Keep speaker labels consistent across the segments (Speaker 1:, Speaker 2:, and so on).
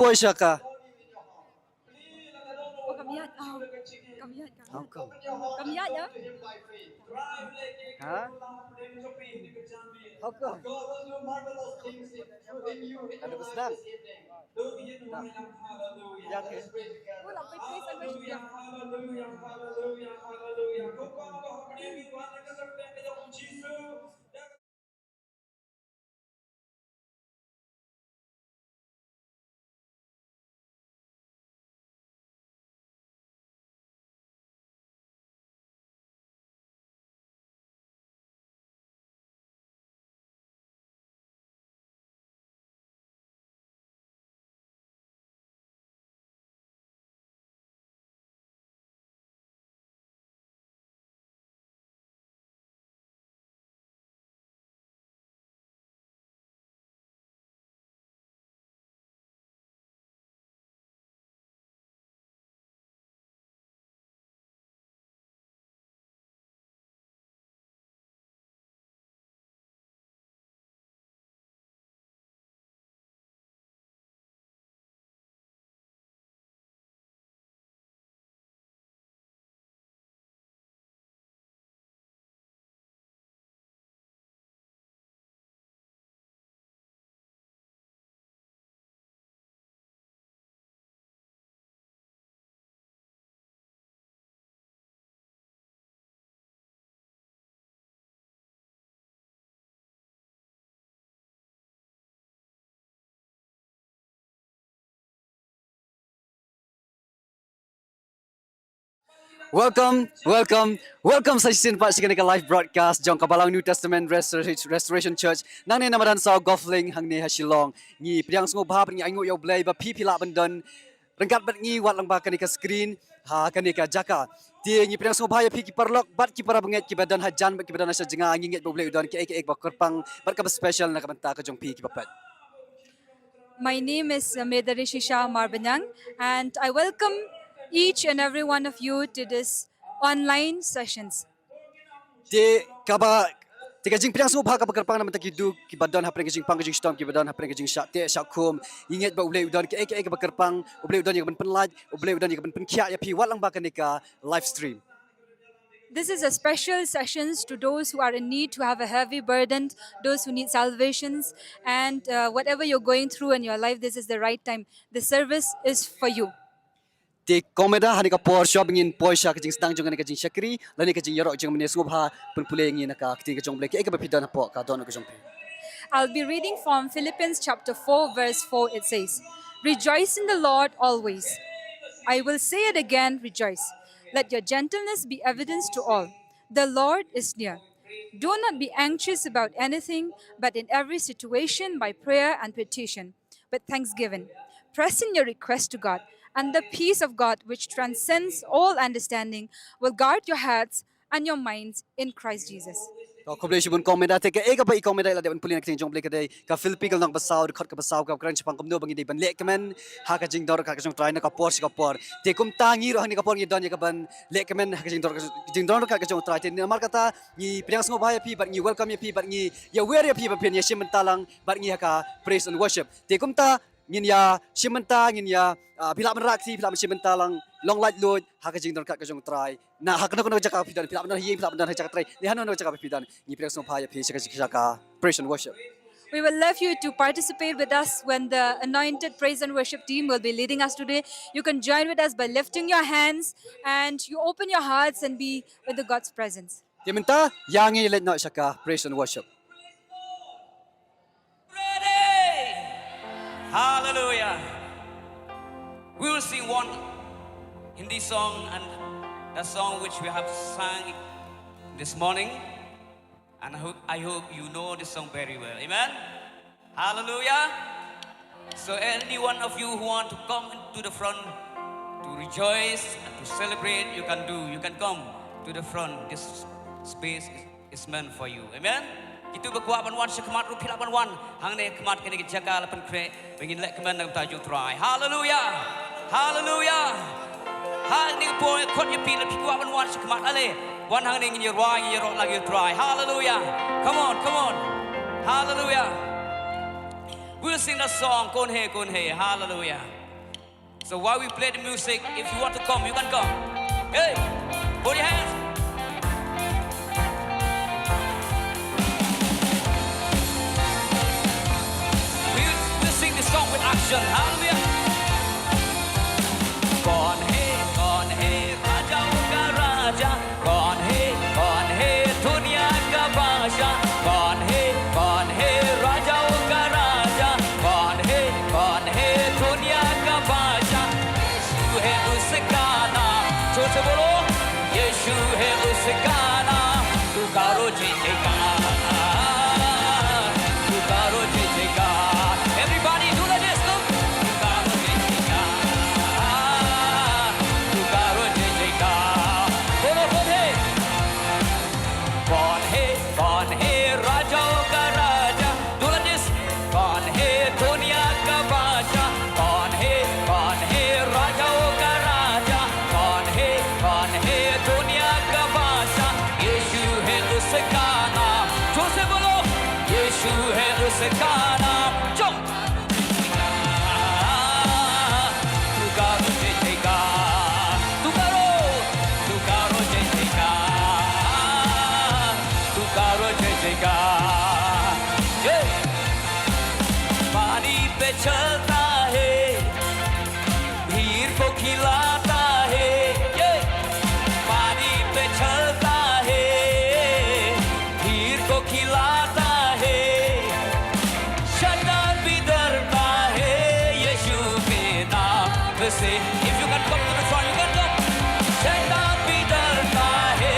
Speaker 1: Boy siya ka.
Speaker 2: Kamiyat. Kamiyat.
Speaker 1: How come?
Speaker 2: Kamiyat ya?
Speaker 1: Ha? How come? Ada bersenang? Tak. Yang ke?
Speaker 2: Oh, nak pergi praise and worship ya?
Speaker 1: Welcome sa isin pa sa kanila live broadcast jong kabalang New Testament Restoration Church nang ni namadan sa Golfling hang ni Hasilong ni priang sungo bahap ni aingo yaw blay ba pipila bandan rengkat bat ni wat lang ba kanika screen ha kanika jaka ti ni priang sungo bahaya pi kiparlok bat kipara banget ki badan hajan bat ki badan sa jenga ngingit bo blay udan ki ek ba kerpang bat ka special na kabanta ka jong pi kipapat.
Speaker 2: My name is Medarishisha Marbanyang, and I welcome each and every one of you to this online sessions.
Speaker 1: Ti kaba ti kajing priang sungo bahak ka kerpang na mata kidu ki badan ha kajing pang kajing storm ki badan ha kajing syak te syakum inget ba ulay udan ki ek ba kerpang ulay udan yang ban penlaj ulay udan yang ban penkia ya pi wat lang ba kanika live stream.
Speaker 2: This is a special sessions to those who are in need, who have a heavy burden, those who need salvations, and whatever you're going through in your life, this is the right time. The service is for you.
Speaker 1: Ti komeda hani ka por shop ngin poisha kajing stang jong kajing shakri lani kajing yorok jong mene subha pun pule ngin ka kti ka jong blek ek ba pidan po ka don ka jong pe.
Speaker 2: I'll be reading from Philippians chapter 4, verse 4. It says, "Rejoice in the Lord always. I will say it again, rejoice. Let your gentleness be evidence to all. The Lord is near. Do not be anxious about anything, but in every situation, by prayer and petition, with thanksgiving, press in your request to God, and the peace of God, which transcends all understanding, will guard your hearts and your minds in Christ Jesus."
Speaker 1: Ka koble shibun komeda te ka ek ba I komeda la de ban pulin kajing jong blek kadai ka Philippine nang basaw khot ka basaw ka kran chapang komno bangi de ban lek men ha kajing dor ka kajing try na ka por te kum tangi ro hani ka por ni don ya ka ban lek men ha kajing dor ka kajing try te mar kata ni priang sngo bhaya pi bat ni welcome ya pi bat ni ya wear ya pi ba pen ya shimentalang bat ni ka praise and worship te kum ta ngin ya shimenta ngin ya bila menraksi bila shimentalang long light load ha kajing dor ka kajing try na ha kana jaka pidan bila benar hi bila benar ha jaka try ni hanu jaka pidan ni priang sngo bhaya pi ka praise and worship.
Speaker 2: We will love you to participate with us when the anointed praise and worship team will be leading us today. You can join with us by lifting your hands and you open your hearts and be with the God's presence.
Speaker 1: Dia minta yangi let not shaka praise and worship.
Speaker 3: Ready! Hallelujah. We will sing one Hindi song and that song which we have sung this morning. And I hope you know this song very well. Amen? Hallelujah. So any one of you who want to come to the front to rejoice and to celebrate, you can do. You can come to the front. This space is meant for you. Amen? Itu berkuat wan sekamat rupiah wan hang ne kemat kini jaga lapan kre ingin lek kemen nang tajuk try. Hallelujah. Hallelujah. Hang ni po kot ye pi le pi kuat wan sekamat ale. Wan hang ni ingin ye rock lagi try. Hallelujah. Come on. Hallelujah. We'll sing the song, Kon He, hallelujah. So while we play the music, if you want to come, you can come. Hey, put your hands. We'll sing this song with action, hallelujah. Kon He, Raja ka Raja. Kon He, Dunya ka Basha. Kon He, Raja ka Raja. Kon He, Dunya ka Basha. Yeshu hai uska naam. जोर से बोलो, यीशु है उसका नाम. पुकारो जय जयकार. पुकारो जय जयकार. Everybody do the dance, look. पुकारो जय जयकार. पुकारो जय जयकार. बोलो कौन है राजाओं का राजा. Do the dance. कौन है दुनिया का बादशाह. कौन है राजाओं का राजा. कौन है दुनिया का बादशाह. यीशु है उसका नाम. जोर से बोलो, यीशु है उसका नाम. चुप. पुकारो जय जयकार. पुकारो जय जयकार. पुकारो जय जयकार. Yeah. पानी पे चलता है, भीड़ को खिलाता है. Yeah. पानी पे चलता है, भीड़ को खिलाता है. शैतान भी डरता है यीशु के नाम से. If you can come to the front, you can come. शैतान भी डरता है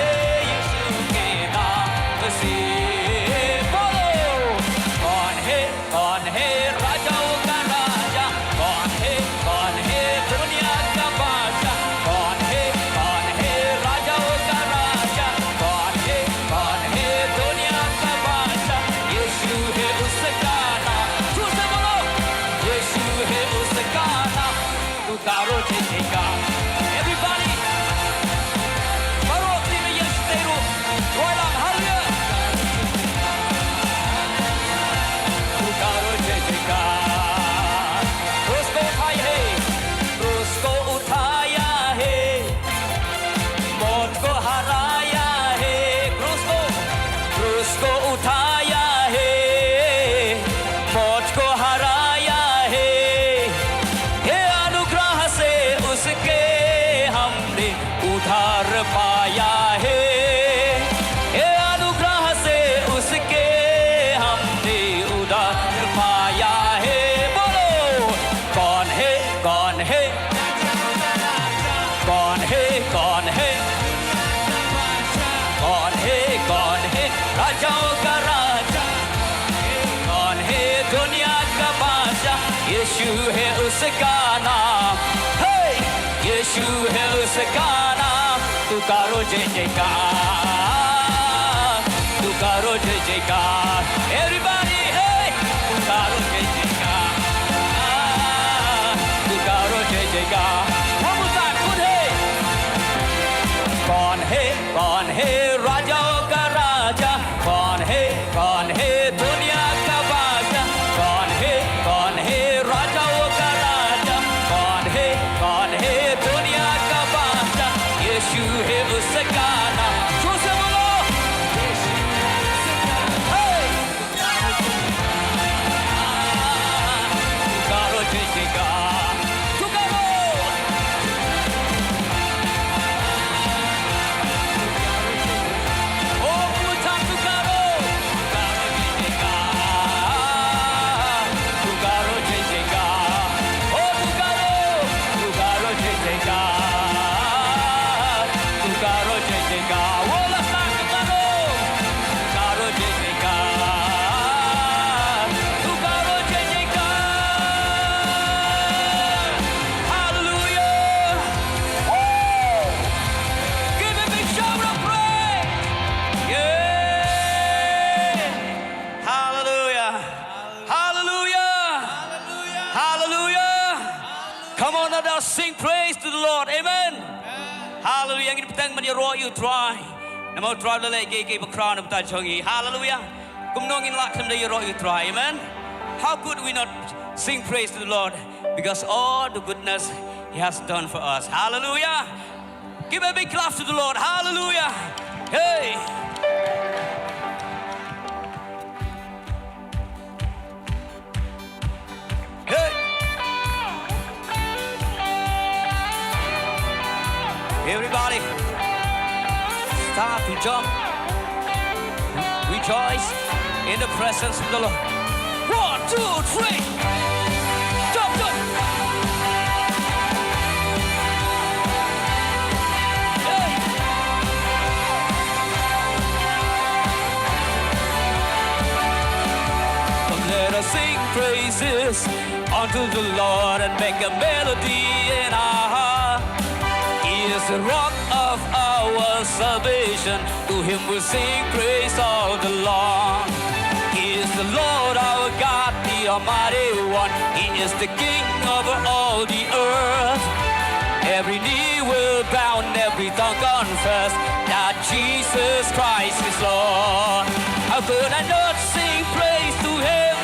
Speaker 3: यीशु के नाम से. बोलो, कौन है राजाओं का राजा. कौन है दुनिया का बादशाह. कौन है राजाओं का राजा. कौन है दुनिया का बादशाह. यीशु है उसका नाम. जोर से बोलो, यीशु है उसका नाम. पुकारो जय जयकार. Everybody, 바로 주님의 예수대로 도와랑 할렐루야. पुकारो जय जयकार. क्रूस को उठाया है, मौत को हराया है. क्रूस को उठाया है, मौत को हराया है. ये अनुग्रह से उसके हमने उधार पाया है. ये अनुग्रह से उसके हमने उधार पाया है. बोलो, कौन है कौन है राजाओं का राजा. कौन है दुनिया का बादशाह. यीशु है उसका नाम. हे, यीशु है उसका नाम. पुकारो जय जयकार. पुकारो जय जयकार. Everybody, hey, पुकारो जय जयकार. पुकारो जय जयकार. One more time, good hey. कौन है राजाओं का राजा. कौन है दुनिया का बादशाह. कौन है राजाओं का राजा. कौन है दुनिया का बादशाह. यीशु है उसका नाम. जोर से बोलो, यीशु है उसका नाम. Hey! पुकारो जय जयकार. पुकारो. Oh, पुकारो. पुकारो जय जयकार. पुकारो जय जयकार. Oh, पुकारो जय जयकार. पुकारो जय जयकार. वो लसा पुकारो जय जयकार. पुकारो जय जयकार. Hallelujah. Woo! Give him a big shout of praise. Yeah. Hallelujah. Hallelujah. Hallelujah. Come on, let us sing praise to the Lord. Amen. Hallelujah. Ang ipitang man yaro you try. Namo try lele gay bakran of tajongi. Hallelujah. Kumnongin laksam de yaro you try. Amen. How could we not sing praise to the Lord? Because all the goodness He has done for us. Hallelujah. Give a big clap to the Lord. Hallelujah. Hey. Hey. Everybody, start to jump. Rejoice in the presence of the Lord. 1, 2, 3. Jump, jump. Hey. Come, let us sing praises unto the Lord and make a melody in our heart. He is the rock of our salvation. To Him we'll sing praise all the long. He is the Lord our God, the Almighty One. He is the King over all the earth. Every knee will bow and every tongue confess that Jesus Christ is Lord. How could I not sing praise to Him?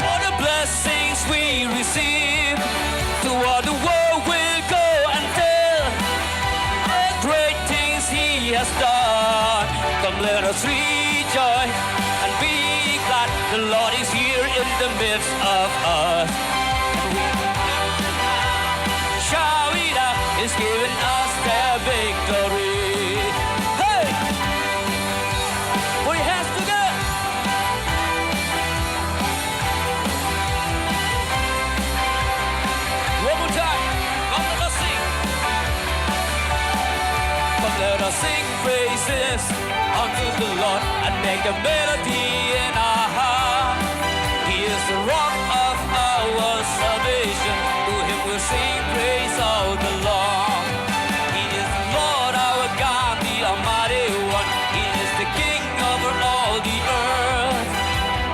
Speaker 3: All the blessings we receive. To all the world will go and tell the great things He has done. Come, let us rejoice and be glad. The Lord is here in the midst of us. Shout it out, He's given us the victory. Hey! Put your hands together. One more time. Come, let us sing. Come, let us sing praises unto the Lord and make a melody in our heart. He is the rock of our salvation. To Him we'll sing praise all the long. He is the Lord our God, the Almighty One. He is the King over all the earth.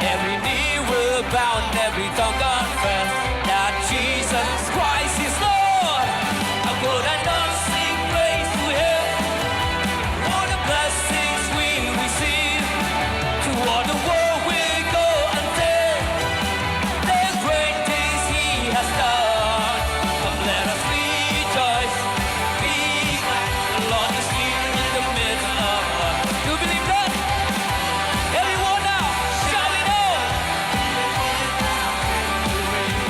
Speaker 3: Every knee will bow and every tongue confess that Jesus Christ is Lord. How could I not sing praise to Him? All the blessings we receive. To all the world will go and tell the great things He has done. Come, let us rejoice, be glad. The Lord is here in the midst of us. Do you believe that? Everyone now, shout it out.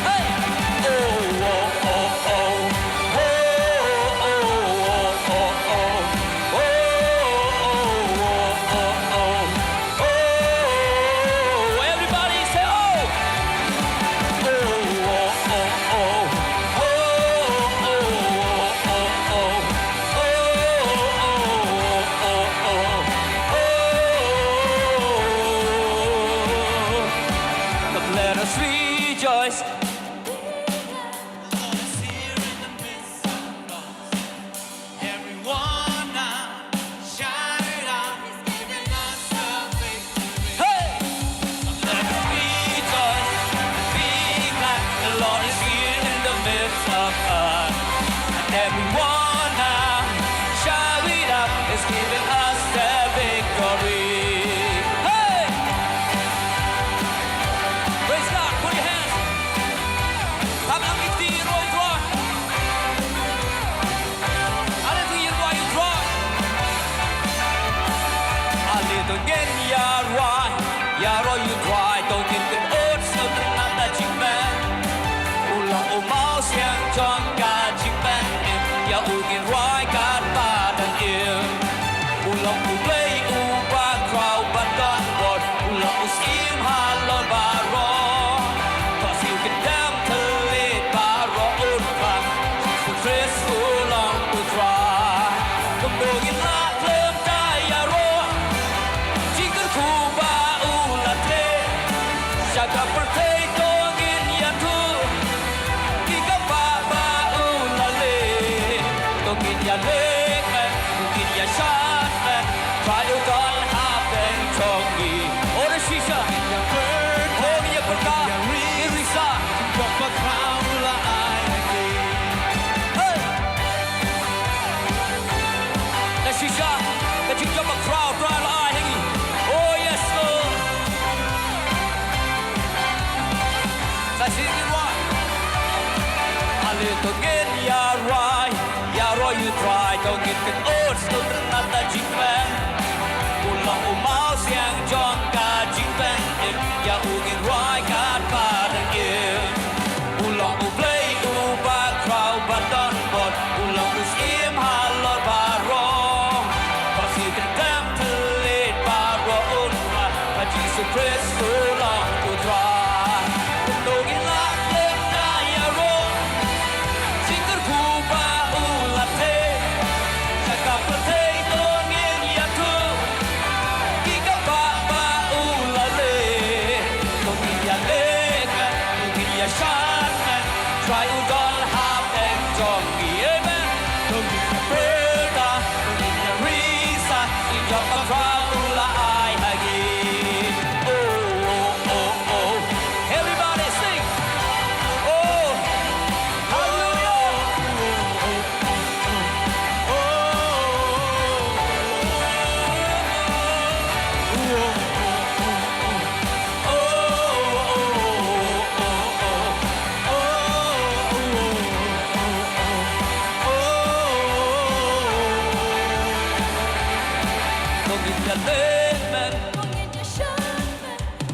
Speaker 3: Hey! Oh, oh, oh, oh. Oh, oh, oh, oh, oh. Oh, oh, oh, oh, oh. Oh, everybody say oh. Oh, oh, oh, oh. Oh, oh, oh, oh. Oh, come, let us rejoice.
Speaker 4: Everyone now, shout it out. He's giving us the victory.
Speaker 3: Hey! Let us rejoice, be glad. The Lord is here in the midst of us. Everyone now, shout it out. He's giving us the victory. Hey! Praise God. Put your hands. Habang itiro ito. Ano itiro ito? A little again, yaro you cry, don't get the odds of the magic man. Ulang umaw siyang chong magic man, ya ugin roi kat badan im. Ulang uplay uba crow badan word, ulang usim halon baro. Cause you can damn to lead baro unpan, so tres ulang utry. Kembogin aklem tayaro. Chicken Cuba ulate, Shaka Pertay Dongin Yatu, Kika Baba ulale, Dongin Yale, Dongin Yashat, try to call happen Chongi, or the Shisha, or the Yapaka, Irisa, Papa Kaula, hey, the Shisha, the Chikama crowd, right? Oh, yes, Lord. don't get ya right, ya right you try, don't get the old still not that you plan. Ulang umau siang jong ka jingpen, ya ugin right got bad again. Ulang play back crowd but don't but ulang im halor barong. Cause you can damn to lead barong, but Jesus Christ so long to try. Don't get locked in ya wrong. Singer kuba ulate, sakap potato ngin ya tu. Giga ba ulale, don't get ya leg, don't get ya shot. Try to don't have and don't give it. Don't get ya berta, don't get ya risa. In your control, I again. Oh, oh, oh, oh. Everybody sing. Oh, hallelujah. Don't get your lemon.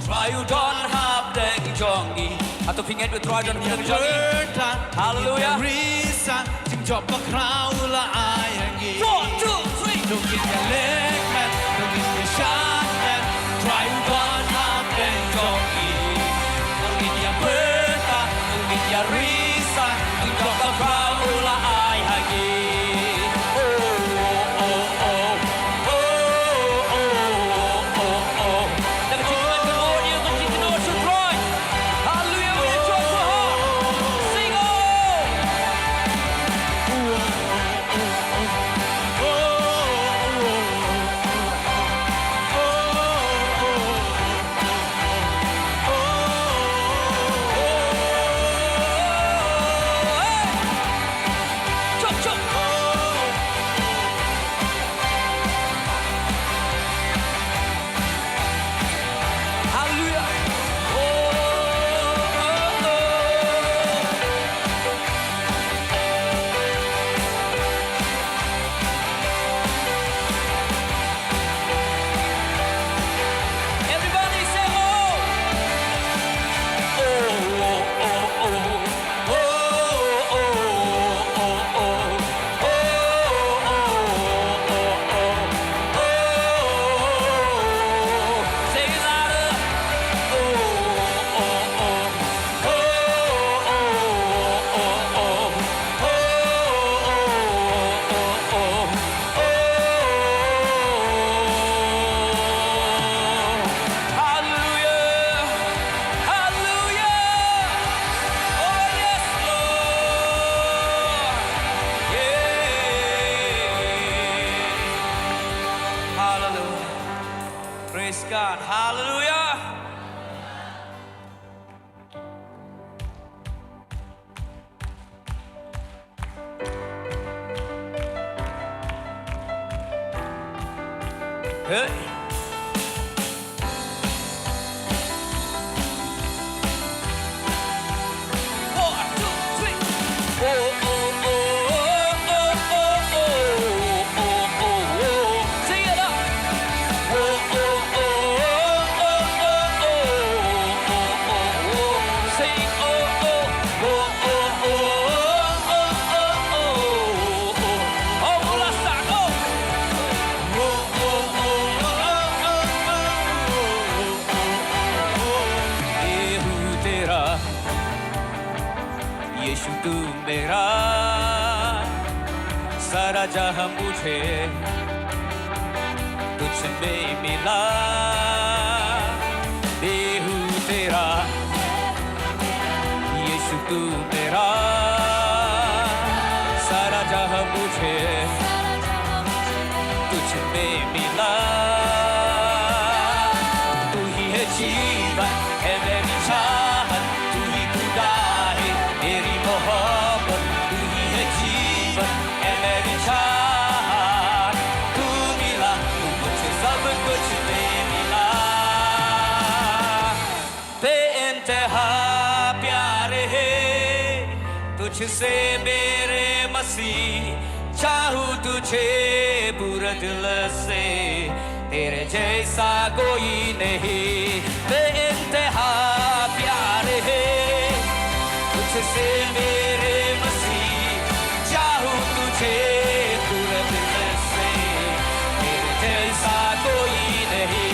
Speaker 3: Try you don't have the jongi. Atau pingat you try don't have the jongi. Hallelujah.
Speaker 4: Risa, sing job a crown la ayangi.
Speaker 3: 1, 2, 3.
Speaker 4: Don't get your leg man, don't get your shot man. Try you don't have the jockey.
Speaker 3: Don't get your berta, don't get your risa. Sing job a crown la ay hagi. Oh, oh, oh, oh. Oh, oh, oh, oh. Dapat cipta ke Lord, you can cipta Lord should try. Hallelujah, we enjoy for heart. Sing oh. Chop, chop. Hallelujah. Everybody say oh. Say it louder. Hallelujah. Hallelujah. Oh, yes, Lord. Yeah. Hallelujah. Praise God. Hallelujah. Hey. One, two, three. Oh, oh, oh, oh, oh, oh, oh, oh, oh, oh. Sing it up. Oh, oh, oh, oh, oh, oh, oh, oh, oh. Sing oh, oh, oh, oh, oh, oh, oh, oh, oh. Oh, last time. Oh. येहू तेरा यीशु तू मेरा सारा जहां मुझे तुझ में मिला येहू तेरा यीशु तू मेरा सारा जहां मुझे तुझ में मिला तू ही है जीवन है मेरी चाहत तू ही खुदा है मेरी मोहब्बत तू ही है जीवन है मेरी चाहत तू मिला तू मुझे सब कुछ में मिला बेइंतहा प्यार है तुझ मुझसे मेरे मसीह चाहूं तुझे पूरे दिल से तेरे जैसा कोई नहीं बेइंतहा प्यार है मुझसे मेरे मसीह चाहूं तुझे पूरे दिल से तेरे जैसा कोई नहीं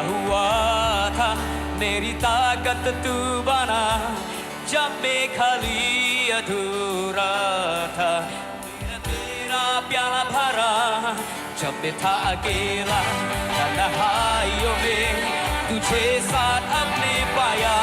Speaker 3: हुआ था मेरी ताकत तू बना जब मैं खाली अधूरा था तेरा प्याला भरा जब मैं था अकेला तन्हाइयों में तुझे साथ अपने पाया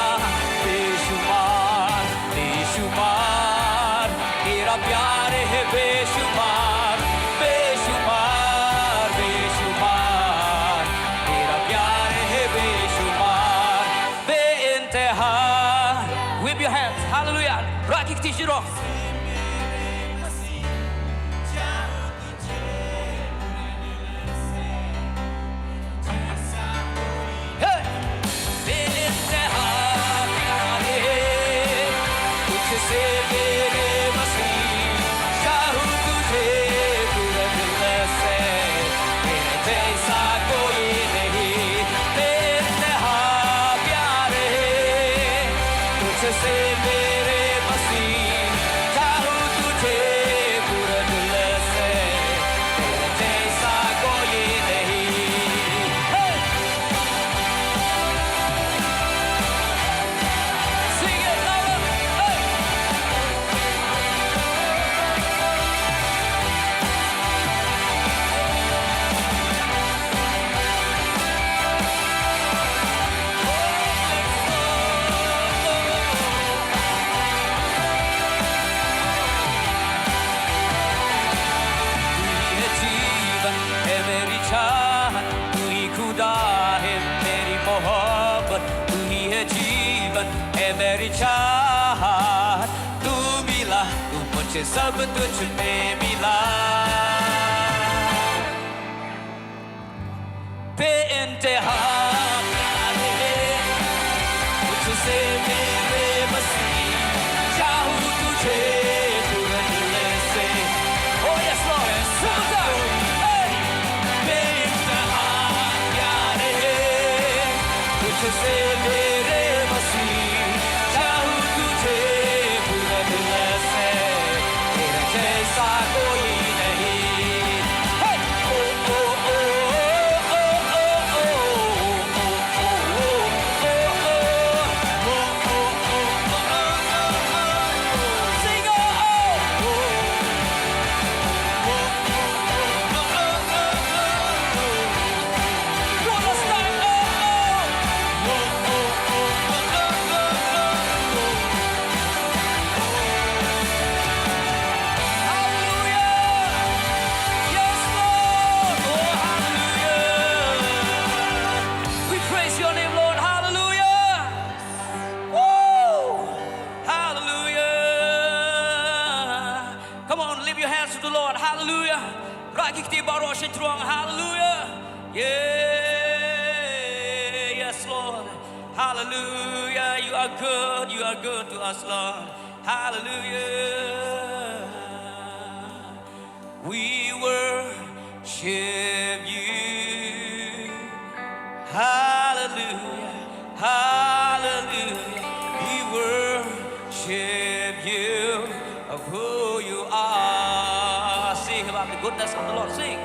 Speaker 3: बेशुमार बेशुमार तेरा प्यार है बेशुमार बेशुमार बेशुमार तेरा प्यार है बेशुमार बेइंतहा Whip your hands, hallelujah. Rock it, teach it off. Hey! बेइंतहा प्यार है तुझसे मेरे मसीह चाहूं तुझे पूरे दिल से तेरे जैसा कोई नहीं बेइंतहा प्यार है तुझसे मेरे मसीह चाहूं तुझे पूरे दिल से तेरे जैसा कोई नहीं Hey! Sing it louder! Hey! तू ही है जीवन है मेरी चाहत तू ही खुदा है मेरी मोहब्बत तू ही है जीवन है मेरी चाहत तू मिला तू मुझे सब तुझ में मिला बेइंतहा प्यार है तुझसे मेरे मसीह चाहूं तुझे पूरे दिल से Oh yes Lord, super Hey! बेइंतहा प्यार है तुझसे मेरे मसीह चाहूं तुझे पूरे दिल से तेरे जैसा कोई नहीं Hey! Oh, oh, oh, oh, oh, oh, oh. God was strong. Hallelujah. Yeah. Yes, Lord. Hallelujah. You are good. You are good to us, Lord. Hallelujah. We worship you. Hallelujah. Hallelujah. We worship you of who you are. Sing about the goodness of the Lord. Sing.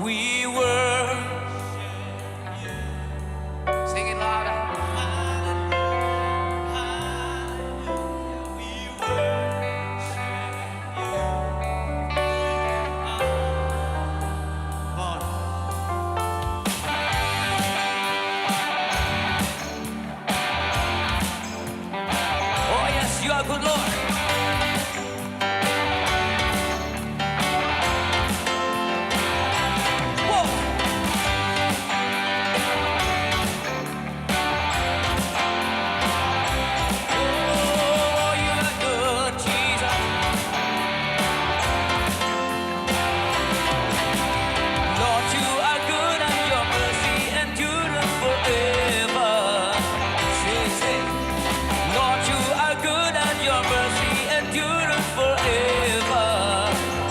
Speaker 3: We were. Sing it louder. Oh yes, you are good, Lord. Whoa. Oh, you are good, Jesus. Lord, you are good and your mercy endureth forever. Sing, sing. Lord, you are good and your mercy endureth forever.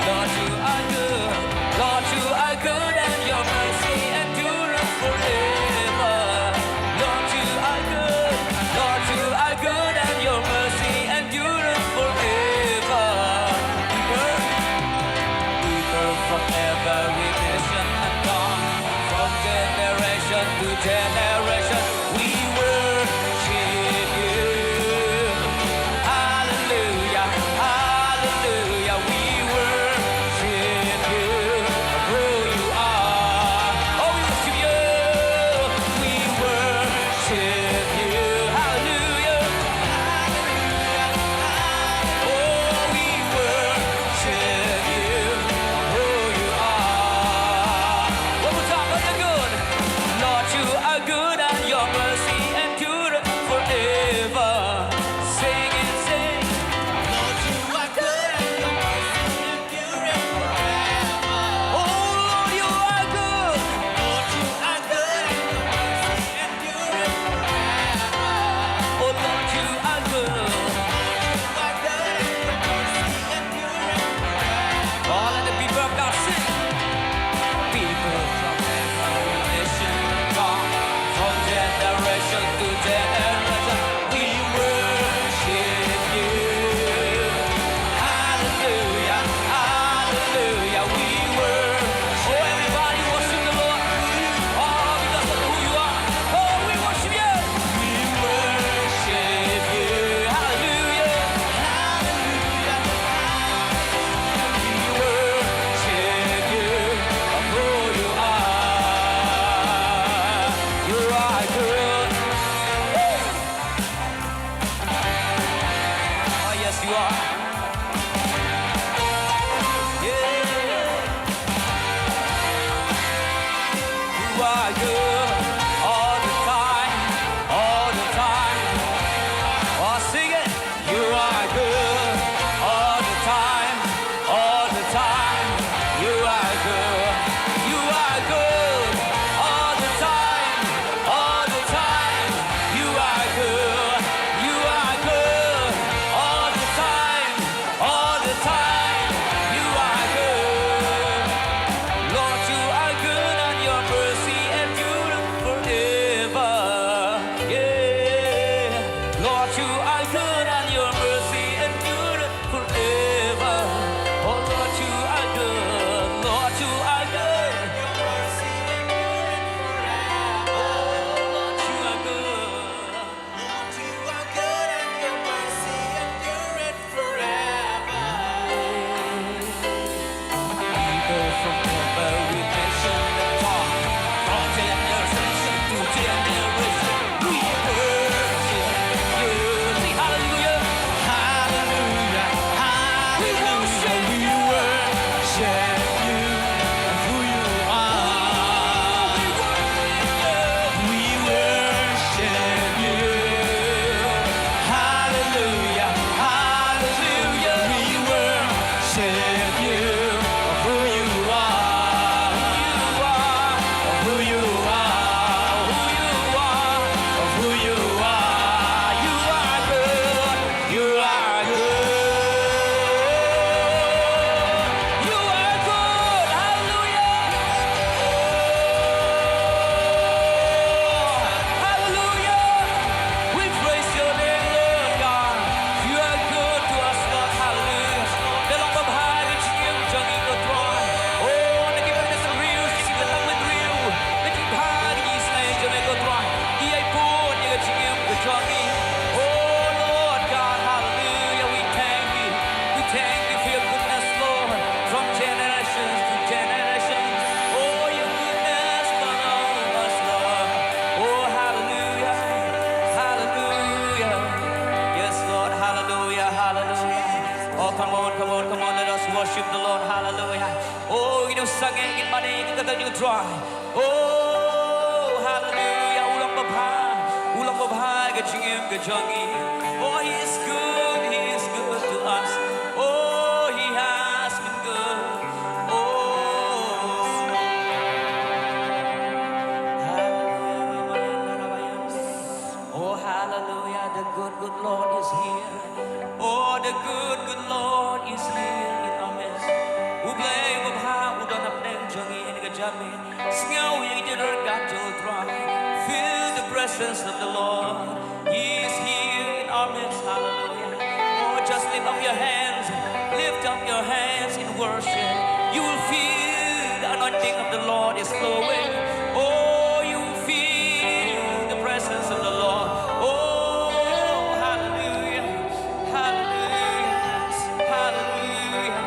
Speaker 3: Lord, you are good. Lord, you are good and your mercy endureth forever. Lord, you are good. Lord, you are good and your mercy endureth forever. People from every nation and tongue, from generation to generation, we worship you. Hallelujah, hallelujah, we worship you, who you are. Oh, we worship you, we worship you. Hallelujah, oh, we worship you, who you are. One more time, Lord, you're good. Lord, you are good and your mercy endureth forever. Sing it, sing.
Speaker 4: Lord, you are good and your mercy endureth forever.
Speaker 3: Oh, Lord, you are good.
Speaker 4: Lord, you are good and your mercy endureth forever.
Speaker 3: Oh, Lord, you are good.
Speaker 4: You are good and your mercy endureth forever.
Speaker 3: All of the people of God sing. People from every nation and tongue, from generation to generation, we worship you. Hallelujah, hallelujah, we worship. Oh, everybody worship the Lord. Oh, because of who you are. Oh, we worship you. We worship you. Hallelujah, hallelujah. We worship you of who you are. You are good. Oh, yes, you are. Yeah. You are good all the time, all the time. Oh, sing it. You are good all the time, all the time. You are good. You are good all the time, all the time. You are good. You are good all the time, all the time. You are good. Lord, you are good and your mercy endures dry. Oh, hallelujah. Ulang babha, gachingim, gajangi. Oh, He is good to us. Oh, He has been good. Oh, oh, hallelujah, the good Lord is here. Oh, the good Lord is here in our midst. Ublay babha, udanap neng jangi ni gajami. Singaw yung gato dry. Feel the presence of the Lord. He is here in our midst. Hallelujah. Oh, just lift up your hands. Lift up your hands in worship. You will feel the anointing of the Lord is flowing. Oh, you will feel the presence of the Lord. Oh, hallelujah, hallelujah, hallelujah.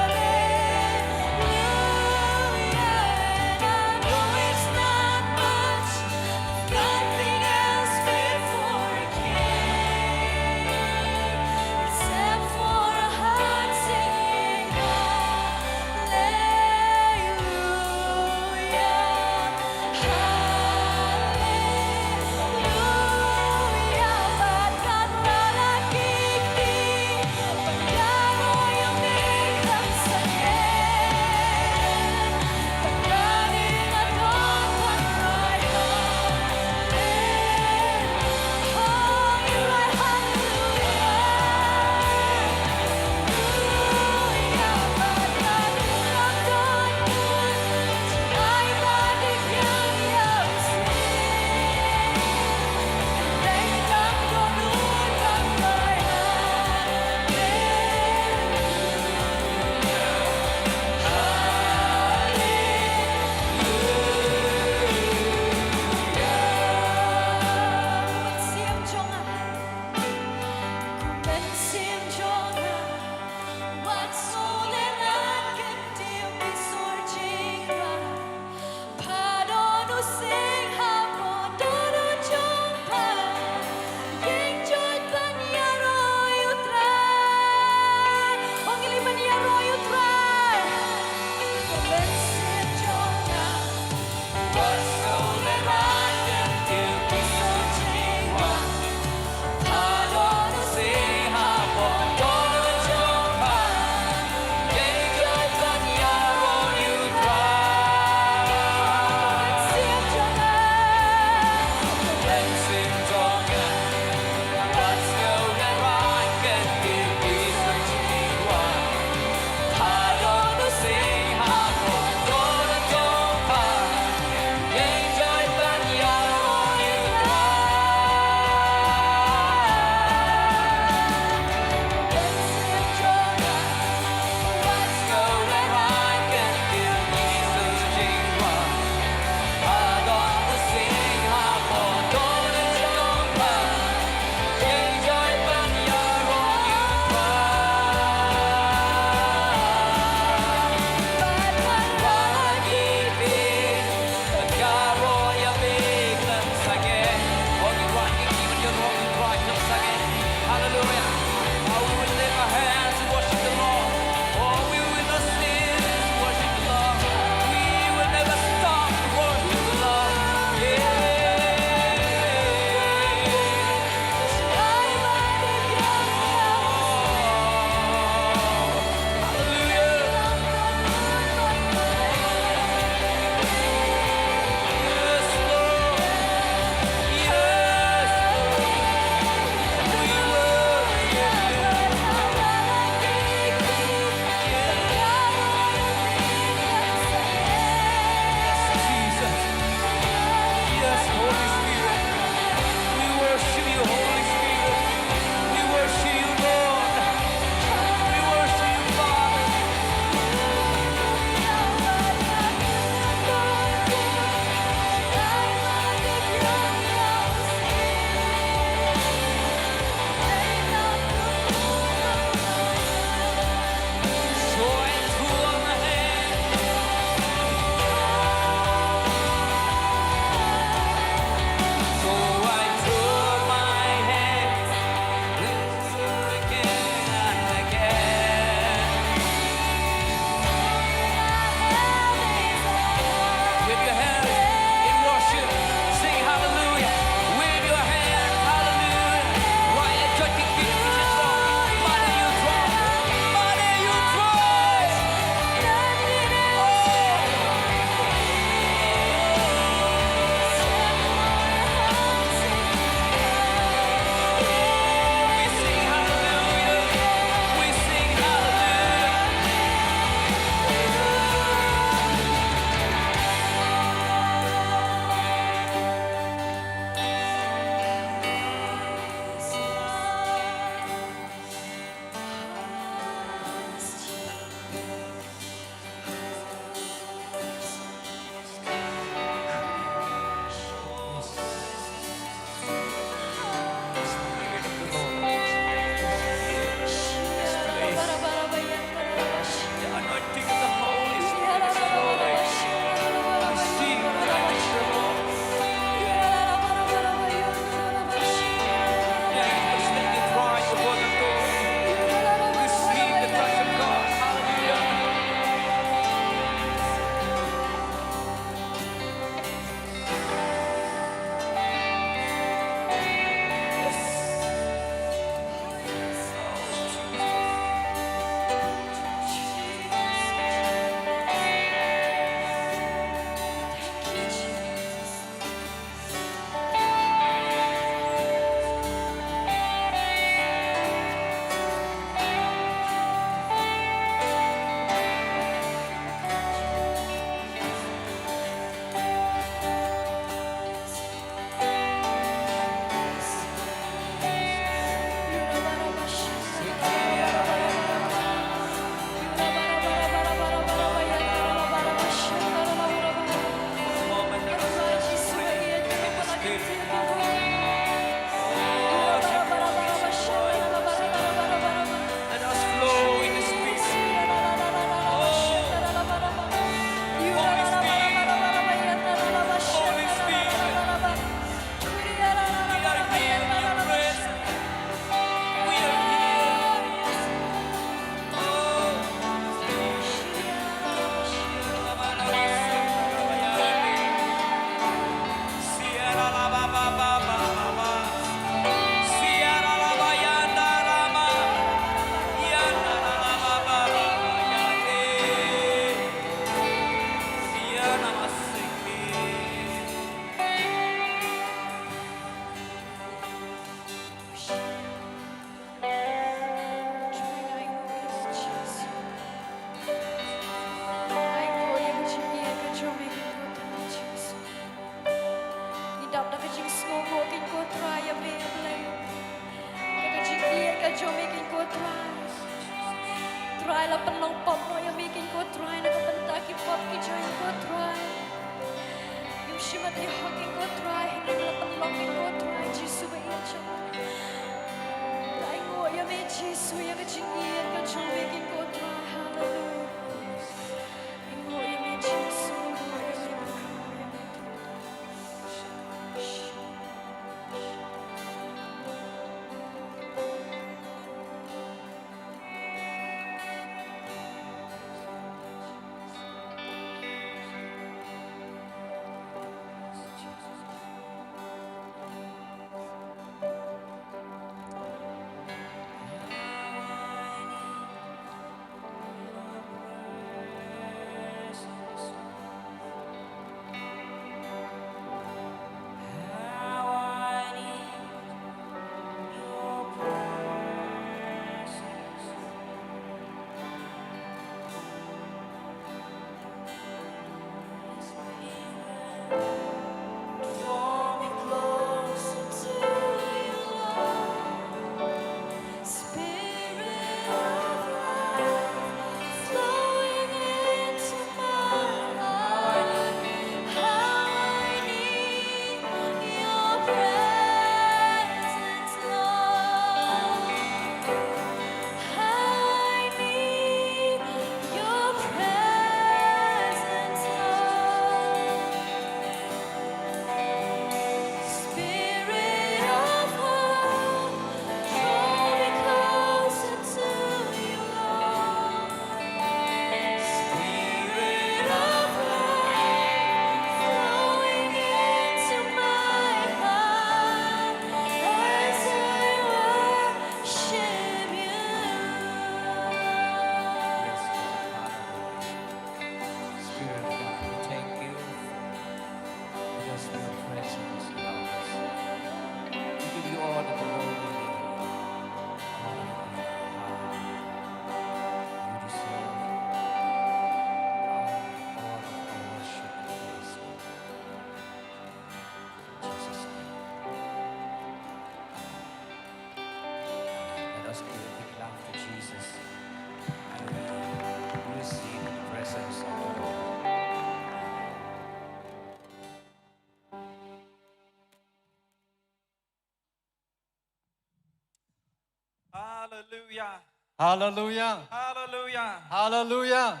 Speaker 4: Hallelujah.
Speaker 5: Hallelujah.
Speaker 4: Hallelujah.
Speaker 5: Hallelujah.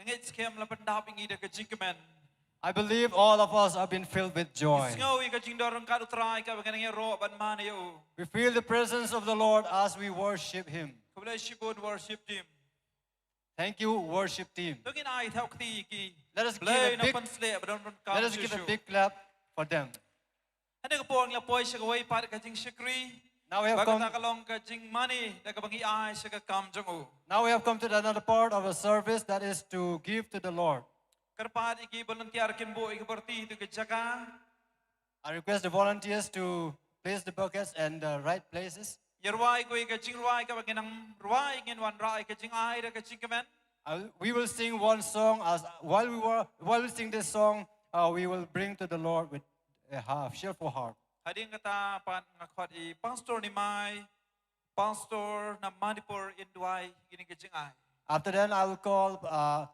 Speaker 4: Ngit skem la pendap ingi de kejingkemen.
Speaker 5: I believe all of us have been filled with joy.
Speaker 4: Sngowi kejing dorong kadu trai ka bengenenge ro ban mane yo.
Speaker 5: We feel the presence of the Lord as we worship Him.
Speaker 4: Keble shibun worship team.
Speaker 5: Thank you, worship team.
Speaker 4: Tungin ai thau kti ki.
Speaker 5: Let us give
Speaker 4: Blay
Speaker 5: a
Speaker 4: no
Speaker 5: big,
Speaker 4: pan sle badon ka.
Speaker 5: let us give a big clap for them.
Speaker 4: Ane ka pong la poi shagawai par kejing shikri.
Speaker 5: Now we have come.
Speaker 4: Bagata kalong kejing mani da ka bangi ai shaga kam jong o.
Speaker 5: Now we have come to another part of the service, that is to give to the Lord.
Speaker 4: Kerpat iki volunteer kin bo iki berti tu kejaka.
Speaker 5: I request the volunteers to place the buckets in the right places.
Speaker 4: Yerwai ko kejing ruai ka banginang ruai ngin wan rai kejing ai da kejing kemen.
Speaker 5: We will sing one song. As while we sing this song, we will bring to the Lord with a cheerful heart.
Speaker 4: Hading kata pan ngakot I pastor ni mai pastor na Manipur Indwai gini kejing ai.
Speaker 5: After that, I will call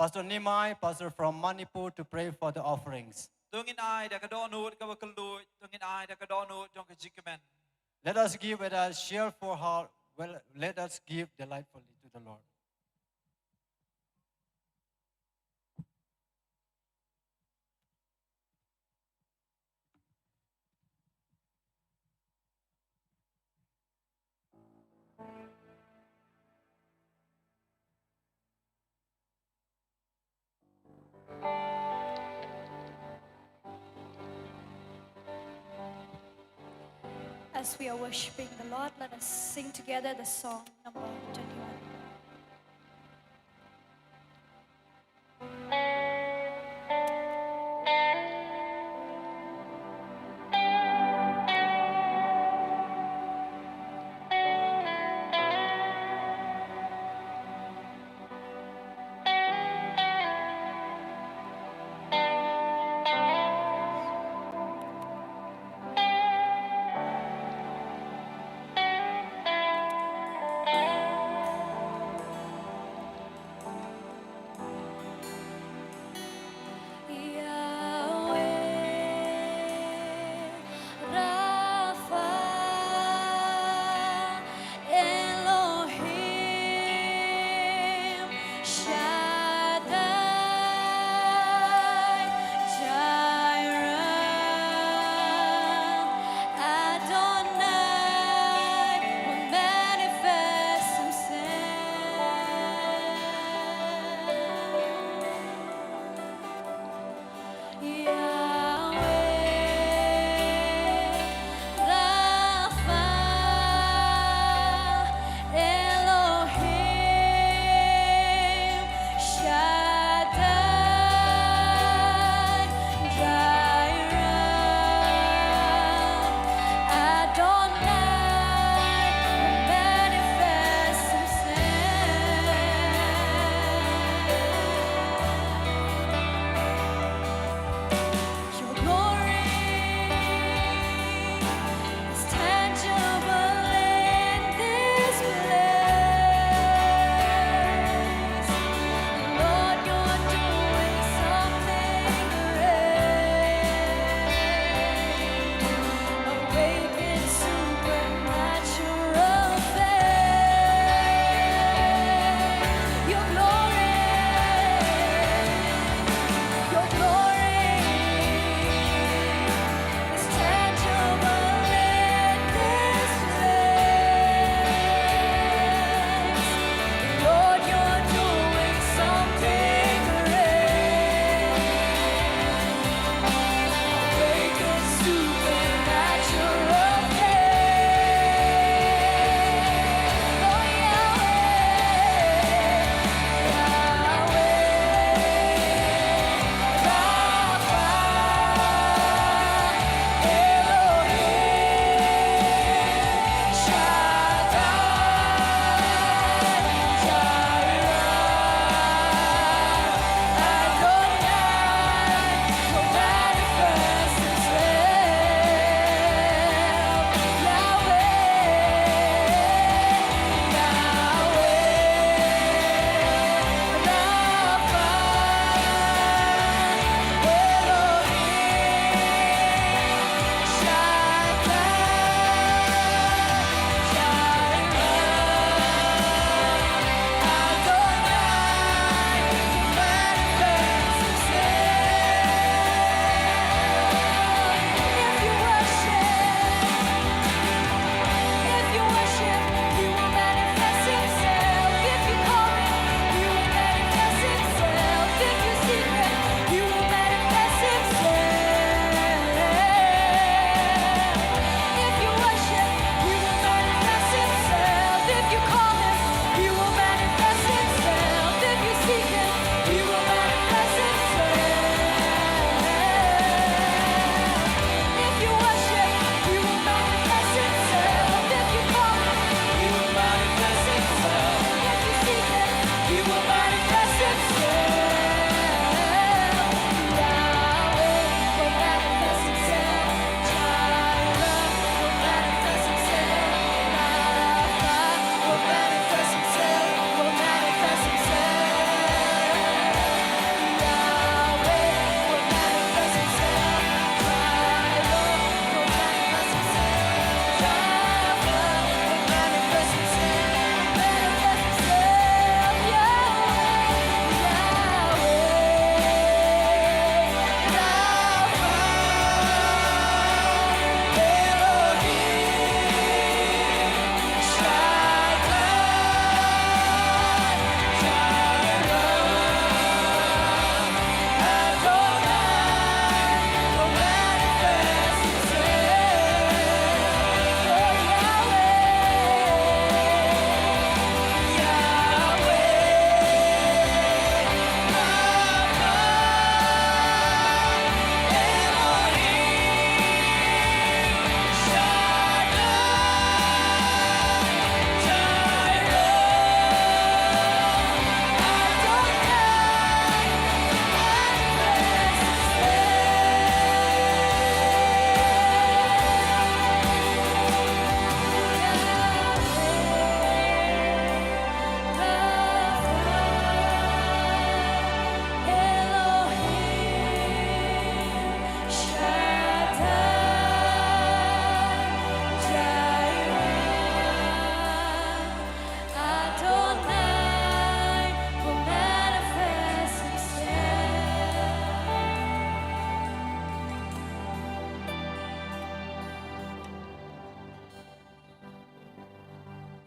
Speaker 5: Pastor Nimai, pastor from Manipur, to pray for the offerings.
Speaker 4: Tungin ai da kadonut ka bakalui tungin ai da kadonut jong kejing kemen.
Speaker 5: Let us give with a cheerful heart. Well, let us give delightfully to the Lord.
Speaker 6: As we are worshiping the Lord, let us sing together the song number 21.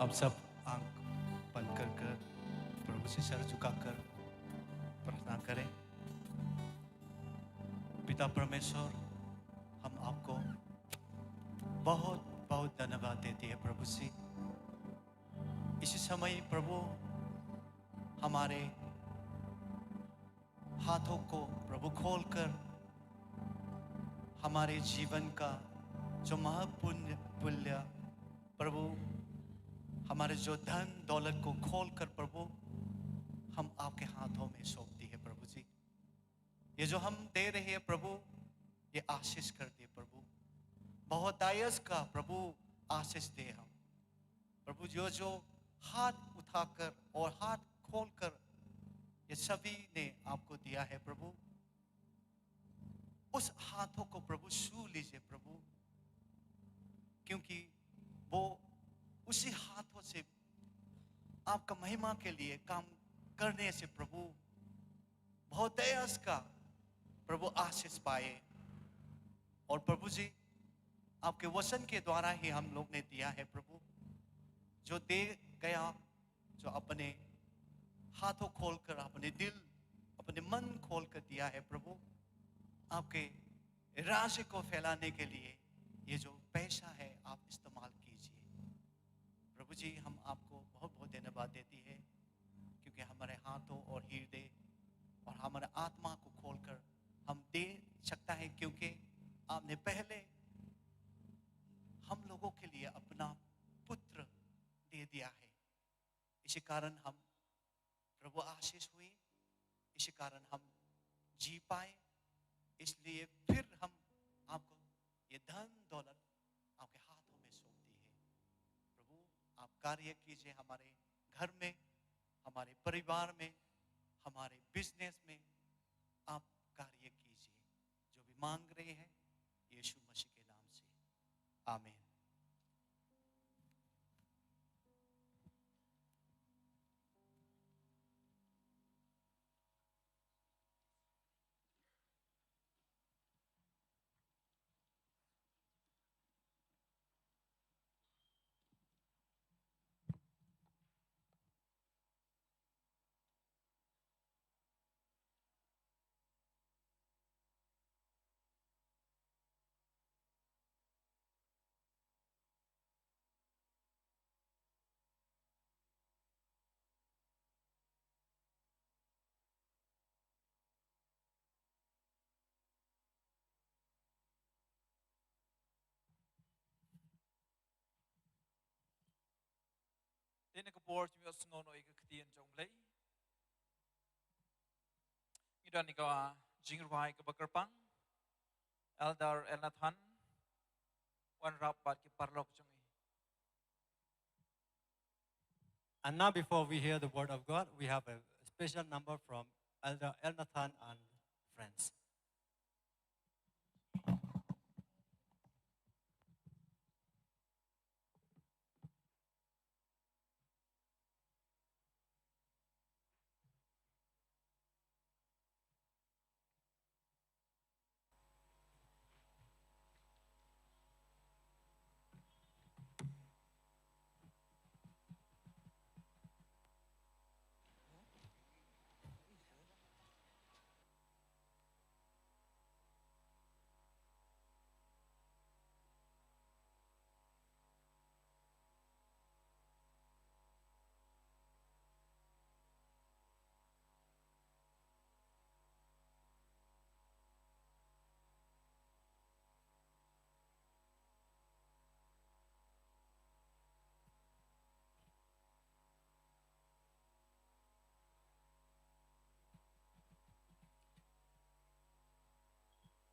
Speaker 7: अब सब आंख बंद कर कर प्रभु से sir झुकाकर प्रार्थना करें। पिता परमेश्वर, हम आपको बहुत बहुत धन्यवाद देते हैं प्रभु जी। इसी समय प्रभु हमारे हाथों को प्रभु खोलकर हमारे जीवन का जो महापुण्य प्रभु हमारे जो धन दौलत को खोलकर प्रभु हम आपके हाथों में सौंपती है प्रभु जी। ये जो हम दे रहे हैं प्रभु, ये आशीष कर दे प्रभु, बहुत दायस का प्रभु आशीष दे हम प्रभु। जो हाथ उठाकर और हाथ खोलकर ये सभी ने आपको दिया है प्रभु, उस हाथों को प्रभु छू लीजिए प्रभु, क्योंकि वो उसी हाथों से आपका महिमा के लिए काम करने से प्रभु बहुत दयास का प्रभु आशीष पाए। और प्रभु जी आपके वचन के द्वारा ही हम लोग ने दिया है प्रभु, जो दे गया, जो अपने हाथों खोलकर अपने दिल अपने मन खोलकर दिया है प्रभु, आपके राज्य को फैलाने के लिए ये जो पैसा है आप इस्तेमाल कीजिए प्रभु जी। हम आपको बहुत बहुत धन्यवाद देती है, क्योंकि हमारे हाथों और हृदय और हमारे आत्मा को खोलकर हम दे सकता है, क्योंकि आपने पहले हम लोगों के लिए अपना पुत्र दे दिया है। इसी कारण हम प्रभु आशीष हुए, इसी कारण हम जी पाए, इसलिए फिर हम आपको ये धन दौलत आपके हाथों में सौंपती है प्रभु। आप कार्य कीजिए हमारे घर में, हमारे परिवार में, हमारे बिजनेस में, आप कार्य कीजिए जो भी मांग रहे हैं यीशु मसीह के नाम से, आमीन।
Speaker 4: Tin ka board mi osngon o ikaktian jong lay. Idan ni ka jingruai ka bakarpang. Elder Elnathan. Wan rap bat ki parlok jong i.
Speaker 5: And now, before we hear the word of God, we have a special number from Elder Elnathan and friends.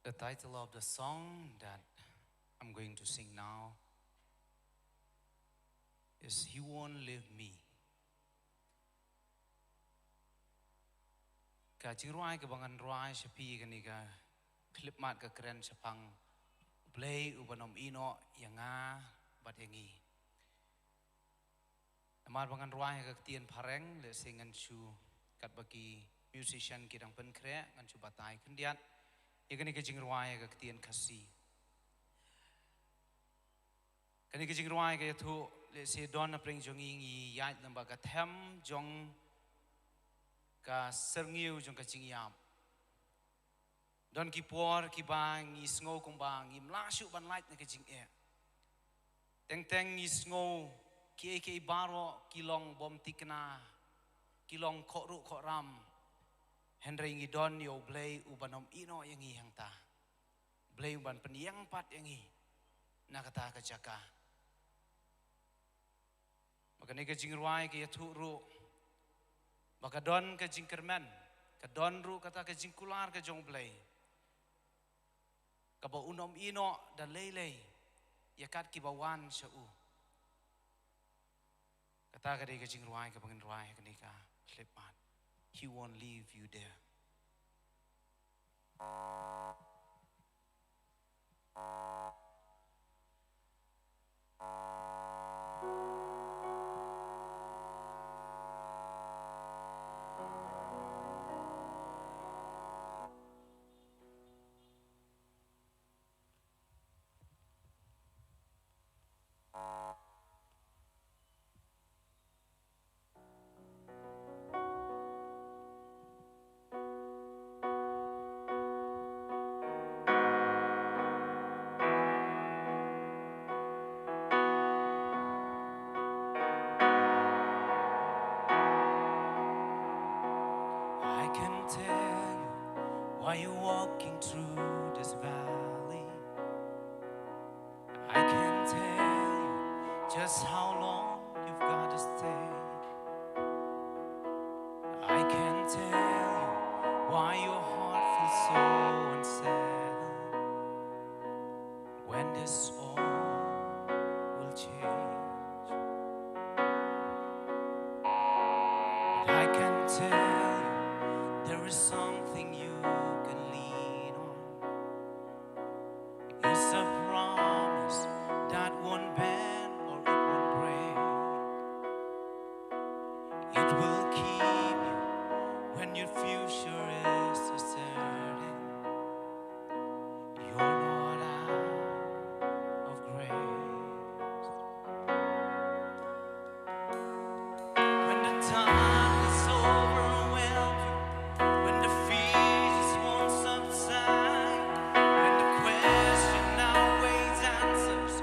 Speaker 3: The title of the song that I'm going to sing now is He Won't Leave Me. Ka chingruai ka bangan ruai sapi ka ni ka clip mat ka keren sapang play ubanom ino yanga bat yangi. Amar bangan ruai ka tien pareng le singan chu kat baki musician kirang pen kre ngan chu batai kendiat. Ikani ka jingruai ka tien kasi. Kani ka jingruai ka yathu le se don na pring jong ngi ya namba ka them jong ka serniu jong ka jingyam don ki por ki bang ngi sngo kong bang ngi mla shu ban light na ka jing e teng teng ngi sngo ki baro ki long bom tikna ki long kho ru kho ram henry ngi don yo blay ubanom ino yang ngi hang ta blay uban peniang pat yang ngi nakata ka jaka maka ni ka jingruai ka yathu ru maka don ka jingkermen ka don ru kata ka jingkular ka jong blay ka ba unom ino da lele yakat ki bawan sha u kata ka ka jingruai ka bangin ruai ka ni ka slepan he won't leave you there. I can tell you why you're walking through this valley. I can tell you just how long you've got to stay. I can tell you why your heart feels so unsettled when this all will change. But I can tell you there is something you can lean on. It's a promise that won't bend or it won't break. It will keep you when your future is certain. You're not out of grace. When the time is overwhelmed you, when the fear just won't subside, when the question outweighs answers,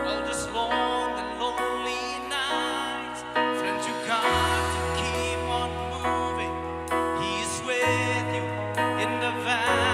Speaker 3: all this long and lonely nights, friend, you got to keep on moving. He's with you in the valley.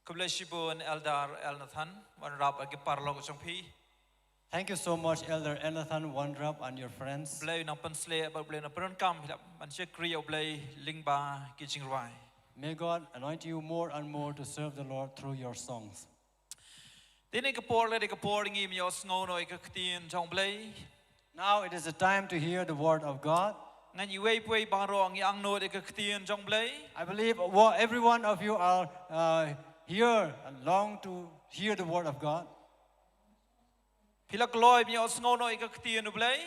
Speaker 4: Kubleshibun Eldar Elnathan, one rap agi parlok chong pi.
Speaker 5: Thank you so much, Elder Elnathan Wandrup and your friends.
Speaker 4: Blay na pansle ba blay na peron kam hilap man che kriya blay lingba ki jingruai.
Speaker 5: May God anoint you more and more to serve the Lord through your songs.
Speaker 4: Dini kapor le kapor ngi mi os ngono ikaktin chong blay.
Speaker 5: Now it is the time to hear the word of God.
Speaker 4: Ngan iwei pui baro ngi angno ikaktin chong blay.
Speaker 5: I believe every one of you are here and long to hear the word of God.
Speaker 4: Pilak loy mi os ngono ikaktin blay.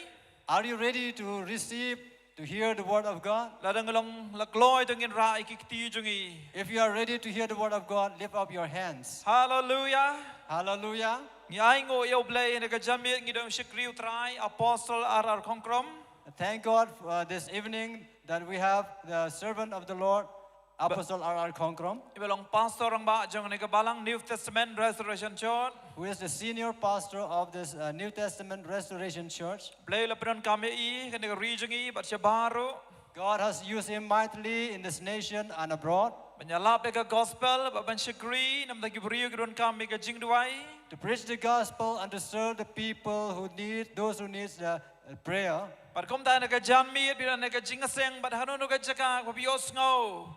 Speaker 5: Are you ready to receive, to hear the word of God?
Speaker 4: Ladang long lakloy tungin ra ikakti jungi.
Speaker 5: If you are ready to hear the word of God, lift up your hands.
Speaker 4: Hallelujah.
Speaker 5: Hallelujah.
Speaker 4: Ngi ai ngo yo blay na kajamit ngi dong shikriu trai apostle ar konkrom.
Speaker 5: Thank God for this evening that we have the servant of the Lord, Apostle R.R. Konkrom,
Speaker 4: Ibelong pastor ang ba jong ni kabalang New Testament Restoration Church.
Speaker 5: who is the senior pastor of this New Testament Restoration Church.
Speaker 4: Blay la penon kami I kani region I bat siya baro.
Speaker 5: God has used him mightily in this nation and abroad
Speaker 4: Menyalap ka gospel ba ban shikri nam tagi brio gron kami ka jingduai.
Speaker 5: to preach the gospel and to serve the people who need, those who need the prayer.
Speaker 4: Pat kom ta na ka jamit bila na ka jingaseng bat hanon ka jaka pabios ngo.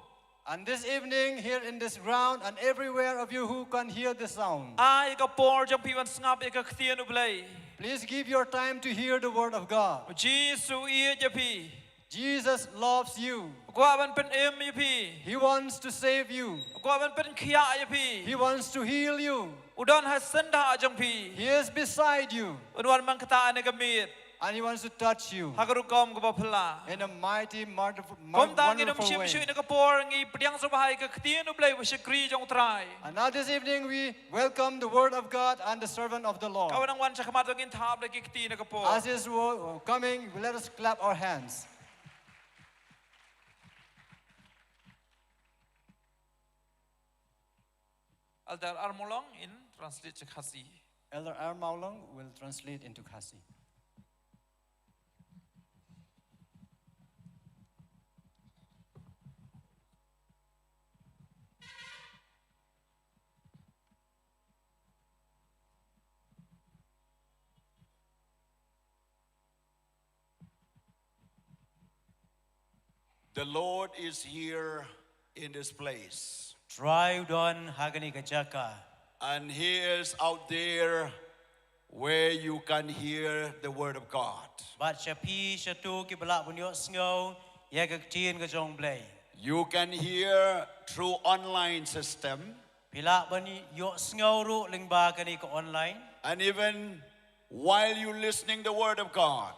Speaker 5: And this evening, here in this ground, and everywhere of you who can hear the sound,
Speaker 4: Ai ka por jong piwan ngap ka khtien blay.
Speaker 5: please give your time to hear the word of God.
Speaker 4: Jesu I japi.
Speaker 5: Jesus loves you.
Speaker 4: Kwa ban pen em japi.
Speaker 5: He wants to save you.
Speaker 4: Kwa ban pen khia japi.
Speaker 5: He wants to heal you.
Speaker 4: Udon has senda jong pi.
Speaker 5: He is beside you.
Speaker 4: Unwan mang kata na gamit.
Speaker 5: And he wants to touch you
Speaker 4: Hagarukom ko pala.
Speaker 5: in a mighty, wonderful
Speaker 4: Kom tangi nung
Speaker 5: way.
Speaker 4: ship na kapor ngi pediang sa bahay ka khtien blay wa shikri jong try.
Speaker 5: And now this evening we welcome the word of God and the servant of the Lord.
Speaker 4: Kawan ang wan sa kamatong in tab ki khtien na kapor.
Speaker 5: As his word coming, let us clap our hands.
Speaker 4: Aldar Armolong in translate sa Khasi.
Speaker 5: Elder R. Maulong will translate into Khasi.
Speaker 8: The Lord is here in this place.
Speaker 9: Try don hagani kajaka.
Speaker 8: And He is out there where you can hear the Word of God.
Speaker 9: Bat shapi shatu ki balak bunyo sngo yagagtin ka jong blay.
Speaker 8: You can hear through online system,
Speaker 9: Pilak bani yo sngo ru lingba kani ko online.
Speaker 8: and even while you listening the Word of God,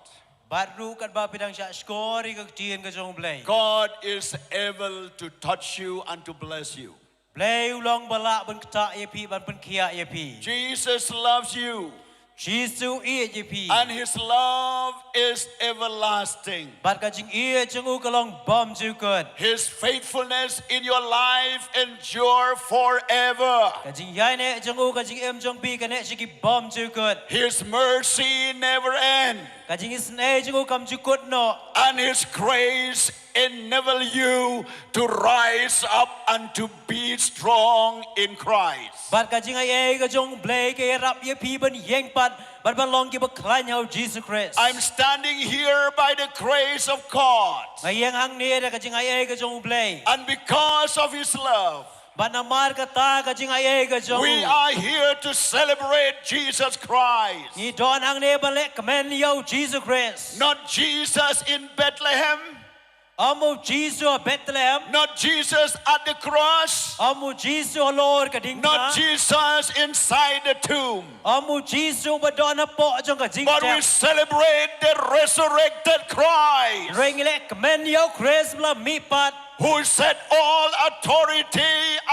Speaker 9: Bat ru kat ba pidang sya skor yagagtin ka jong blay.
Speaker 8: God is able to touch you and to bless you.
Speaker 9: Blay ulong balak bun kta yapi ban pun kia yapi.
Speaker 8: Jesus loves you,
Speaker 9: Jisu i yapi.
Speaker 8: and His love is everlasting.
Speaker 9: Bat ka jing i jeng u kalong bom ju good.
Speaker 8: His faithfulness in your life endure forever.
Speaker 9: Ka jing yai ne jeng u ka jing em jong bi ka ne shiki bom ju good.
Speaker 8: His mercy never ends,
Speaker 9: Ka jing is ne jeng u kam ju good no.
Speaker 8: and His grace enable you to rise up and to be strong in Christ.
Speaker 9: Bat ka jing ai ka jong blay ka rap yapi ban yeng pat. Bat ban long ki ba klan hau Jesus Christ.
Speaker 8: I'm standing here by the grace of God,
Speaker 9: Ngayang hang ni da ka jing ai ka jong blay.
Speaker 8: and because of His love,
Speaker 9: Bat namar ka ta ka jing ai ka jong.
Speaker 8: we are here to celebrate Jesus Christ.
Speaker 9: Ni don hang ne balek kamen yo Jesus Christ.
Speaker 8: Not Jesus in Bethlehem,
Speaker 9: Amu Jesus a Bethlehem.
Speaker 8: not Jesus at the cross,
Speaker 9: Amu Jesus a Lord ka ding
Speaker 8: not
Speaker 9: na.
Speaker 8: Jesus inside the tomb,
Speaker 9: Amu Jesus ba don na po jong ka jing
Speaker 8: but we
Speaker 9: tap.
Speaker 8: celebrate the resurrected Christ,
Speaker 9: Ring le kamen yo Christ bla mi pat.
Speaker 8: who said all authority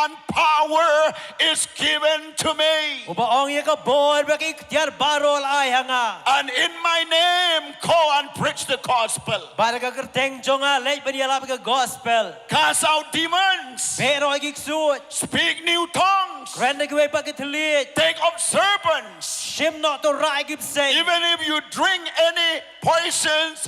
Speaker 8: and power is given to me.
Speaker 9: Uba ong ya ka board ba ki tiar barol ay hanga.
Speaker 8: And in my name, go and preach the gospel.
Speaker 9: Para ka kerteng jong a lej ba dialap ka gospel.
Speaker 8: Cast out demons.
Speaker 9: Pero ay suit.
Speaker 8: Speak new tongues.
Speaker 9: Renda gwe pa kitlit.
Speaker 8: Take up serpents.
Speaker 9: Shim not to rai gip say.
Speaker 8: Even if you drink any poisons,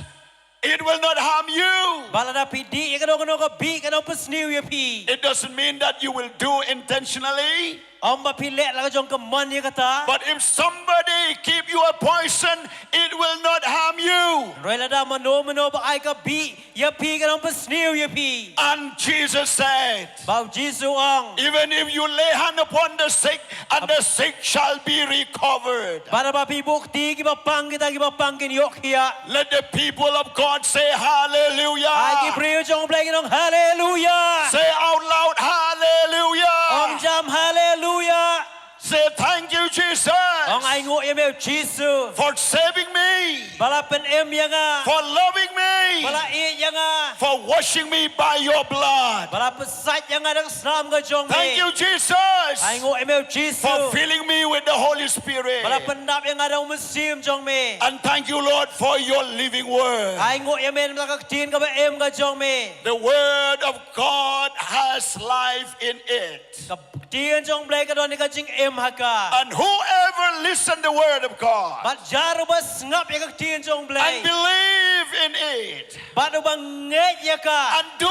Speaker 8: It will not harm you.
Speaker 9: Balada pi di ka dong ka bi ka dong pasniu ya pi.
Speaker 8: It doesn't mean that you will do intentionally.
Speaker 9: Amba pi le la ka jong ka man ya kata.
Speaker 8: But if somebody keep you a poison, it will not harm you.
Speaker 9: Roi la da mano ba ai ka bi ya pi ka dong pasniu ya pi.
Speaker 8: And Jesus said,
Speaker 9: Bau Jesu ang.
Speaker 8: even if you lay hand upon the sick, and the sick shall be recovered.
Speaker 9: Para ba pi bukti ki ba pang kita ki ba pang kin yok hiya.
Speaker 8: Let the people of God say hallelujah.
Speaker 9: Ai ki priu jong blai ki dong hallelujah.
Speaker 8: Say out loud hallelujah.
Speaker 9: Ong jam hallelujah.
Speaker 8: Say thank you, Jesus,
Speaker 9: Ong ai ngộ ya meu Jesu.
Speaker 8: for saving me,
Speaker 9: Bala pen em ya nga.
Speaker 8: for loving me,
Speaker 9: Bala i ya nga.
Speaker 8: for washing me by your blood.
Speaker 9: Bala pesat ya nga dang snam ka jong
Speaker 8: Thank
Speaker 9: me.
Speaker 8: you, Jesus,
Speaker 9: Ai ngộ ya meu Jesu.
Speaker 8: for filling me with the Holy Spirit.
Speaker 9: Bala pendap ya nga dang musim jong me.
Speaker 8: And thank you, Lord, for your living word.
Speaker 9: Ai ngộ ya men bala ka tin ka ba em ka jong me.
Speaker 8: The word of God has life in it.
Speaker 9: Ka tin jong blai ka don ni ka jing em ha ka.
Speaker 8: And whoever listen the word of God
Speaker 9: Bat jaro ba ngap ya ka tin jong
Speaker 8: and
Speaker 9: blai.
Speaker 8: believe in it
Speaker 9: Bat ba nget ya ka.
Speaker 8: and do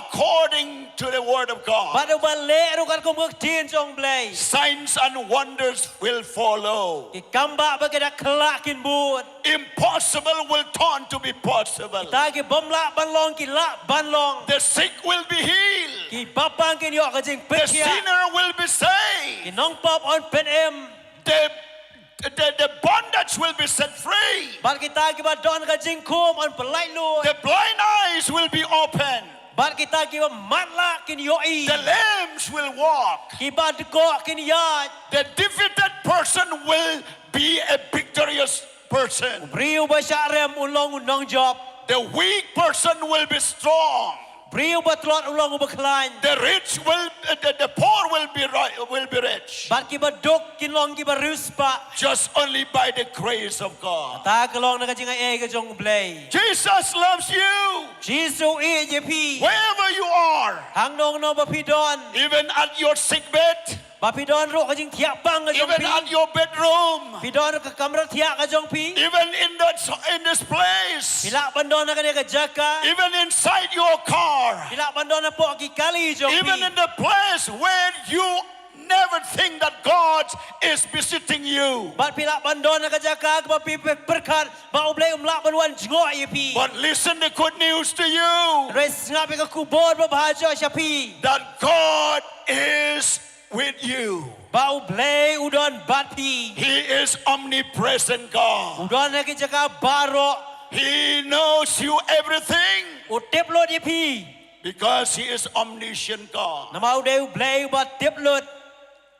Speaker 8: according to the word of God,
Speaker 9: Bat ba le ru kan ko ka tin jong blai.
Speaker 8: signs and wonders will follow.
Speaker 9: Ki kamba ba ka da klakin but.
Speaker 8: Impossible will turn to be possible.
Speaker 9: Ta ki bom la ban long ki la ban long.
Speaker 8: The sick will be healed.
Speaker 9: Ki papang kin yo ka jing
Speaker 8: The
Speaker 9: pet ya.
Speaker 8: sinner will be saved.
Speaker 9: Ki nong pop on pen em.
Speaker 8: The bondage will be set free.
Speaker 9: Bat kita ki ba don ka jing kum on pelai lu.
Speaker 8: The blind eyes will be open.
Speaker 9: Bat kita ki ba matla kin yo i.
Speaker 8: The lambs will walk.
Speaker 9: Ki ba deko kin ya.
Speaker 8: The defeated person will be a victorious person.
Speaker 9: Priu ba sya rem ulong unong job.
Speaker 8: The weak person will be strong.
Speaker 9: Priu ba tlot ulong ubaklan.
Speaker 8: The rich the poor will be rich.
Speaker 9: Bat ki ba dok kin long ki ba ruspa.
Speaker 8: Just only by the grace of God.
Speaker 9: Ta ka long na ka jing ai ka jong blai.
Speaker 8: Jesus loves you
Speaker 9: Jesu i je pi.
Speaker 8: wherever you are,
Speaker 9: Hang nong no ba pi don.
Speaker 8: even at your sick bed,
Speaker 9: Ba pi don ro ka jing thiak bang ka jong
Speaker 8: even
Speaker 9: pi.
Speaker 8: at your bedroom,
Speaker 9: Pi don ka kamra thiak ka jong pi.
Speaker 8: even in this place,
Speaker 9: Pila bandon na ka ka jaka.
Speaker 8: even inside your car,
Speaker 9: Pila bandon na po ki kali jong
Speaker 8: even
Speaker 9: pi.
Speaker 8: in the place where you never think that God is visiting you.
Speaker 9: Bat pila bandon na ka jaka ka pi perkat. Ba ublay umlak banwan ngo ye pi.
Speaker 8: But listen the good news to you,
Speaker 9: Res ngapi ka kubor ba bahajo siya pi.
Speaker 8: that God is with you.
Speaker 9: Ba ublay udon bat pi.
Speaker 8: He is omnipresent God.
Speaker 9: Udon na ki jaka baro.
Speaker 8: He knows you everything
Speaker 9: Utip lo ye pi.
Speaker 8: because He is omniscient God.
Speaker 9: Nama uday ublay ba tip lot.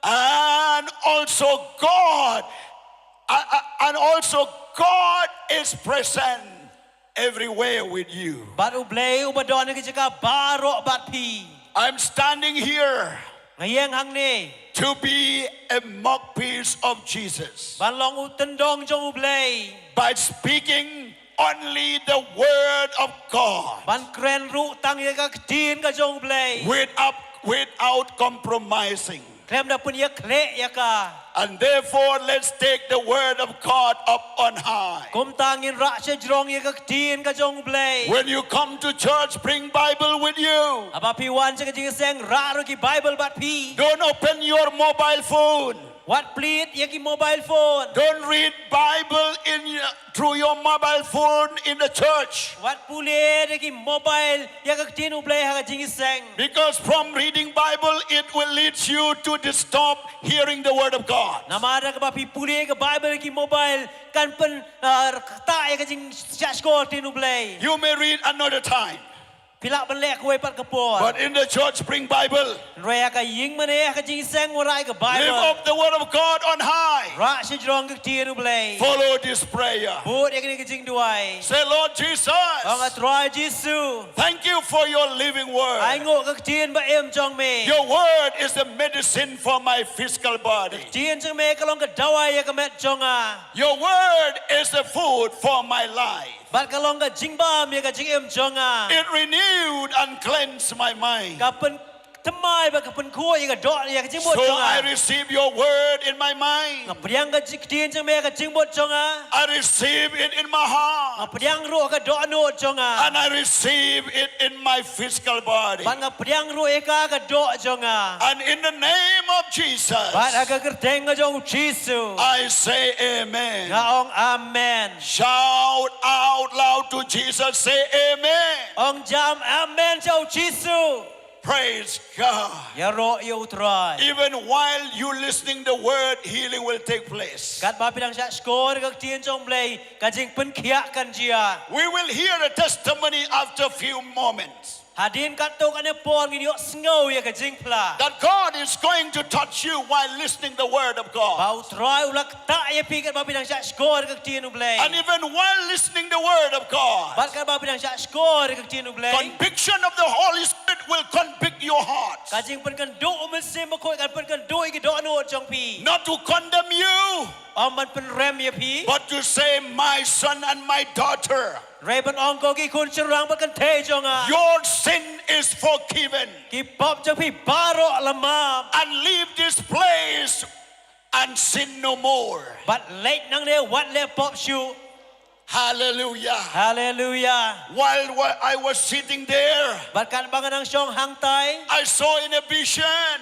Speaker 8: And also God is present everywhere with you.
Speaker 9: Bat ublay ubadon na ki jaka baro bat pi.
Speaker 8: I'm standing here
Speaker 9: Ngayeng hang ni.
Speaker 8: to be a mouthpiece of Jesus
Speaker 9: Ban long utendong jong ublay.
Speaker 8: by speaking only the word of God
Speaker 9: Ban kren ru tang ye ka tin ka jong ublay.
Speaker 8: without compromising.
Speaker 9: Klem da pun ye kle ya ka.
Speaker 8: And therefore, let's take the word of God up on high.
Speaker 9: Kum tangin ra siya jrong ye ka tin ka jong ublay.
Speaker 8: When you come to church, bring Bible with you.
Speaker 9: Aba pi wan siya ka jing seng ra ru ki Bible bat pi.
Speaker 8: Don't open your mobile phone.
Speaker 9: What pleat ye ki mobile phone.
Speaker 8: Don't read Bible through your mobile phone in the church.
Speaker 9: What pule ye ki mobile ye ka tin ublay ha ka jing seng.
Speaker 8: Because from reading Bible, it will lead you to stop hearing the word of God.
Speaker 9: Namara ka ba pi pule ka Bible ki mobile kan pen ta ye ka jing siya skor tin ublay.
Speaker 8: You may read another time.
Speaker 9: Pila belek kuai pat kapor.
Speaker 8: But in the church, bring Bible.
Speaker 9: Roya ka ying mane ka jing seng warai ka
Speaker 8: Lift
Speaker 9: Bible.
Speaker 8: up the word of God on high.
Speaker 9: Ra siya jrong ka tin ublay.
Speaker 8: Follow this prayer.
Speaker 9: Bud ye ka jing duai.
Speaker 8: Say, Lord Jesus,
Speaker 9: Ang atroy Jesu.
Speaker 8: thank you for your living word.
Speaker 9: Ai ngo ka tin ba em jong me.
Speaker 8: Your word is the medicine for my physical body.
Speaker 9: Tin jong me ka long ka dawai ye ka met jong a.
Speaker 8: Your word is the food for my life.
Speaker 9: Bat ka long ka jing bam ye ka jing em jong a.
Speaker 8: It renewed and cleansed my mind.
Speaker 9: Ka pen tamai ba ka pun ko ya ka do ya ka jing bot
Speaker 8: So
Speaker 9: chong
Speaker 8: I
Speaker 9: a
Speaker 8: receive your word in my mind.
Speaker 9: ngapdiang ka jikdien chong me ka jing bot chong a
Speaker 8: I receive it in my heart.
Speaker 9: ngapdiang ro ka do no chong a
Speaker 8: And I receive it in my physical body.
Speaker 9: ban ngapdiang ro e ka do chong a
Speaker 8: And in the name of Jesus,
Speaker 9: ban aga kerteng ka jong Jesus
Speaker 8: I say amen.
Speaker 9: nga ong amen
Speaker 8: Shout out loud to Jesus. Say amen.
Speaker 9: ong jam amen chau Jesus
Speaker 8: Praise God.
Speaker 9: ya ro ya utrai
Speaker 8: Even while you listening the word, healing will take place.
Speaker 9: kat ba pinang sa skor ka tien chong blai ka jing pen khia kan jia
Speaker 8: We will hear a testimony after a few moments
Speaker 9: hadin kat to kan pon ngi yo sngo ya ka jing pla
Speaker 8: that God is going to touch you while listening the word of God.
Speaker 9: ba utrai ulak ta ya pi kat ba pinang sa skor ka tien blai
Speaker 8: And even while listening the word of God,
Speaker 9: bat kat ba pinang sa skor ka tien blai
Speaker 8: conviction of the Holy Spirit will convict your heart.
Speaker 9: ka jing pen kan do men se ma khoi kan pen kan do ki do no chong pi
Speaker 8: Not to condemn you,
Speaker 9: om man pen rem ya pi
Speaker 8: but to say, my son and my daughter,
Speaker 9: re ban ong ko ki kun cherang ba kan the chong a
Speaker 8: your sin is forgiven.
Speaker 9: ki pop chong pi baro lama
Speaker 8: And leave this place and sin no more.
Speaker 9: bat late nang le wat le pop shu
Speaker 8: Hallelujah.
Speaker 9: hallelujah
Speaker 8: While I was sitting there,
Speaker 9: bat kan bang nang song hang tai
Speaker 8: I saw in a vision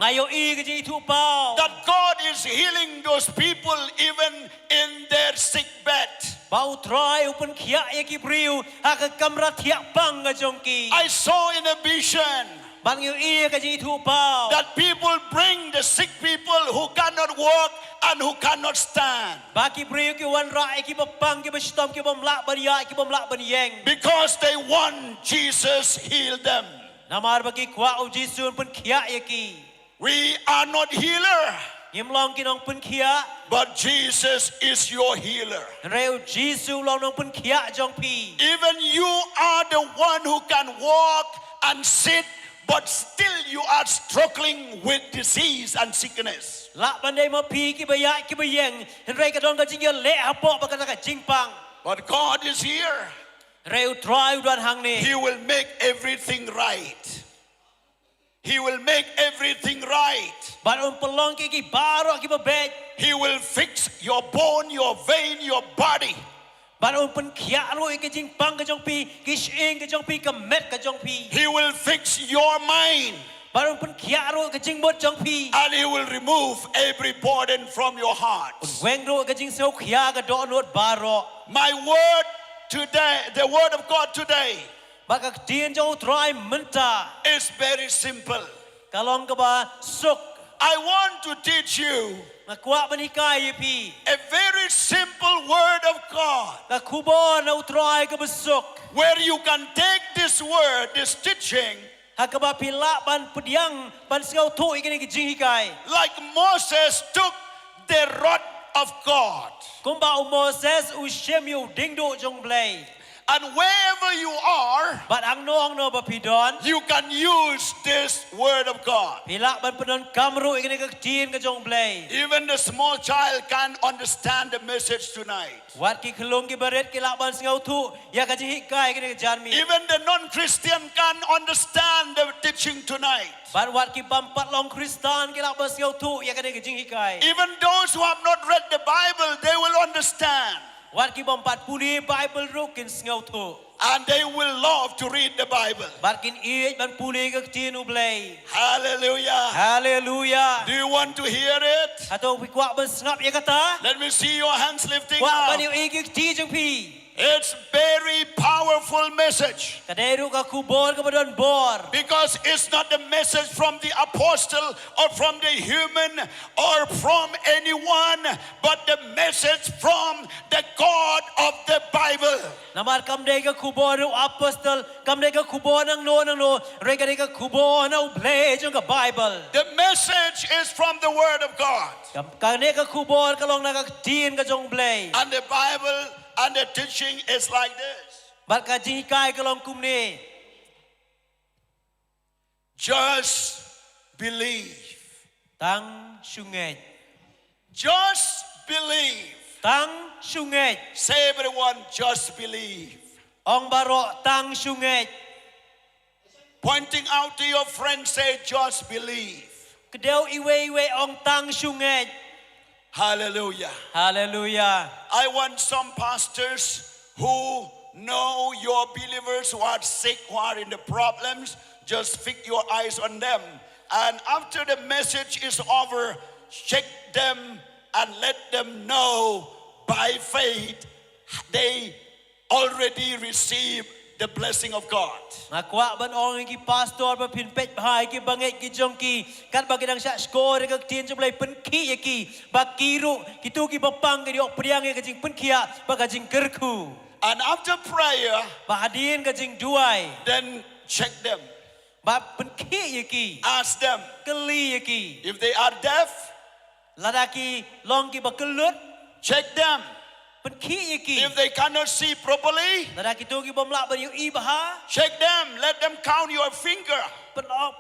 Speaker 9: ngayo i ka ji thu pao
Speaker 8: that God is healing those people even in their sick bed.
Speaker 9: bau trai upun khia ya ki briu ha ka kamra thia pang ka jong ki
Speaker 8: I saw in a vision
Speaker 9: bang yu i ka ji thu pao
Speaker 8: that people bring the sick people who cannot walk and who cannot stand
Speaker 9: ba ki briu ki wan ra ki ba pang ki ba stom ki bom la ban ya ki bom la ban yeng
Speaker 8: because they want Jesus heal them.
Speaker 9: namar ba ki kwa u jisun pun khia ya ki
Speaker 8: We are not healer,
Speaker 9: yim long ki nong pun khia
Speaker 8: but Jesus is your healer.
Speaker 9: reu jisu long nong pun khia jong pi
Speaker 8: Even you are the one who can walk and sit, but still you are struggling with disease and sickness.
Speaker 9: la ban dei ma pi ki ba ya ki ba yeng rei ka dong ka jing ya le ha po ba ka ka jing pang
Speaker 8: But God is here.
Speaker 9: reu trai u dan hang ni
Speaker 8: He will make everything right. He will make everything right.
Speaker 9: ban um pelong ki baro ki ba bet
Speaker 8: He will fix your bone, your vein, your body.
Speaker 9: ban um pen khia lo ki jing pang ka jong pi ki shing ka jong pi ka met ka jong pi
Speaker 8: He will fix your mind.
Speaker 9: ban um pen khia ro ka jing bot jong pi
Speaker 8: And He will remove every burden from your heart.
Speaker 9: weng ro ka jing so khia ka do not baro
Speaker 8: My word today, the word of God today,
Speaker 9: ba ka tien jo trai menta
Speaker 8: is very simple.
Speaker 9: kalong ka ba sok
Speaker 8: I want to teach you
Speaker 9: na kwa ba ni kai pi
Speaker 8: a very simple word of God
Speaker 9: ka kubo na utrai ka ba sok
Speaker 8: where you can take this word, this teaching,
Speaker 9: ha ka ba pila ban pudiang ban sngau thu i ki jing hikai
Speaker 8: like Moses took the rod of God.
Speaker 9: kum ba Moses u shem yu ding do jong blai
Speaker 8: And wherever you are,
Speaker 9: ban ang nong no ba pidon
Speaker 8: you can use this word of God.
Speaker 9: pila ban pedon kamru i ka tien ka jong blai
Speaker 8: Even the small child can understand the message tonight.
Speaker 9: wat ki khlong ki baret ki la ban sngau thu ya ka jing hikai ki janmi
Speaker 8: Even the non-Christian can understand the teaching tonight.
Speaker 9: ban wat ki pampat long kristan ki la ban sngau thu ya ka jing hikai
Speaker 8: Even those who have not read the Bible, they will understand.
Speaker 9: wat ki pampat puli bible ru kin sngau thu
Speaker 8: And they will love to read the Bible.
Speaker 9: ban kin i ban puli ka tien u blai
Speaker 8: Hallelujah.
Speaker 9: hallelujah
Speaker 8: Do you want to hear it?
Speaker 9: atau pi kwa ban snap ya kata
Speaker 8: Let me see your hands lifting
Speaker 9: kwa ban
Speaker 8: up.
Speaker 9: yu i ki ti jong pi
Speaker 8: It's very powerful message.
Speaker 9: kaderu ka kubor ka badon bor
Speaker 8: Because it's not the message from the apostle or from the human or from anyone, but the message from the God of the Bible.
Speaker 9: namar kam dei ka kubor ru apostol kam dei ka kubor nang no re ka dei ka kubor na u blai jong ka bible
Speaker 8: The message is from the Word of God.
Speaker 9: kam ka ne ka kubor ka long na ka tien ka jong blai
Speaker 8: And the Bible and the teaching is like this.
Speaker 9: bat ka jing kai ka long kum ni
Speaker 8: Just believe.
Speaker 9: tang sungai
Speaker 8: Just believe.
Speaker 9: tang sungai
Speaker 8: Say everyone, just believe.
Speaker 9: ong baro tang sungai
Speaker 8: Pointing out to your friend, say, just believe.
Speaker 9: Kedau iwe ong tang syunget.
Speaker 8: Hallelujah.
Speaker 9: Hallelujah.
Speaker 8: I want some pastors who know your believers who are sick, who are in the problems, just fix your eyes on them. And after the message is over, check them and let them know by faith they already received the blessing of God.
Speaker 9: Ngakwa ban ong ki pastor ba pinpet bahai ki banget ki jongki kan bagi dang syak skor ke tien jumlai penki ki ba kiru kitu ki bapang ki diok priang ke jing penkia ba ka jing kerku.
Speaker 8: And after prayer,
Speaker 9: ba hadin ka jing duai
Speaker 8: then check them.
Speaker 9: ba penki ki
Speaker 8: Ask them
Speaker 9: keli ki
Speaker 8: if they are deaf.
Speaker 9: ladaki long ki ba kelut
Speaker 8: Check them
Speaker 9: penki ki
Speaker 8: if they cannot see properly.
Speaker 9: ladaki tu ki bomlak ba yu i baha
Speaker 8: Check them. Let them count your finger.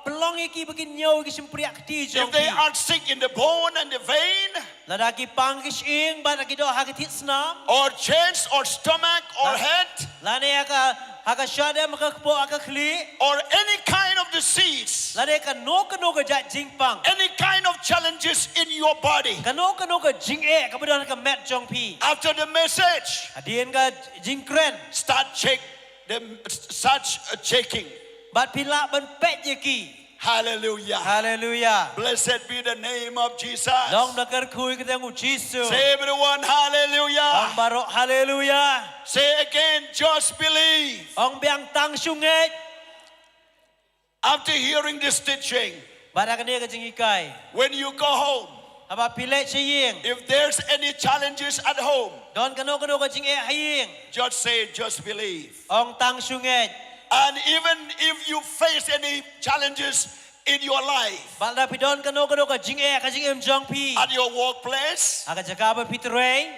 Speaker 9: pelong ki begin nyau ki sempriak ti
Speaker 8: If they
Speaker 9: jongki
Speaker 8: are sick in the bone and the vein,
Speaker 9: ladaki pangkis ing ba ki do hakitit snam
Speaker 8: or chest, or stomach, or head,
Speaker 9: lane aka syada maka kepo aka kli
Speaker 8: or any kind of disease,
Speaker 9: lane ka no ka jat jingpang
Speaker 8: any kind of challenges in your body.
Speaker 9: ka no ka jing kemudian ka met jong pi
Speaker 8: After the message,
Speaker 9: adien ka jing kren
Speaker 8: start checking.
Speaker 9: bat pila ban pet je ki
Speaker 8: Hallelujah.
Speaker 9: haleluya
Speaker 8: Blessed be the name of Jesus.
Speaker 9: long nakar kui ka tang jisu
Speaker 8: Say everyone,
Speaker 9: ong
Speaker 8: hallelujah.
Speaker 9: barok haleluya
Speaker 8: Say again, just believe.
Speaker 9: ong biang tang syunget
Speaker 8: After hearing this teaching,
Speaker 9: bara ka dia ka jing ikai
Speaker 8: when you go home,
Speaker 9: aba pilet siying
Speaker 8: if there's any challenges at home,
Speaker 9: don ka no ka jing haying
Speaker 8: just say, just believe.
Speaker 9: ong tang syunget
Speaker 8: And even if you face any challenges in your life,
Speaker 9: balda pidon ka no ka jing ka jing jong pi
Speaker 8: at your workplace,
Speaker 9: aka jaga ba pitreng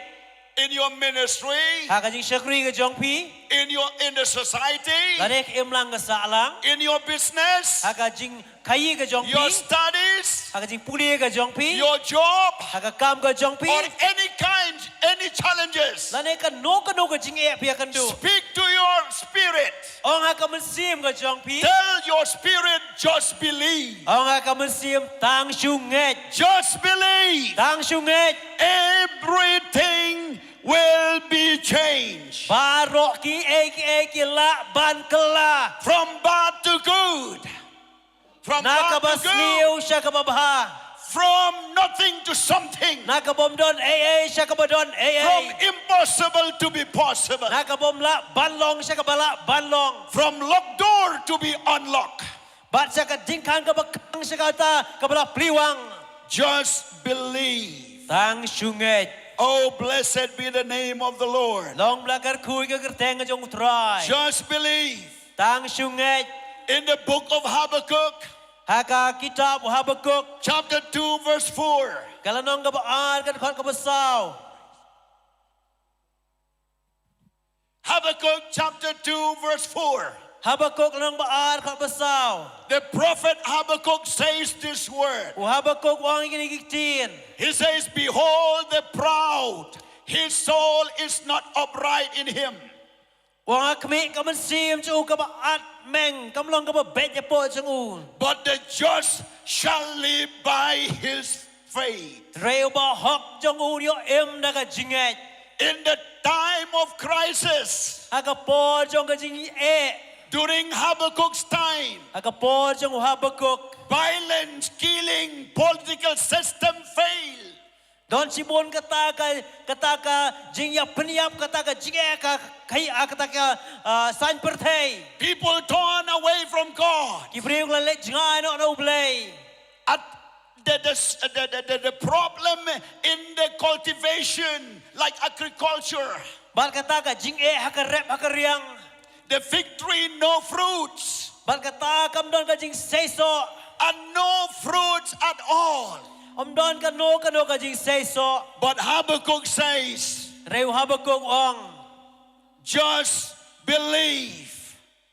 Speaker 8: in your ministry,
Speaker 9: aka jing syakri ka jong pi
Speaker 8: in the society,
Speaker 9: ladek lang ka salang
Speaker 8: in your business,
Speaker 9: aka jing kayi ka jong
Speaker 8: your
Speaker 9: pi
Speaker 8: studies,
Speaker 9: aka jing puli ka jong pi
Speaker 8: your job,
Speaker 9: aka kam ka jong pi
Speaker 8: or any challenges.
Speaker 9: lane ka no ka jing pi akan do
Speaker 8: Speak to your spirit.
Speaker 9: ong aka mensim ka jong pi
Speaker 8: Tell your spirit, just believe.
Speaker 9: ong aka mensim tang syunget
Speaker 8: Just believe. Everything will be changed.
Speaker 9: barok ki la ban kela
Speaker 8: From bad to good. From bad to good.
Speaker 9: nakabasliu siya kababaha
Speaker 8: From nothing to something.
Speaker 9: nakabomdon siya kabodon
Speaker 8: From impossible to be possible.
Speaker 9: nakabomla banlong siya kabala banlong
Speaker 8: From locked door to be unlocked.
Speaker 9: bat siya kadingkan kabakang siya kata kabala pliwang
Speaker 8: Just believe.
Speaker 9: tang syunget
Speaker 8: Oh, blessed be the name of the Lord.
Speaker 9: long blagar kui ka kerteng ka jong utray
Speaker 8: Just believe.
Speaker 9: tang syunget
Speaker 8: In the book of Habakkuk,
Speaker 9: haka kitab Habakuk
Speaker 8: chapter 2, verse 4.
Speaker 9: kalanong kabaan kan kon kabasaw
Speaker 8: Habakkuk chapter 2, verse 4.
Speaker 9: Habakuk lanong baan kon kabasaw
Speaker 8: The prophet Habakkuk says this word.
Speaker 9: Habakuk wang ginigiktin
Speaker 8: He says, behold the proud, his soul is not upright in him.
Speaker 9: wang kami kamansim chu kabaat meng kamlong kababet ya po chung un
Speaker 8: But the just shall live by his faith.
Speaker 9: reo ba hok jong un yo em na ka jinget
Speaker 8: In the time of crisis,
Speaker 9: haka po jong ka jing
Speaker 8: during Habakkuk's time,
Speaker 9: haka po jong Habakuk
Speaker 8: violence, killing, political system failed.
Speaker 9: don sibon kata jing ya peniap kata jing ka kai kata san perthei
Speaker 8: People torn away from God.
Speaker 9: ki priu la le jingai no blay
Speaker 8: At the problem in the cultivation, like agriculture,
Speaker 9: bal kata ka jing haka rep haka riang
Speaker 8: the fig tree, no fruits,
Speaker 9: bal kata kam don ka jing seiso
Speaker 8: and no fruits at all.
Speaker 9: don ka no ka jing seiso
Speaker 8: But Habakkuk says,
Speaker 9: reu Habakuk ong
Speaker 8: just believe.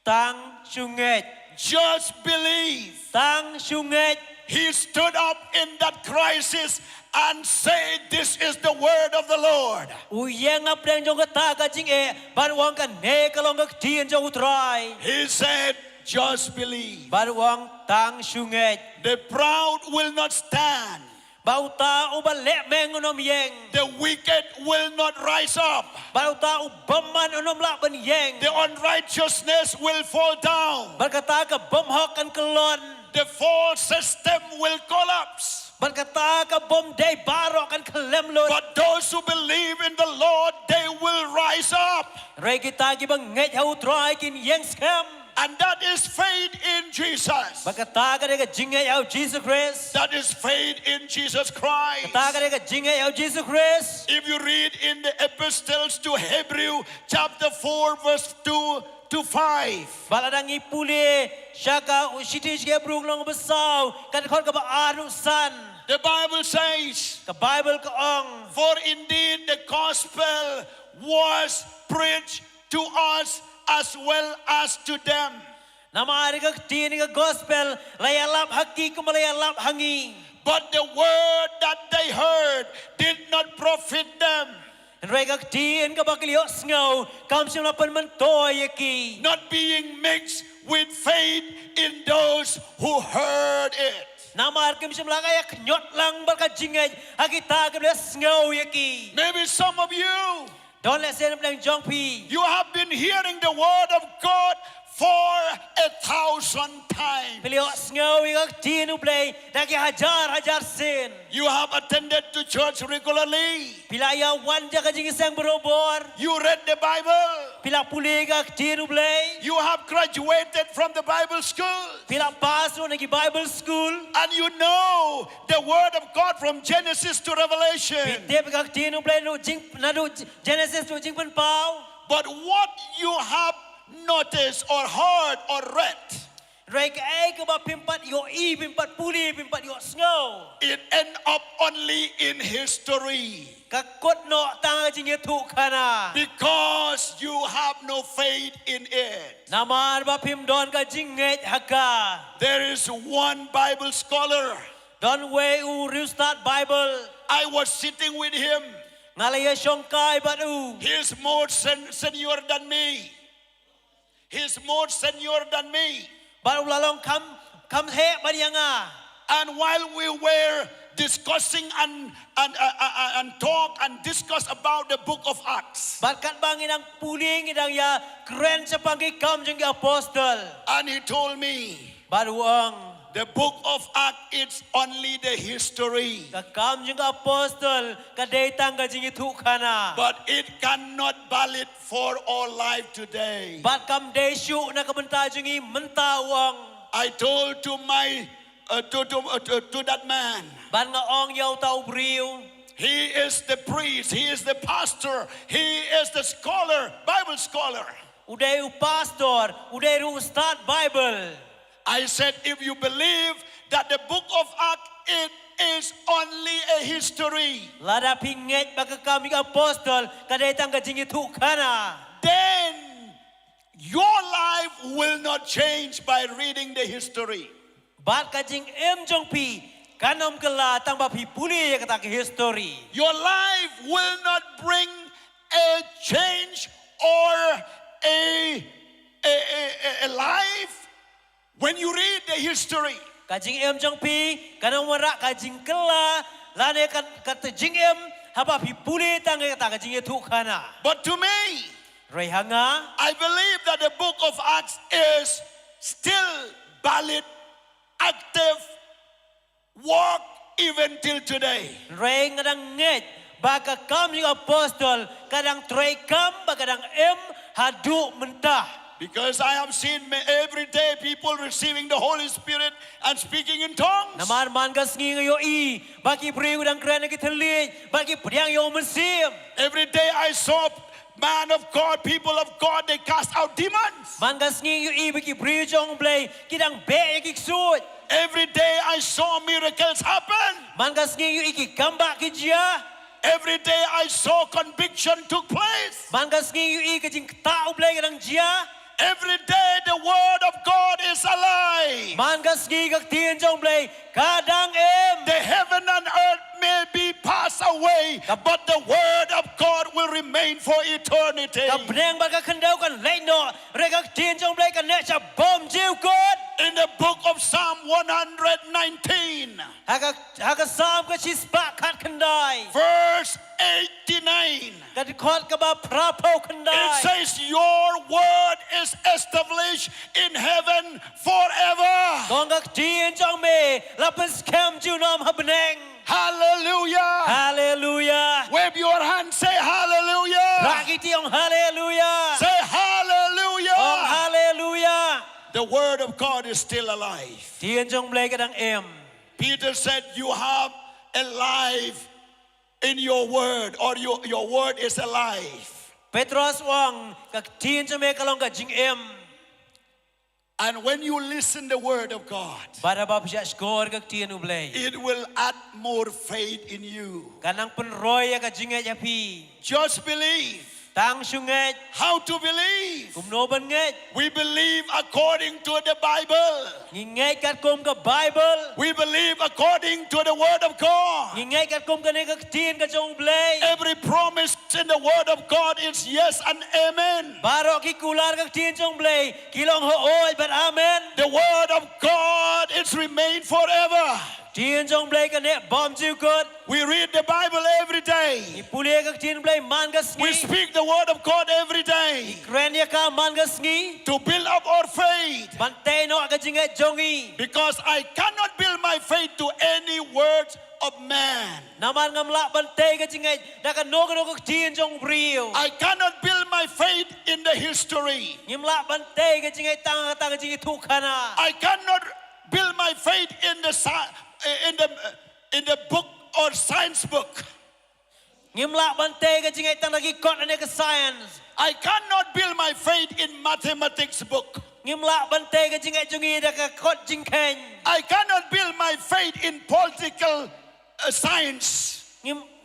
Speaker 9: tang syunget
Speaker 8: Just believe.
Speaker 9: tang syunget
Speaker 8: He stood up in that crisis and said, this is the word of the Lord.
Speaker 9: uyang ap dang jong kata ka jing ban wang ka ne kalong ka tien jong utrai
Speaker 8: He said, just believe.
Speaker 9: Baruang tang syunget.
Speaker 8: The proud will not stand.
Speaker 9: Bauta ubale mengunom yeng.
Speaker 8: The wicked will not rise up.
Speaker 9: Bauta ubaman unom la ban yeng.
Speaker 8: The unrighteousness will fall down.
Speaker 9: Berkata ke bomhok kan kelon.
Speaker 8: The false system will collapse.
Speaker 9: Berkata ke bom day baro kan kelemlut.
Speaker 8: But those who believe in the Lord, they will rise up.
Speaker 9: Ray kita ki banget hau try kin yeng scam.
Speaker 8: And that is faith in Jesus.
Speaker 9: Berkata ke deka jingai hau Jesus Christ.
Speaker 8: That is faith in Jesus Christ.
Speaker 9: Kata ke deka jingai hau Jesus Christ.
Speaker 8: If you read in the epistles to Hebrew chapter 4 verse 2 to 5.
Speaker 9: Baladang ipuli syaka usiti shke brung long besau kan khot ka ba anusan.
Speaker 8: The Bible says,
Speaker 9: Ke Bible ke ong.
Speaker 8: for indeed the gospel was preached to us as well as to them.
Speaker 9: Nama ari ka tini ka gospel layalap haki ko malayalap hangi.
Speaker 8: But the word that they heard did not profit them,
Speaker 9: Ray ka tin ka bakilyo sngaw kam sim lapan mentoy yaki.
Speaker 8: not being mixed with faith in those who heard it.
Speaker 9: Nama ar kim sim lakaya knyot lang barka jingay hakita ka sngaw yaki.
Speaker 8: Maybe some of you,
Speaker 9: Don't let say nam jong pi.
Speaker 8: you have been hearing the word of God for 1,000 times.
Speaker 9: Pilyo sngaw ka tin ublay daki hajar sin.
Speaker 8: You have attended to church regularly.
Speaker 9: Pilaya wanja ka jing isang berobor.
Speaker 8: You read the Bible.
Speaker 9: Pila puli ka tin ublay.
Speaker 8: You have graduated from the Bible school.
Speaker 9: Pila paso nagi Bible school.
Speaker 8: And you know the word of God from Genesis to Revelation.
Speaker 9: Pitip ka tin ublay no jing nadu Genesis no jing pen pau.
Speaker 8: But what you have noticed or heard or read,
Speaker 9: Ray ka ay ka ba pimpat yo I pimpat puli pimpat yo snow.
Speaker 8: it end up only in history.
Speaker 9: Kakot no tanga jing yetu kana.
Speaker 8: Because you have no faith in it.
Speaker 9: Namar ba pim don ka jing nget haka.
Speaker 8: There is one Bible scholar.
Speaker 9: Don way u restart Bible.
Speaker 8: I was sitting with him.
Speaker 9: Ngalaya syongkai batu.
Speaker 8: He is more senior than me. He's more senior than me.
Speaker 9: Baru lalong kam he banyanga.
Speaker 8: And while we were discussing and talk and discuss about the book of Acts,
Speaker 9: Barkat bangin ang puling idang ya keren sa pangikam jeng apostle.
Speaker 8: and he told me,
Speaker 9: Baru ang
Speaker 8: the book of Acts is only the history,
Speaker 9: kakam jeng apostle kadetang ka jeng itu kana.
Speaker 8: but it cannot valid for all life today.
Speaker 9: Barkam desu na kabenta jeng I mentawang.
Speaker 8: I told to my to that man,
Speaker 9: Ban nga ong yaw tau briu.
Speaker 8: he is the priest, he is the pastor, he is the scholar, Bible scholar.
Speaker 9: Uday u pastor, uday ru start Bible.
Speaker 8: I said, if you believe that the book of Acts it is only a history,
Speaker 9: Lada pinget baka kami apostol kadetang ka jing itu kana.
Speaker 8: then your life will not change by reading the history.
Speaker 9: Bat ka jing jong pi kanom kala tang ba pi puli ya kata ke history.
Speaker 8: Your life will not bring a change or a life when you read the history.
Speaker 9: Kajing jong pi kanong wara kajing kala lane kan kata jing haba pi puli tang kata kajing itu kana.
Speaker 8: But to me,
Speaker 9: Rehanga
Speaker 8: I believe that the book of Acts is still valid, active, work even till today.
Speaker 9: rey ngadang nget baka kami apostol kadang trey kam bakadang hadu mentah.
Speaker 8: Because I have seen every day people receiving the Holy Spirit and speaking in tongues.
Speaker 9: Namar man gas ngingayo I baki priu dang kren kitali baki priang yo mensim.
Speaker 8: Every day I saw man of God, people of God, they cast out demons.
Speaker 9: Man gas ngingayo I baki priu jong play kidang be kiksut.
Speaker 8: Every day I saw miracles happen.
Speaker 9: Man gas ngingayo I kamba kijia.
Speaker 8: Every day I saw conviction took place.
Speaker 9: Man gas ngingayo I kajing tao play kadang jia.
Speaker 8: Every day the word of God is alive.
Speaker 9: Man gas ngingayo tien jong play kadang
Speaker 8: The heaven and earth may be passed away, away, but the word of God will remain for eternity.
Speaker 9: Ka breng ba ka kandau kan leino regak tin jong blai kan ne cha bom jiu god.
Speaker 8: In the book of Psalm 119,
Speaker 9: Haka sam ka chispa kat kandai.
Speaker 8: verse 89,
Speaker 9: Ka khot ka ba prapo
Speaker 8: it
Speaker 9: kandai.
Speaker 8: says, your word is established in heaven forever.
Speaker 9: Kong ka tin jong me lapan scam jiu nom habneng.
Speaker 8: Hallelujah.
Speaker 9: Hallelujah.
Speaker 8: Wave your hand, say hallelujah.
Speaker 9: Ragi tiong hallelujah.
Speaker 8: Say hallelujah.
Speaker 9: Ong hallelujah.
Speaker 8: The word of God is still alive.
Speaker 9: Tin jong blai ka dang em.
Speaker 8: Peter said, you have a life in your word, or your word is alive.
Speaker 9: Petros wang ka tin jong me kalong ka jing em.
Speaker 8: And when you listen the word of God,
Speaker 9: Para ba siya score ka tin ublay.
Speaker 8: it will add more faith in you.
Speaker 9: Kanang penroy ka jingat yapi.
Speaker 8: Just believe.
Speaker 9: Tang sungat
Speaker 8: How to believe?
Speaker 9: kumnoban ngat.
Speaker 8: We believe according to the Bible.
Speaker 9: Ngingay kat kum ka Bible.
Speaker 8: We believe according to the word of God.
Speaker 9: Ngingay kat kum ka ne ka tin ka jong blay.
Speaker 8: Every promise in the word of God is yes and amen.
Speaker 9: Baro ki kular ka tin jong blay. Kilong hool but amen.
Speaker 8: The word of God is remain forever.
Speaker 9: Tin jong blay ka ne bom jiu god.
Speaker 8: We read the Bible every day.
Speaker 9: Ipuli ka tin blay man ka
Speaker 8: We
Speaker 9: sngi.
Speaker 8: speak the word of God every day
Speaker 9: Krenya ka man ka sngi.
Speaker 8: to build up our faith.
Speaker 9: Bantay no ka jingat jongi.
Speaker 8: Because I cannot build my faith to any words of man.
Speaker 9: Naman ngamla bantay ka jingat. Nakano ka tin jong brio.
Speaker 8: I cannot build my faith in the history.
Speaker 9: Ngimla bantay ka jingat tang jingat tukana.
Speaker 8: I cannot build my faith in the book or science book.
Speaker 9: Ngimla bantay ka jingat tang lagi kot ane ka science.
Speaker 8: I cannot build my faith in mathematics book.
Speaker 9: Ngimla bantay ka jingat jongi da ka kot jingkeng.
Speaker 8: I cannot build my faith in political science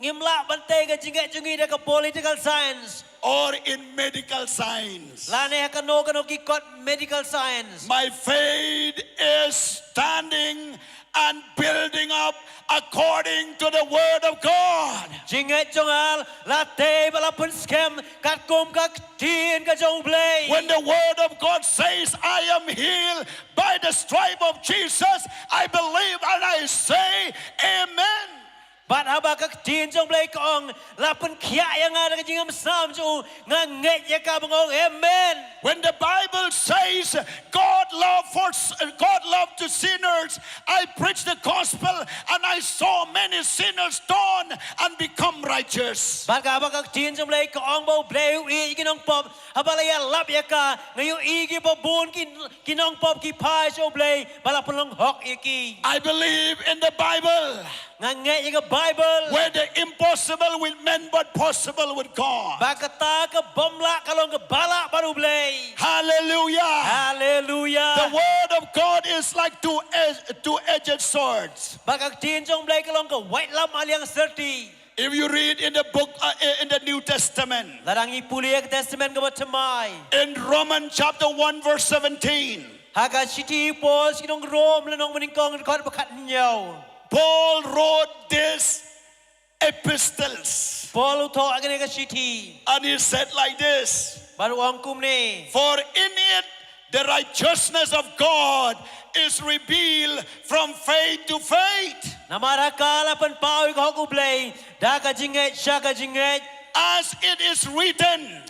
Speaker 9: Ngimla bantay ka jingat jongi da ka political science.
Speaker 8: or in medical science.
Speaker 9: Lane ka no ki kot medical science.
Speaker 8: My faith is standing and building up according to the word of God.
Speaker 9: Jingat jongal late balapun scam kat kum ka tin ka jong blay.
Speaker 8: When the word of God says, I am healed by the stripe of Jesus, I believe and I say, amen.
Speaker 9: Bat haba ka tin jong blay kong lapun kya yang ada ka jingam sam jo nganget ya ka bangong amen.
Speaker 8: When the Bible says God loved to sinners, I preached the gospel and I saw many sinners turn and become righteous.
Speaker 9: Bat haba ka tin jong blay kong bo blay i kinong pop habalaya lap ya ka ngayon igi pa bun kinong pop ki pai jo blay balapun long hok iki.
Speaker 8: I believe in the Bible
Speaker 9: Nganget ya ka Bible.
Speaker 8: where the impossible with men but possible with God.
Speaker 9: Bakata ka bomla kalong ka bala baru blay.
Speaker 8: Hallelujah.
Speaker 9: Hallelujah.
Speaker 8: The word of God is like two-edged swords.
Speaker 9: Bakak tin jong blay kalong ka white lam aliang serti.
Speaker 8: If you read in the book in the New Testament,
Speaker 9: Larang ipuli ka testament ka batamay.
Speaker 8: in Romans chapter 1 verse 17,
Speaker 9: Haga city Paul sinong Rome lanong meningkong rekod bakat ninyo.
Speaker 8: Paul wrote these epistles
Speaker 9: Paul uto agane ka city.
Speaker 8: and he said like this,
Speaker 9: Baru angkum ni.
Speaker 8: for in it the righteousness of God is revealed from faith to faith,
Speaker 9: Namarakala pan pawi ka hukublay. Daka jinget siya ka jinget.
Speaker 8: as it is written,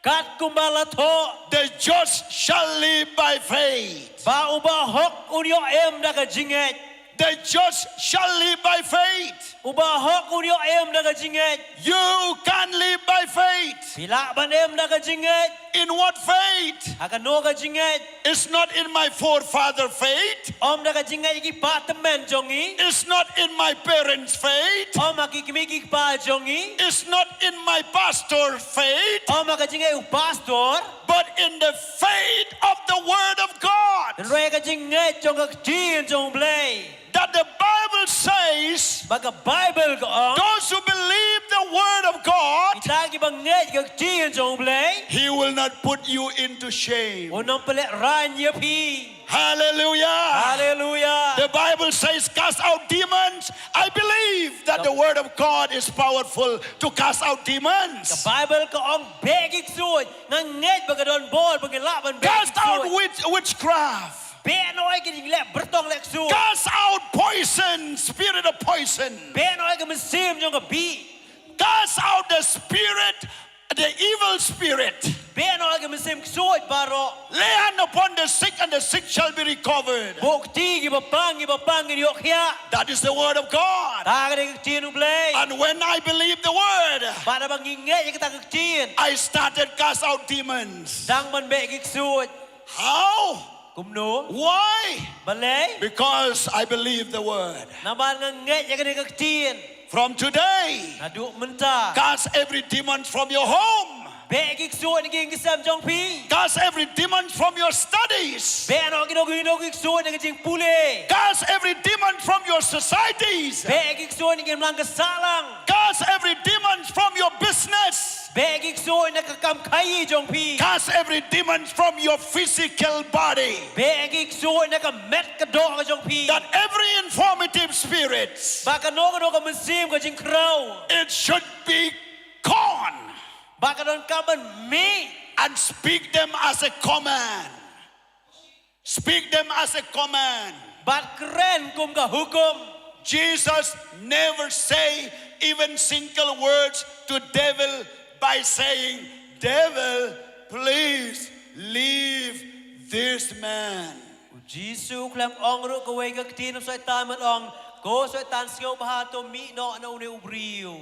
Speaker 9: Kat kumbala to.
Speaker 8: the just shall live by faith.
Speaker 9: Ba uba hok unyo em daka jinget.
Speaker 8: The just shall live by faith.
Speaker 9: Uba hok unyo em daka jinget.
Speaker 8: You can live by faith.
Speaker 9: Pila ban em daka jinget.
Speaker 8: In what faith?
Speaker 9: Haga no ka jinget.
Speaker 8: It's not in my forefather faith.
Speaker 9: Om daka jinget iki patemen jongi.
Speaker 8: It's not in my parents' faith.
Speaker 9: Om makikimiki pa jongi.
Speaker 8: It's not in my pastor's faith.
Speaker 9: Om makajinget u pastor.
Speaker 8: But in the faith of the word of God.
Speaker 9: Dan roya ka jinget jong ka tin jong blay.
Speaker 8: That the Bible says,
Speaker 9: Baga Bible ko ang.
Speaker 8: those who believe the word of God,
Speaker 9: Itagi banget ka tin jong blay.
Speaker 8: He will not put you into shame.
Speaker 9: Unong pelet ran yapi.
Speaker 8: Hallelujah.
Speaker 9: Hallelujah.
Speaker 8: The Bible says, cast out demons. I believe that But the word of God is powerful to cast out demons.
Speaker 9: Bible ka ong begig suod nganged bagadon bol bagila ban
Speaker 8: Cast out witchcraft.
Speaker 9: Benoy gining le bertong lek suod
Speaker 8: Cast out poison, spirit of poison.
Speaker 9: Benoy ka mesim jong ka bi
Speaker 8: Cast out the spirit, the evil spirit.
Speaker 9: Benoy ka mesim suod baro
Speaker 8: Lay hand upon the sick and the sick shall be recovered.
Speaker 9: bukti gibapang yok ya
Speaker 8: That is the word of God.
Speaker 9: ta ka tin ublay
Speaker 8: And when I believe the word,
Speaker 9: para bang ingay kita ka tin
Speaker 8: I started cast out demons.
Speaker 9: dang man begig suod
Speaker 8: How?
Speaker 9: kumno
Speaker 8: Why?
Speaker 9: balay
Speaker 8: Because I believe the word.
Speaker 9: naman nganged ka tin
Speaker 8: From today,
Speaker 9: naduk menta
Speaker 8: cast every demon from your home.
Speaker 9: begig suod nging gisam jong pi
Speaker 8: Cast every demon from your studies.
Speaker 9: Benoy ginog suod nging pule
Speaker 8: Cast every demon from your societies.
Speaker 9: begig suod nging lang kasalang
Speaker 8: Cast every demon from your business.
Speaker 9: Begig suod nakakam kayi jong pi
Speaker 8: Cast every demon from your physical body.
Speaker 9: Begig suod nakamet ka do ka jong pi
Speaker 8: That every informative spirit,
Speaker 9: baka no ka mesim ka jing crow
Speaker 8: it should be gone.
Speaker 9: baka don kaban me
Speaker 8: And speak them as a command. Speak them as a command.
Speaker 9: bat keren kum ka hukum
Speaker 8: Jesus never say even single words to devil by saying, devil, please leave this man.
Speaker 9: Jisu klang ong ru ka way ka tin of saitan man ong ko saitan singaw bahato mi no na une ubriyo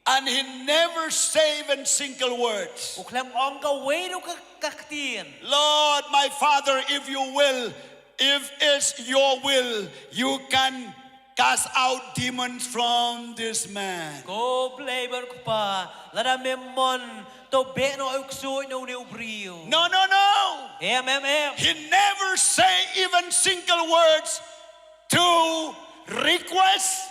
Speaker 8: And he never say even single words.
Speaker 9: uklang ong ka way ru ka kaktin
Speaker 8: Lord, my Father, if you will, if it's your will, you can cast out demons from this man.
Speaker 9: ko play bar ko pa lada memon to be no uksu no une ubriyo
Speaker 8: No, no, no.
Speaker 9: em
Speaker 8: He never say even single words to request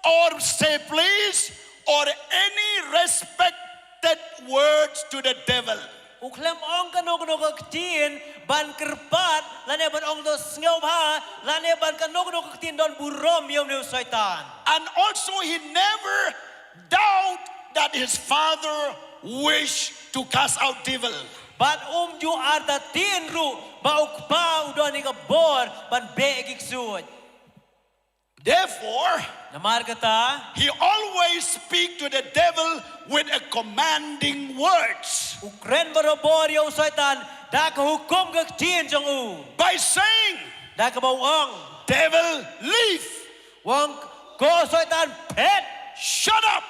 Speaker 8: or say please or any respected words to the devil.
Speaker 9: uklam ong kano kaktin ban kerpat lane ban ong do sngaw ba lane ban kano kaktin don burom yom ne saitan
Speaker 8: And also he never doubt that his father wished to cast out devil.
Speaker 9: ban ju arda tin ru ba ukpa udon ni bor ban begik suot
Speaker 8: Therefore,
Speaker 9: namar kata
Speaker 8: he always speak to the devil with a commanding words
Speaker 9: ukren barobor yom saitan da ka hukum kaktin jong u
Speaker 8: by saying,
Speaker 9: da ka bau ong
Speaker 8: devil, leave,
Speaker 9: wong ko saitan pet
Speaker 8: shut up,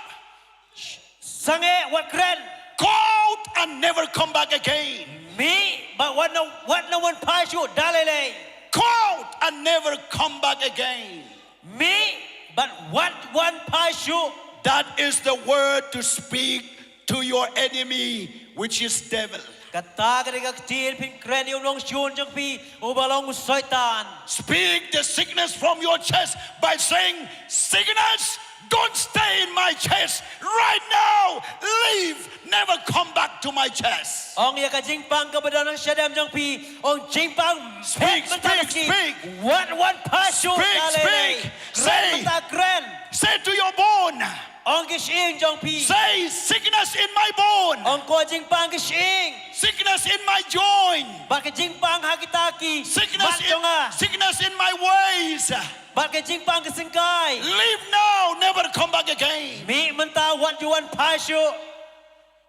Speaker 9: sange wat kren
Speaker 8: go out and never come back again.
Speaker 9: me but what no one pashu dalele
Speaker 8: Go out and never come back again.
Speaker 9: me but what one pashu
Speaker 8: That is the word to speak to your enemy, which is devil.
Speaker 9: kata ka tin pin kren yung long shun jang pi ubalong saitan
Speaker 8: Speak the sickness from your chest by saying, sickness, don't stay in my chest. Right now, leave. Never come back to my chest.
Speaker 9: ong ya ka jingpang ka badon ng shadam jang pi ong jingpang
Speaker 8: Speak, speak.
Speaker 9: what one pashu
Speaker 8: Speak, speak. Say.
Speaker 9: kren
Speaker 8: Say to your bone,
Speaker 9: ong kishing jang pi
Speaker 8: say, sickness in my bone,
Speaker 9: ong ko jingpang kishing
Speaker 8: sickness in my joint,
Speaker 9: baka jingpang hakitaki
Speaker 8: sickness in my ways.
Speaker 9: baka jingpang kasingkay
Speaker 8: Leave now, never come back again.
Speaker 9: mi menta what you want pashu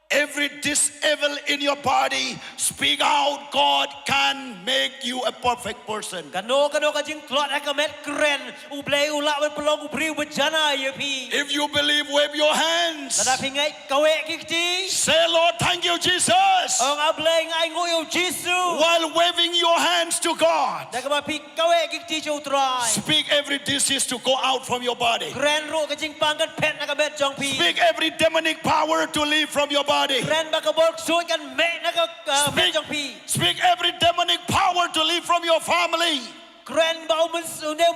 Speaker 8: Every disable in your body, speak out. God can make you a perfect person.
Speaker 9: kano ka jing klot ka met kren ublay ula wen pelong ubri bejana ya pi
Speaker 8: If you believe, wave your hands.
Speaker 9: tada pingai kawe kikti
Speaker 8: Say, Lord, thank you, Jesus.
Speaker 9: ong ablay ngai ngoyo jisu
Speaker 8: While waving your hands to God,
Speaker 9: daga ma pi kawe kikti chu try
Speaker 8: speak every disease to go out from your body.
Speaker 9: kren ro ka jing pangkan pet na ka bet jong pi
Speaker 8: Speak every demonic power to leave from your body.
Speaker 9: kren ba ka bol suit kan me na ka met jong pi
Speaker 8: Speak every demonic power to leave from your family.
Speaker 9: kren ba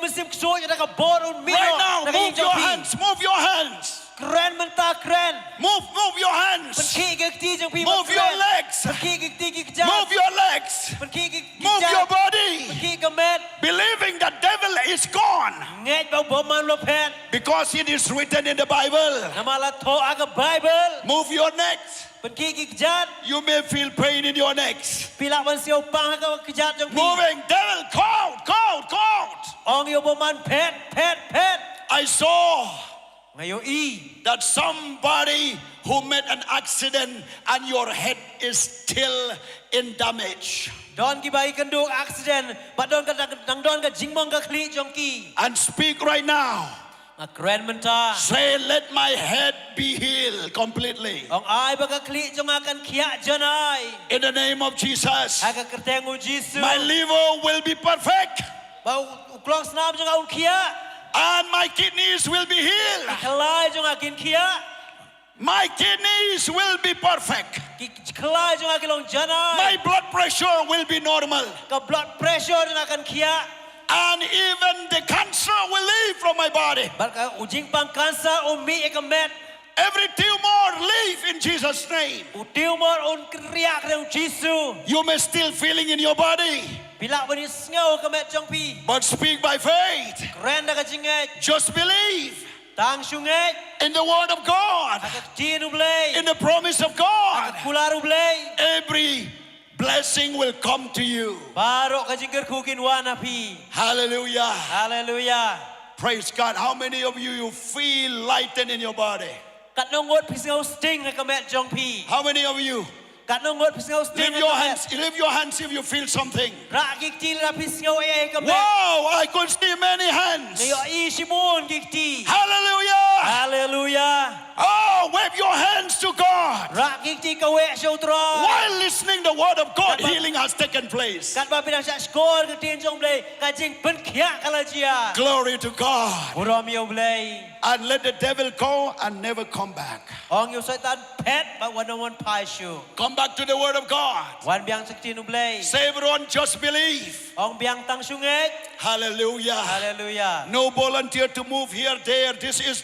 Speaker 9: musim suit na ka bor un mi
Speaker 8: Right now,
Speaker 9: na ka
Speaker 8: move
Speaker 9: jong
Speaker 8: your
Speaker 9: pi
Speaker 8: hands. Move your hands.
Speaker 9: kren menta kren
Speaker 8: Move your hands.
Speaker 9: penki kikti jong pi
Speaker 8: Move your legs.
Speaker 9: penki kikti kikjam
Speaker 8: Move your legs.
Speaker 9: penki
Speaker 8: Move your body.
Speaker 9: penki ka met
Speaker 8: Believing the devil is gone.
Speaker 9: ngai ba boman lo pet.
Speaker 8: Because it is written in the Bible.
Speaker 9: Namala to aga Bible.
Speaker 8: Move your neck.
Speaker 9: Penki kejat.
Speaker 8: You may feel pain in your necks.
Speaker 9: Pila man siyo pang aga kejat jong pi.
Speaker 8: Moving, devil, count.
Speaker 9: Ong yo boman pet.
Speaker 8: I saw
Speaker 9: Ngayo i.
Speaker 8: that somebody who met an accident and your head is still in damage.
Speaker 9: Don ki bai kenduk accident. But don ka dang don ka jingmong ka kli jong ki.
Speaker 8: And speak right now.
Speaker 9: Keren menta.
Speaker 8: Say, let my head be healed completely.
Speaker 9: Ong ai ba ka kli jong akan kia janai.
Speaker 8: In the name of Jesus.
Speaker 9: Aga kertengu Jisu.
Speaker 8: My liver will be perfect.
Speaker 9: Bau uklong senam jong aun kia.
Speaker 8: And my kidneys will be healed.
Speaker 9: Kelai jong akin kia.
Speaker 8: My kidneys will be perfect.
Speaker 9: Kelai jong akin long janai.
Speaker 8: My blood pressure will be normal.
Speaker 9: Ka blood pressure jong akan kia.
Speaker 8: And even the cancer will leave from my body.
Speaker 9: Barka ujing pang kansa umi ekamet.
Speaker 8: Every tumor leave in Jesus' name.
Speaker 9: Tumor on kriak ng Jisu.
Speaker 8: You may still feeling in your body.
Speaker 9: Bila bani sngaw kamet jong pi.
Speaker 8: But speak by faith.
Speaker 9: Keren da ka jinget.
Speaker 8: Just believe
Speaker 9: Tang sunget.
Speaker 8: in the word of God.
Speaker 9: Agak tinu blay.
Speaker 8: In the promise of God.
Speaker 9: Kularu blay.
Speaker 8: Every blessing will come to you.
Speaker 9: Baro ka jingger kukin wana pi.
Speaker 8: Hallelujah.
Speaker 9: Hallelujah.
Speaker 8: Praise God. How many of you feel lightened in your body?
Speaker 9: Kat nongot pisngaw sting ka kamet jong pi.
Speaker 8: How many of you?
Speaker 9: Kat nongot pisngaw sting
Speaker 8: Lift your hands if you feel something.
Speaker 9: Ra kikti la pisngaw kamet.
Speaker 8: Wow, I could see many hands.
Speaker 9: Ngayo isimon kikti.
Speaker 8: Hallelujah.
Speaker 9: Hallelujah.
Speaker 8: Oh, wave your hands to God.
Speaker 9: Ra kikti kawe siya utro.
Speaker 8: While listening the word of God, healing has taken place.
Speaker 9: Kat ba pinang siya skor kitin jong blay. Kajing penkia kalajia.
Speaker 8: Glory to God.
Speaker 9: Urom yo blay.
Speaker 8: And let the devil go and never come back.
Speaker 9: Ong yo saitan pet ba wan pai shu.
Speaker 8: Come back to the word of God.
Speaker 9: Wan biang sakti nu blay.
Speaker 8: Say, everyone, just believe.
Speaker 9: Ong biang tang sunget.
Speaker 8: Hallelujah.
Speaker 9: Hallelujah.
Speaker 8: No volunteer to move here, there. This is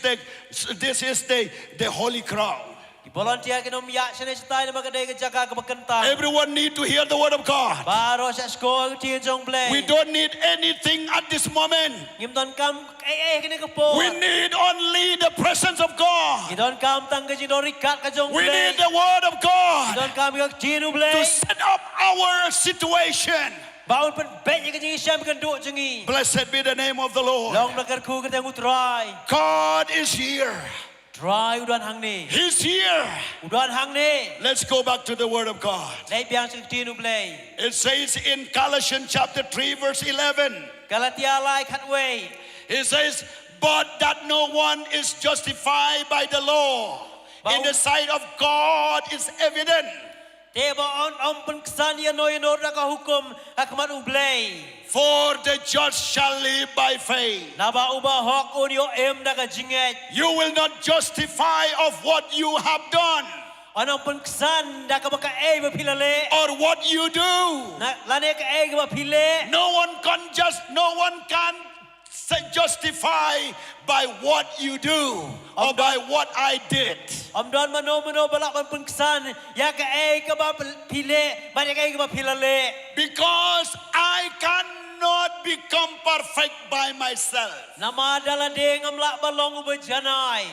Speaker 8: the holy crown.
Speaker 9: Volunteer kinom ya sene stay na magaday ka jaga ka bakantang.
Speaker 8: Everyone need to hear the word of God.
Speaker 9: Baro sa skor kitin jong blay.
Speaker 8: We don't need anything at this moment.
Speaker 9: Ngimton kam kini ka po.
Speaker 8: We need only the presence of God.
Speaker 9: Gidon kam tang ka jino rikat ka jong
Speaker 8: We
Speaker 9: blay.
Speaker 8: need the word of God
Speaker 9: Gidon kam ka jino
Speaker 8: to
Speaker 9: blay.
Speaker 8: set up our situation.
Speaker 9: Baon pen bet ka jing isyam kan do jengi.
Speaker 8: Blessed be the name of the Lord.
Speaker 9: Long nakar ku ka tengu try.
Speaker 8: God is here.
Speaker 9: Try udan hang ni.
Speaker 8: He's here.
Speaker 9: Udan hang ni.
Speaker 8: Let's go back to the word of God.
Speaker 9: Nay biang sakti nu blay.
Speaker 8: It says in Colossians chapter 3 verse 11.
Speaker 9: Galatia lai khatway.
Speaker 8: It says, but that no one is justified by the law in the sight of God is evident.
Speaker 9: Teba on pen kesan ya no ra ka hukum hakmat ublay.
Speaker 8: For the just shall live by faith.
Speaker 9: Naba uba hok un yo em da ka jinget.
Speaker 8: You will not justify of what you have done
Speaker 9: Anong pen kesan da ka baka ba pilale.
Speaker 8: or what you do.
Speaker 9: Na lane ka ba pile.
Speaker 8: No one can justify by what you do or by what I did.
Speaker 9: Om don mano balak pen kesan ya ka ba pile ba ka ba pilale.
Speaker 8: Because I cannot become perfect by myself.
Speaker 9: Nama dalan de ngamlak balong ubajanai.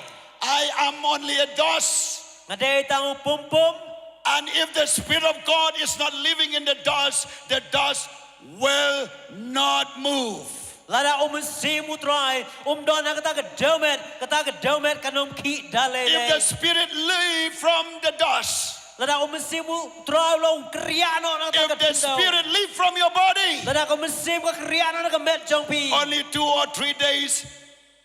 Speaker 8: I am only a dust.
Speaker 9: Ngade tangu pum.
Speaker 8: And if the Spirit of God is not living in the dust will not move.
Speaker 9: Lada simu try don kata ka domet kanom ki dale.
Speaker 8: If the Spirit leave from the dust,
Speaker 9: Lada simu try lo kriano na
Speaker 8: if the Spirit leave from your body,
Speaker 9: Lada simu ka kriano na ka met jong pi.
Speaker 8: only 2 or 3 days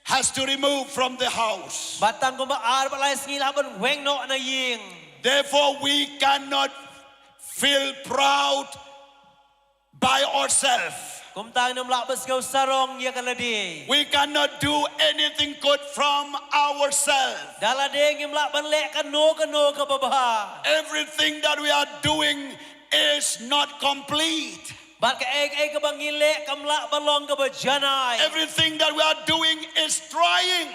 Speaker 8: has to remove from the house.
Speaker 9: Batang ko maar balay ngil habon weng no na ying.
Speaker 8: Therefore, we cannot feel proud by ourselves.
Speaker 9: Kum tang nam lak bas kau sarong ya kaladi.
Speaker 8: We cannot do anything good from ourselves.
Speaker 9: Dalade ngim lak ban lek kano ka babaha.
Speaker 8: Everything that we are doing is not complete.
Speaker 9: Bat ka ka bangile kam lak balong ka bajanai.
Speaker 8: Everything that we are doing is trying.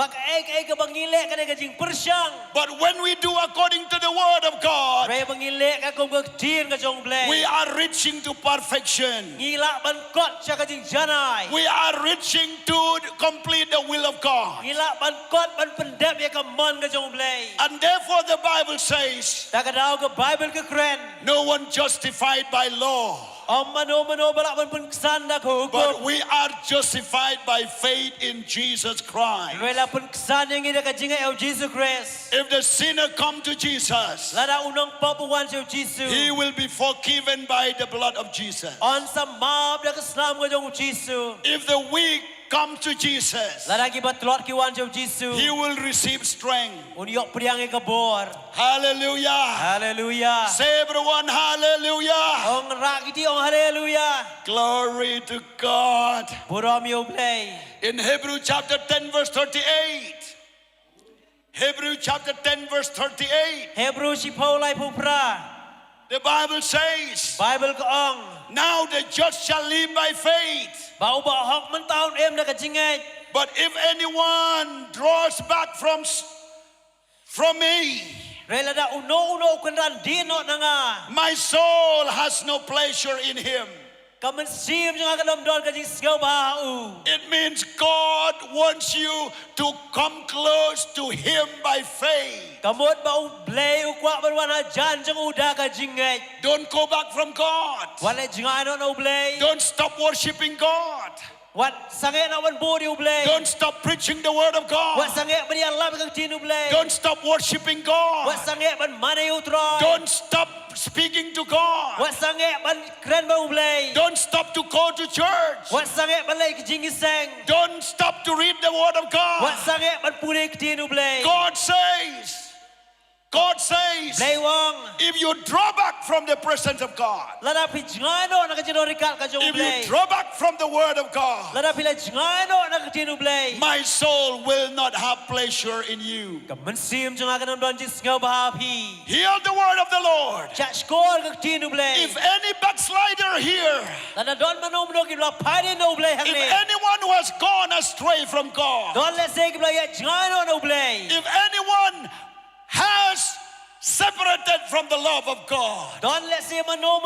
Speaker 9: Bak ek ka bangile ka ka jing persyang.
Speaker 8: But when we do according to the word of God,
Speaker 9: Re bangile ka kong tien ka jong blay.
Speaker 8: we are reaching to perfection.
Speaker 9: Ngila ban kot siya ka jing janay.
Speaker 8: We are reaching to complete the will of God.
Speaker 9: Ngila ban kot ban pendep ya ka mon ka jong blay.
Speaker 8: And therefore the Bible says,
Speaker 9: Ta ka daw ka Bible ka kren.
Speaker 8: no one justified by law,
Speaker 9: Om mano balak ban pengkesan dak hukum.
Speaker 8: but we are justified by faith in Jesus Christ.
Speaker 9: Rela pengkesan yang ida ka jing el Jesus Christ.
Speaker 8: If the sinner come to Jesus,
Speaker 9: Lada unang papuan siya Jesus.
Speaker 8: he will be forgiven by the blood of Jesus.
Speaker 9: On sa mab dak Islam ka jong Jesus.
Speaker 8: If the weak come to Jesus,
Speaker 9: Lada kibat telot kiwan siya Jesus.
Speaker 8: he will receive strength.
Speaker 9: Uniok priang ka bor.
Speaker 8: Hallelujah.
Speaker 9: Hallelujah.
Speaker 8: Say everyone, hallelujah.
Speaker 9: Ong rakiti ong hallelujah.
Speaker 8: Glory to God.
Speaker 9: Buram yo play.
Speaker 8: In Hebrew chapter 10 verse 38. Hebrew chapter 10 verse 38.
Speaker 9: Hebrew si Paulai pupra.
Speaker 8: The Bible says,
Speaker 9: Bible ko ong.
Speaker 8: now the just shall live by faith.
Speaker 9: Bau ba hok man taon em na ka jingay.
Speaker 8: But if anyone draws back from me,
Speaker 9: Rela da uno kundan dino na nga.
Speaker 8: my soul has no pleasure in him.
Speaker 9: Kaman sim yung agadam don ka jing sigaw bahau.
Speaker 8: It means God wants you to come close to him by faith.
Speaker 9: Kamot ba u blay u kwa barwana jan jang uda ka jingay.
Speaker 8: Don't go back from God.
Speaker 9: Wala jingay no blay.
Speaker 8: Don't stop worshiping God.
Speaker 9: Wat sange na wan bodi u blay.
Speaker 8: Don't stop preaching the word of
Speaker 9: Wat
Speaker 8: God.
Speaker 9: sange ban Allah ka tinu blay.
Speaker 8: Don't stop worshiping God.
Speaker 9: Wat sange ban mana u troy.
Speaker 8: Don't stop speaking to God.
Speaker 9: Wat sange ban kren ba u blay.
Speaker 8: Don't stop to go to church.
Speaker 9: Wat sange ban lay ka jing iseng.
Speaker 8: Don't stop to read the word of
Speaker 9: Wat
Speaker 8: God.
Speaker 9: sange ban pune ka tinu blay.
Speaker 8: God says,
Speaker 9: Blay wong.
Speaker 8: if you draw back from the presence of God,
Speaker 9: Lada pi jingano na ka jino rikal ka jong
Speaker 8: if
Speaker 9: blay.
Speaker 8: you draw back from the word of God,
Speaker 9: Lada pila jingano na ka tinu blay.
Speaker 8: my soul will not have pleasure in you.
Speaker 9: Kaman sim jang agadam don jing sigaw bahapi.
Speaker 8: Hear the word of the Lord.
Speaker 9: Cak skor ka tinu blay.
Speaker 8: If any backslider here,
Speaker 9: Lada don manom no kibla pade no blay
Speaker 8: if
Speaker 9: hakne.
Speaker 8: anyone who has gone astray from God,
Speaker 9: Don le se kibla ya jingano no blay.
Speaker 8: if anyone has separated from the love of God,
Speaker 9: Don le se mano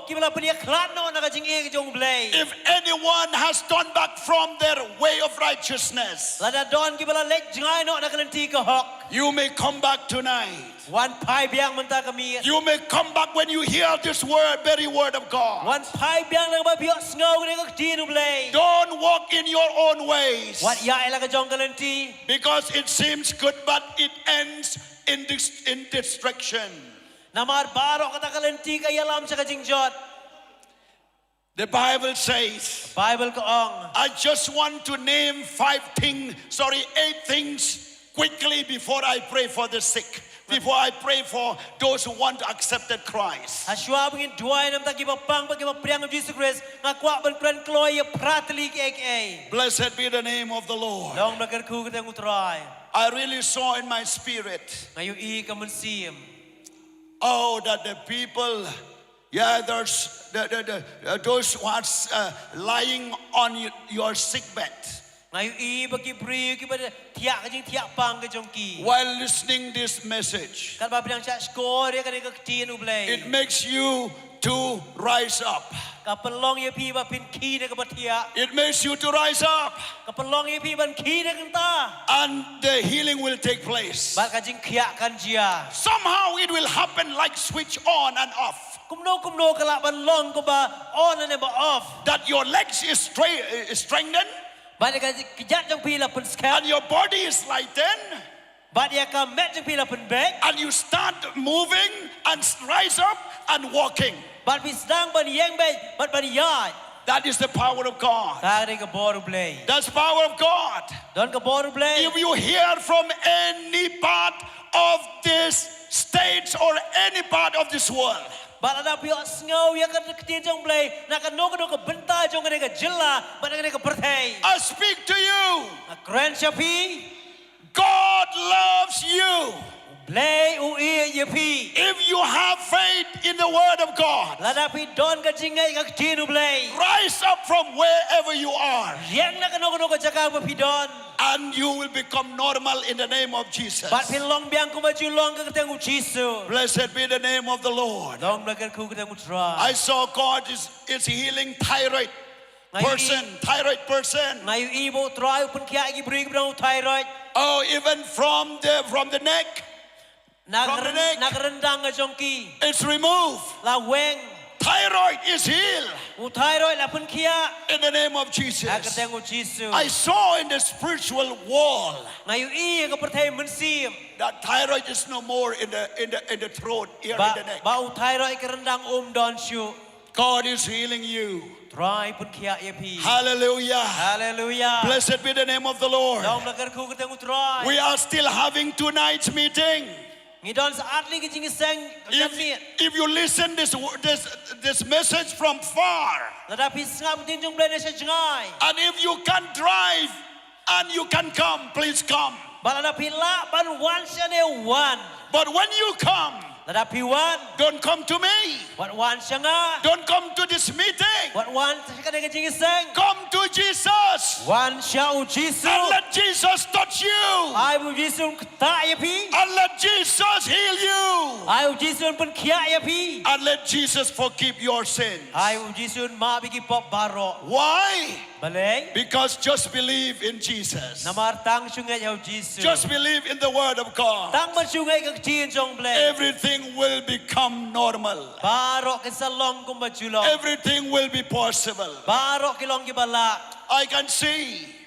Speaker 9: kibla pania klan no na ka jing e ka jong blay.
Speaker 8: if anyone has turned back from their way of righteousness,
Speaker 9: Lada don kibla lek jingano na ka nanti ka hok.
Speaker 8: you may come back tonight.
Speaker 9: Wan pai biang menta kami.
Speaker 8: You may come back when you hear this word, very word of God.
Speaker 9: Wan pai biang lang ba biok snow ni ka tinu blay.
Speaker 8: Don't walk in your own ways,
Speaker 9: Wat ya ela ka jong ka nanti.
Speaker 8: because it seems good, but it ends in destruction.
Speaker 9: Namar baro kata ka nanti ka yalam sa ka jing jot.
Speaker 8: The Bible says,
Speaker 9: Bible ko ong.
Speaker 8: I just want to name 8 things quickly before I pray for the sick, before I pray for those who want to accept Christ.
Speaker 9: Aswa bangin duay nam taki papang pagi papriang of Jesus Christ ngakwa ban kran kloy ya pratli ke.
Speaker 8: Blessed be the name of the Lord.
Speaker 9: Long bakar ku kita ngutray.
Speaker 8: I really saw in my spirit,
Speaker 9: Ngayon i ka munsim.
Speaker 8: oh, that the people, yeah, there's those who are lying on your sick bed,
Speaker 9: Ngayon i bagi bri ki ba tiak ka jing tiak pang ka jong ki.
Speaker 8: while listening this message,
Speaker 9: Kan ba bilang cak skor ya kan ka tin ublay.
Speaker 8: it makes you to rise up.
Speaker 9: Kapelong ya pi ba pin ki na ka batia.
Speaker 8: It makes you to rise up,
Speaker 9: Kapelong ya pi ban ki na kanta.
Speaker 8: and the healing will take place.
Speaker 9: Ba ka jing kiak kan jia.
Speaker 8: Somehow it will happen like switch on and off.
Speaker 9: Kumno kalak ban long ko ba on and ba off.
Speaker 8: That your legs is strengthened
Speaker 9: Ba ka kejat jong pi la pun
Speaker 8: and
Speaker 9: skat.
Speaker 8: your body is lightened,
Speaker 9: Ba dia ka met jong pi la pun back.
Speaker 8: and you start moving and rise up and walking.
Speaker 9: But we sedang ban yang baik, but ban yard.
Speaker 8: That is the power of God.
Speaker 9: Tari ke boru play.
Speaker 8: That's power of God.
Speaker 9: Don ke boru play.
Speaker 8: If you hear from any part of this state or any part of this world,
Speaker 9: But ada pihak sengau yang kan ketin jong play, nak kan nok ke bentar jong kan ke jela, but kan ke pertai.
Speaker 8: I speak to you.
Speaker 9: Grand Shapi,
Speaker 8: God loves you.
Speaker 9: play ui yepi.
Speaker 8: If you have faith in the word of God,
Speaker 9: Lada pi don ke jingai ke ketin play.
Speaker 8: rise up from wherever you are
Speaker 9: Yang nak kan nok ke jaga pi don.
Speaker 8: and you will become normal in the name of Jesus.
Speaker 9: บัดเพียงลองเบียงกูมาจูลองก็กระเทงกูจีซู
Speaker 8: Blessed be the name of the Lord.
Speaker 9: ลองมากันกูกระเทงกูทรา
Speaker 8: I saw God is healing thyroid person.
Speaker 9: ไงอีโบทรายปุ่นขี้อีบริกบราวไทรอยด์
Speaker 8: Oh, even from the neck,
Speaker 9: นัก
Speaker 8: From the neck.
Speaker 9: ดังกระจงกี
Speaker 8: it's removed.
Speaker 9: ลาเวง
Speaker 8: Thyroid is healed
Speaker 9: อูไทรอยด์ละปุ่นขี้
Speaker 8: in the name of
Speaker 9: กระเทง
Speaker 8: Jesus.
Speaker 9: กูจีซู
Speaker 8: I saw in the spiritual wall
Speaker 9: ไงอีก็ประเทศมันซีม
Speaker 8: that thyroid is no more in the throat, here
Speaker 9: บะ
Speaker 8: in the neck.
Speaker 9: บะอูไทรอยด์กระดังดอนชู
Speaker 8: God is healing you.
Speaker 9: ทรายปุ่นขี้เอพี
Speaker 8: Hallelujah.
Speaker 9: ฮาเลลูยา
Speaker 8: Blessed be the name of the
Speaker 9: ลอง
Speaker 8: Lord.
Speaker 9: มากันกูกระเทงกูทราย
Speaker 8: We are still having tonight's meeting.
Speaker 9: งี้ดอนสะอาดลีก็จริงๆเซงกับเนี่ย
Speaker 8: If you listen this message from far,
Speaker 9: ระดับพิสงามดินจงเบลนเชจง่าย
Speaker 8: and if you can drive and you can come, please come.
Speaker 9: บาระดับพิละบันวันเชเนวัน
Speaker 8: But when you come,
Speaker 9: ระดับพิวัน
Speaker 8: don't come to me.
Speaker 9: วันชงา
Speaker 8: Don't come to this meeting.
Speaker 9: วันก็ได้กันจริงๆเซง
Speaker 8: Come to Jesus
Speaker 9: วันชาอุจิสุ
Speaker 8: and let Jesus touch you
Speaker 9: ไอ้บุจิสุนตายพี
Speaker 8: and let Jesus heal you
Speaker 9: ไอ้บุจิสุนเป็นขี้ยพี
Speaker 8: and let Jesus forgive your sins.
Speaker 9: ไอ้บุจิสุนมาบิกิปอบบารอ
Speaker 8: Why?
Speaker 9: บาเลง
Speaker 8: Because just believe in Jesus.
Speaker 9: นามาตั้งชุงเงยเอาจิสุ
Speaker 8: Just believe in the word of God.
Speaker 9: ตั้งมันชุงเงยกับจีนจงเบล
Speaker 8: Everything will become normal.
Speaker 9: บารอกันสลองกุมบจุลอง
Speaker 8: Everything will be possible.
Speaker 9: บารอกิลองกิบาลา
Speaker 8: I can see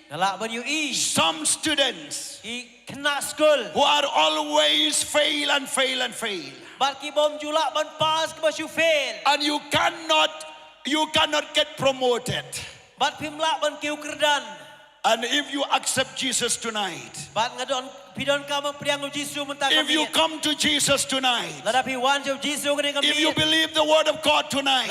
Speaker 9: นั่นละบันยูอี
Speaker 8: some students
Speaker 9: อีคณะสกุล
Speaker 8: who are always fail and fail and fail.
Speaker 9: บัดกีบอมจุละบันปาสกับชูเฟล
Speaker 8: And you cannot get promoted.
Speaker 9: บัดพิมละบันกิวกระดัน
Speaker 8: And if you accept Jesus tonight,
Speaker 9: บัดงะดอนพี่ดอนกามาเปรียงกับจิสุมันตาก
Speaker 8: if you come to Jesus tonight,
Speaker 9: ระดับพี่วันเจ้าจิสุกันเองกับ
Speaker 8: if you believe the word of God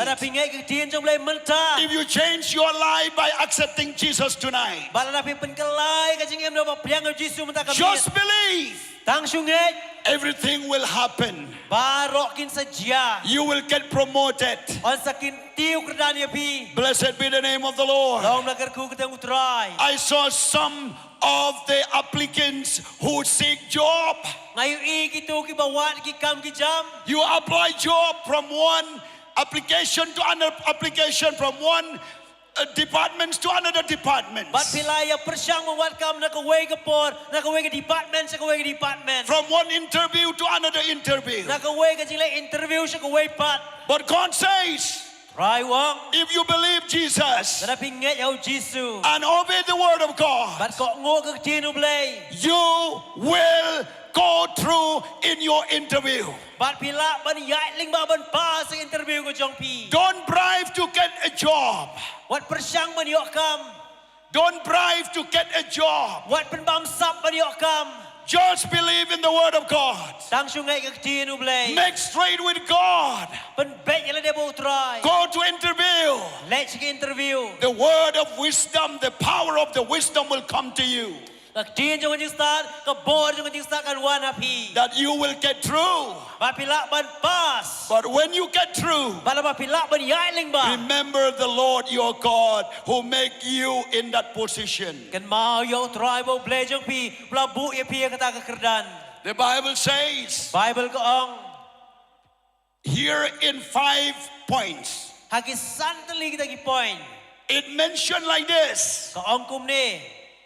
Speaker 9: ระดับ
Speaker 8: tonight,
Speaker 9: พี่เงยกับจีนจงเลยมันตา
Speaker 8: if you change your life by accepting Jesus tonight,
Speaker 9: บัดระดับพี่เป็นกลายกับจิงเอ็มเราบอกเปรียงกับจิสุมันตากับ
Speaker 8: just believe.
Speaker 9: ตั้งชุงเงย
Speaker 8: Everything will happen.
Speaker 9: บารอกินสัจยา
Speaker 8: You will get promoted.
Speaker 9: ออนสกินติวกระดานเยพี
Speaker 8: Blessed be the name of the
Speaker 9: ล
Speaker 8: Lord.
Speaker 9: องนักคูกระเทงอุตราย
Speaker 8: I saw some of the applicants who seek job.
Speaker 9: ngayon iki bawat iki kam ki jam
Speaker 8: You apply job from one application to another application, from one departments to another department.
Speaker 9: bat pilaya persyang mawat kam nakaway ka por nakaway ka department sa kaway ka department
Speaker 8: From one interview to another interview.
Speaker 9: nakaway ka sila interview sa kaway pat
Speaker 8: But God says,
Speaker 9: Rai wang
Speaker 8: if you believe Jesus
Speaker 9: daraping nget yaw Jisu
Speaker 8: and obey the word of God,
Speaker 9: bat ko ngo ka tinu blay
Speaker 8: you will go through in your interview.
Speaker 9: bat pila ban yai ling ba ban pa sa interview ko jong pi
Speaker 8: Don't bribe to get a job.
Speaker 9: wat persyang man yok kam
Speaker 8: Don't bribe to get a job.
Speaker 9: wat pen bam sap man yok kam
Speaker 8: Just believe in the word of God.
Speaker 9: tang sungai ka tinu blay
Speaker 8: Make straight with God.
Speaker 9: pen bet yala de bo try
Speaker 8: Go to interview.
Speaker 9: let's get interview
Speaker 8: The word of wisdom, the power of the wisdom will come to you.
Speaker 9: ka tin jong jing start ka bor jong jing start kan wan api
Speaker 8: That you will get through.
Speaker 9: bat pila ban pas
Speaker 8: But when you get through,
Speaker 9: bala ba pila ban yai ling ba
Speaker 8: remember the Lord your God who make you in that position.
Speaker 9: kan mau yo try bo blay jong pi bla bu ye pi kata ka kerdan
Speaker 8: The Bible says
Speaker 9: Bible ko ong
Speaker 8: here in 5 points,
Speaker 9: hagi santali kita ki point
Speaker 8: it mentioned like this:
Speaker 9: ka ong kum ni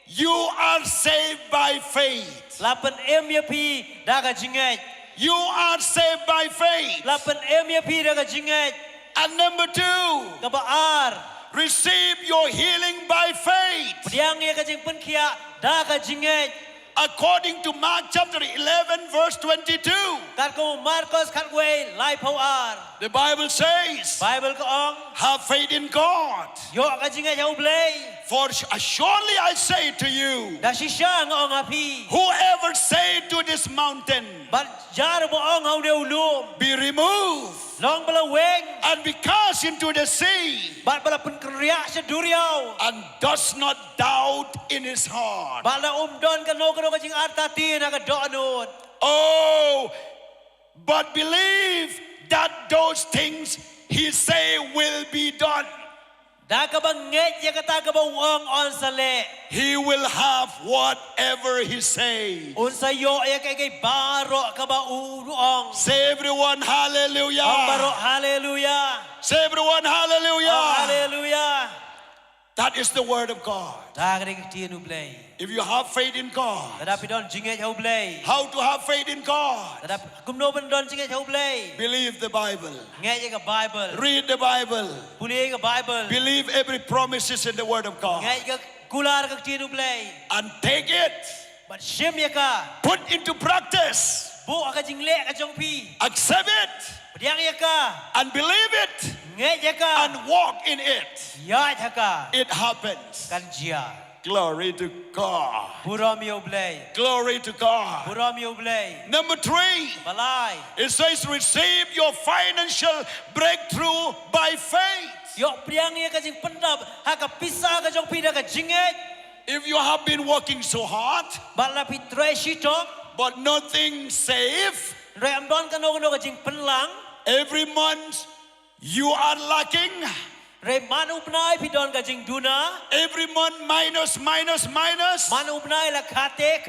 Speaker 8: you are saved by faith.
Speaker 9: lapan em ye pi da ka jinget
Speaker 8: You are saved by faith.
Speaker 9: lapan em ye pi da ka jinget
Speaker 8: And number 2,
Speaker 9: ka baar
Speaker 8: receive your healing by faith.
Speaker 9: pediang ye ka jing pen kia da ka jinget
Speaker 8: According to Mark chapter 11 verse 22,
Speaker 9: kan ko Marcos kan way lai pau ar
Speaker 8: the Bible says,
Speaker 9: Bible ko ong
Speaker 8: have faith in God.
Speaker 9: yo ka jinget yaw blay
Speaker 8: For surely I say to you,
Speaker 9: da si siya nga ong api
Speaker 8: whoever say to this mountain,
Speaker 9: bat jar bo ong haw de ulum
Speaker 8: be removed
Speaker 9: long bala weng
Speaker 8: and be cast into the sea,
Speaker 9: bat bala pen kriya sa duriaw
Speaker 8: and does not doubt in his heart.
Speaker 9: bala don ka no ka jing arta ti na ka doonot
Speaker 8: Oh, but believe that those things he say will be done.
Speaker 9: Da ka banget ya kata ka ba uang on sale.
Speaker 8: He will have whatever he say.
Speaker 9: Unsa yo ya kay baro ka ba uong.
Speaker 8: Say everyone
Speaker 9: Ang baro
Speaker 8: hallelujah.
Speaker 9: hallelujah.
Speaker 8: Say everyone
Speaker 9: Oh,
Speaker 8: hallelujah.
Speaker 9: hallelujah.
Speaker 8: That is the word of God.
Speaker 9: Da ka rin ublay.
Speaker 8: If you have faith in God,
Speaker 9: Tadapi don jinget ublay.
Speaker 8: how to have faith in God?
Speaker 9: Tadapi kumno ban don jinget ublay.
Speaker 8: Believe the Bible.
Speaker 9: Ngai ka Bible.
Speaker 8: Read the Bible.
Speaker 9: Puli ka Bible.
Speaker 8: Believe every promises in the word of God.
Speaker 9: Ngai ka kular ka tin ublay.
Speaker 8: And take it.
Speaker 9: But shim ya ka.
Speaker 8: Put into practice.
Speaker 9: Bu ka jingle ka jong pi.
Speaker 8: Accept it.
Speaker 9: Padiang ya ka.
Speaker 8: And believe it.
Speaker 9: Ngai ya ka.
Speaker 8: And walk in it.
Speaker 9: Ya ya ka.
Speaker 8: It happens.
Speaker 9: Kan jia.
Speaker 8: Glory to God.
Speaker 9: Buram ya ublay.
Speaker 8: Glory to God.
Speaker 9: Buram ya ublay.
Speaker 8: Number 3.
Speaker 9: Balay.
Speaker 8: It says receive your financial breakthrough by faith.
Speaker 9: Yo priang ya ka jing pendap. Ha ka pisa ka jong pi da ka jinget.
Speaker 8: If you have been working so hard,
Speaker 9: Bala pi try shitok.
Speaker 8: but nothing safe,
Speaker 9: Ray am don ka no ka jing penlang.
Speaker 8: every month you are lacking.
Speaker 9: Ray manu pnai pi don ka jing duna.
Speaker 8: Every month minus.
Speaker 9: Manu pnai la khate.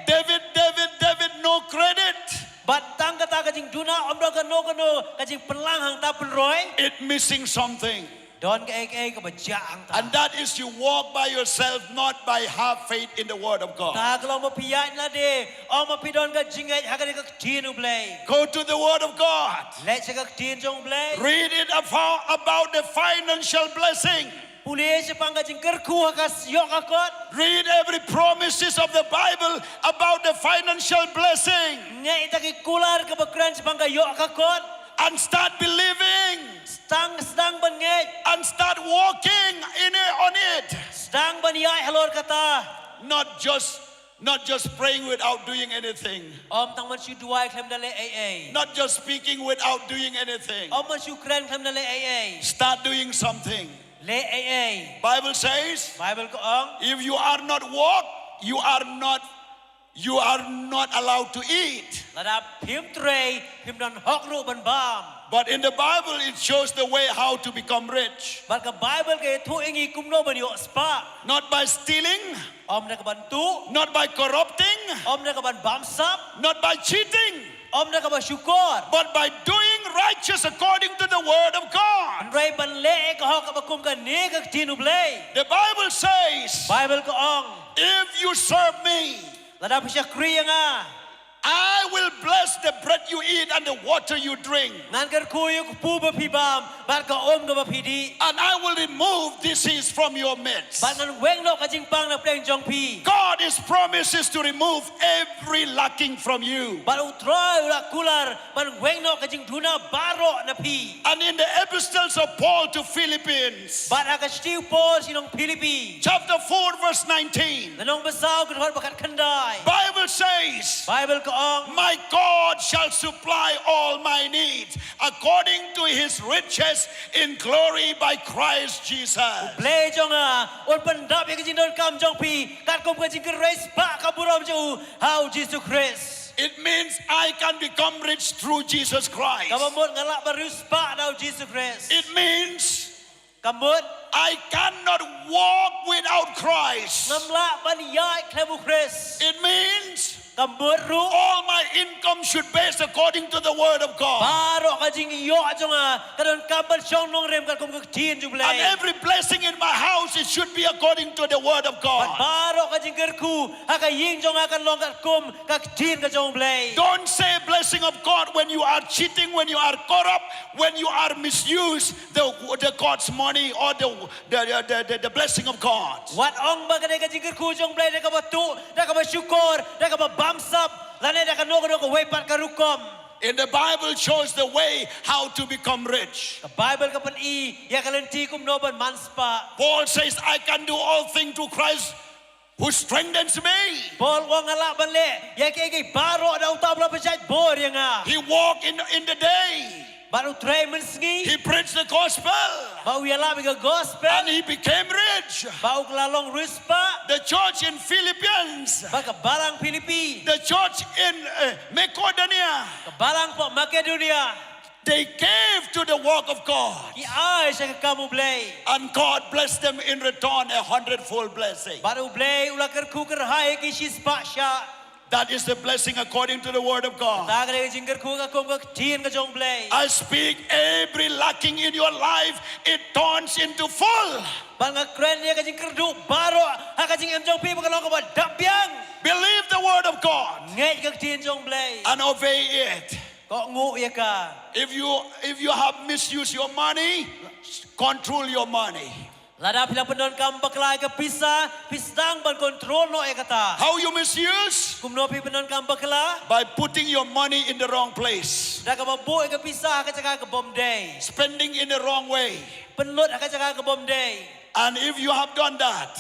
Speaker 8: David, no credit.
Speaker 9: But tang ka ta ka jing duna om don ka no ka jing penlang hang ta penroy.
Speaker 8: It missing something.
Speaker 9: Don ka ka ba ja hang ta.
Speaker 8: And that is you walk by yourself, not by have faith in the word of God.
Speaker 9: Ta kalau mo piyat na de. O mo pi don ka jinget ha ka ka tin ublay.
Speaker 8: Go to the word of God.
Speaker 9: Let sa ka tin jong ublay.
Speaker 8: Read it about the financial blessing.
Speaker 9: Puli sa pang ka jing kerku ha ka yo ka kot.
Speaker 8: Read every promises of the Bible about the financial blessing.
Speaker 9: Ngai ta ki kular ka ba kran sa pang ka yo ka kot.
Speaker 8: And start believing.
Speaker 9: Sedang bangit.
Speaker 8: And start walking on it.
Speaker 9: Sedang baniai halor kata.
Speaker 8: Not just praying without doing anything.
Speaker 9: Om tang man syu duai klem dale AA.
Speaker 8: Not just speaking without doing anything.
Speaker 9: Om man syu kren klem dale AA.
Speaker 8: Start doing something.
Speaker 9: Le AA.
Speaker 8: Bible says,
Speaker 9: Bible ko ong.
Speaker 8: if you are not walk, you are not allowed to eat.
Speaker 9: Lada pim tray pim don hok ru ban bam.
Speaker 8: But in the Bible, it shows the way how to become rich.
Speaker 9: Bat ka Bible ke tu ingi kumno ban yo spa.
Speaker 8: Not by stealing,
Speaker 9: Om na ka ban tu.
Speaker 8: not by corrupting,
Speaker 9: Om na ka ban bamsap.
Speaker 8: not by cheating,
Speaker 9: Om na ka ba syukur.
Speaker 8: but by doing righteous according to the word of God.
Speaker 9: Ray ban le ka hok ka ba kum ka ni ka tinu blay.
Speaker 8: The Bible says,
Speaker 9: Bible ko ong.
Speaker 8: if you serve me,
Speaker 9: Lada pa siya kriya nga.
Speaker 8: I will bless the bread you eat and the water you drink.
Speaker 9: Ngan kar kuyo ku ba pibam. Bat ka om ka ba pidi.
Speaker 8: And I will remove disease from your midst.
Speaker 9: Bat ngan weng lo ka jing pang na pleng jong pi.
Speaker 8: God is promises to remove every lacking from you.
Speaker 9: Bat utroy ula kular. Bat weng lo ka jing duna baro na pi.
Speaker 8: And in the epistles of Paul to Philippines,
Speaker 9: Bat aka stiu Paul sinong Pilipi.
Speaker 8: chapter 4, verse 19,
Speaker 9: Nanong basaw kun hot bakat kandai.
Speaker 8: Bible says,
Speaker 9: Bible ko ong.
Speaker 8: my God shall supply all my needs according to his riches in glory by Christ Jesus.
Speaker 9: Play jong on pandap ya ka jing don kam jong pi. Kat kum ka jing ka race pa ka buram jo how Jesus Christ.
Speaker 8: It means I can become rich through Jesus Christ.
Speaker 9: Kamot ngalak barus pa daw Jesus Christ.
Speaker 8: It means
Speaker 9: Kamot
Speaker 8: I cannot walk without Christ.
Speaker 9: ngamla baniyai klebu Christ.
Speaker 8: It means
Speaker 9: Kamot ru
Speaker 8: all my income should base according to the word of God.
Speaker 9: baro ka jing yo jong kadon kabal syong nong rem ka kum ka tin ju
Speaker 8: And
Speaker 9: blay.
Speaker 8: every blessing in my house, it should be according to the word of God.
Speaker 9: Baro ka jing kerku haka ying jong akan long ka kum ka tin ka jong blay.
Speaker 8: Don't say blessing of God when you are cheating, when you are corrupt, when you are misuse the God's money or the blessing of God.
Speaker 9: Wat ong ba ka jing kerku jong blay da ka batu da ka ba syukur da ka ba bamsap lane da ka no ko wepat ka rukom.
Speaker 8: In the Bible shows the way how to become rich.
Speaker 9: Ka Bible ka pan I ya kalenti kum no ban manspa.
Speaker 8: Paul says, I can do all things through Christ who strengthens me.
Speaker 9: Paul wang ala ban le ya ke baro da utabla pa jai bor ya nga.
Speaker 8: He walked in the day.
Speaker 9: Baru try mensengi.
Speaker 8: He preached the gospel.
Speaker 9: Bau ya la biga gospel.
Speaker 8: And he became rich.
Speaker 9: Bau kelalong ruspa.
Speaker 8: The church in Philippines,
Speaker 9: Baka barang Filipi.
Speaker 8: the church in Macedonia,
Speaker 9: Barang po Makedonia.
Speaker 8: they gave to the work of God.
Speaker 9: Ki ai sa kamu blay.
Speaker 8: And God blessed them in return 100-fold blessing.
Speaker 9: Baru blay ula kerku kerhai ki shispa sha.
Speaker 8: That is the blessing according to the word of God.
Speaker 9: Ta kare jingker ku ka kom ka tien ka jong blay.
Speaker 8: I speak every lacking in your life, it turns into full.
Speaker 9: Ban nga kren ya ka jingker du baro ha ka jing em jong pi ba ka long ka ba dabyang.
Speaker 8: Believe the word of God
Speaker 9: Ngai ka tien jong blay.
Speaker 8: and obey it.
Speaker 9: Ko ngu ya ka.
Speaker 8: If you have misused your money, control your money.
Speaker 9: Lada pila penon kam baklai ka pisa pisang ban kontrol no e kata.
Speaker 8: How you misuse?
Speaker 9: Kumno pi penon kam bakla.
Speaker 8: By putting your money in the wrong place,
Speaker 9: Da ka mabu e ka pisa ka jaga ka bom day.
Speaker 8: spending in the wrong way.
Speaker 9: Penlut ka jaga ka bom day.
Speaker 8: And if you have done that,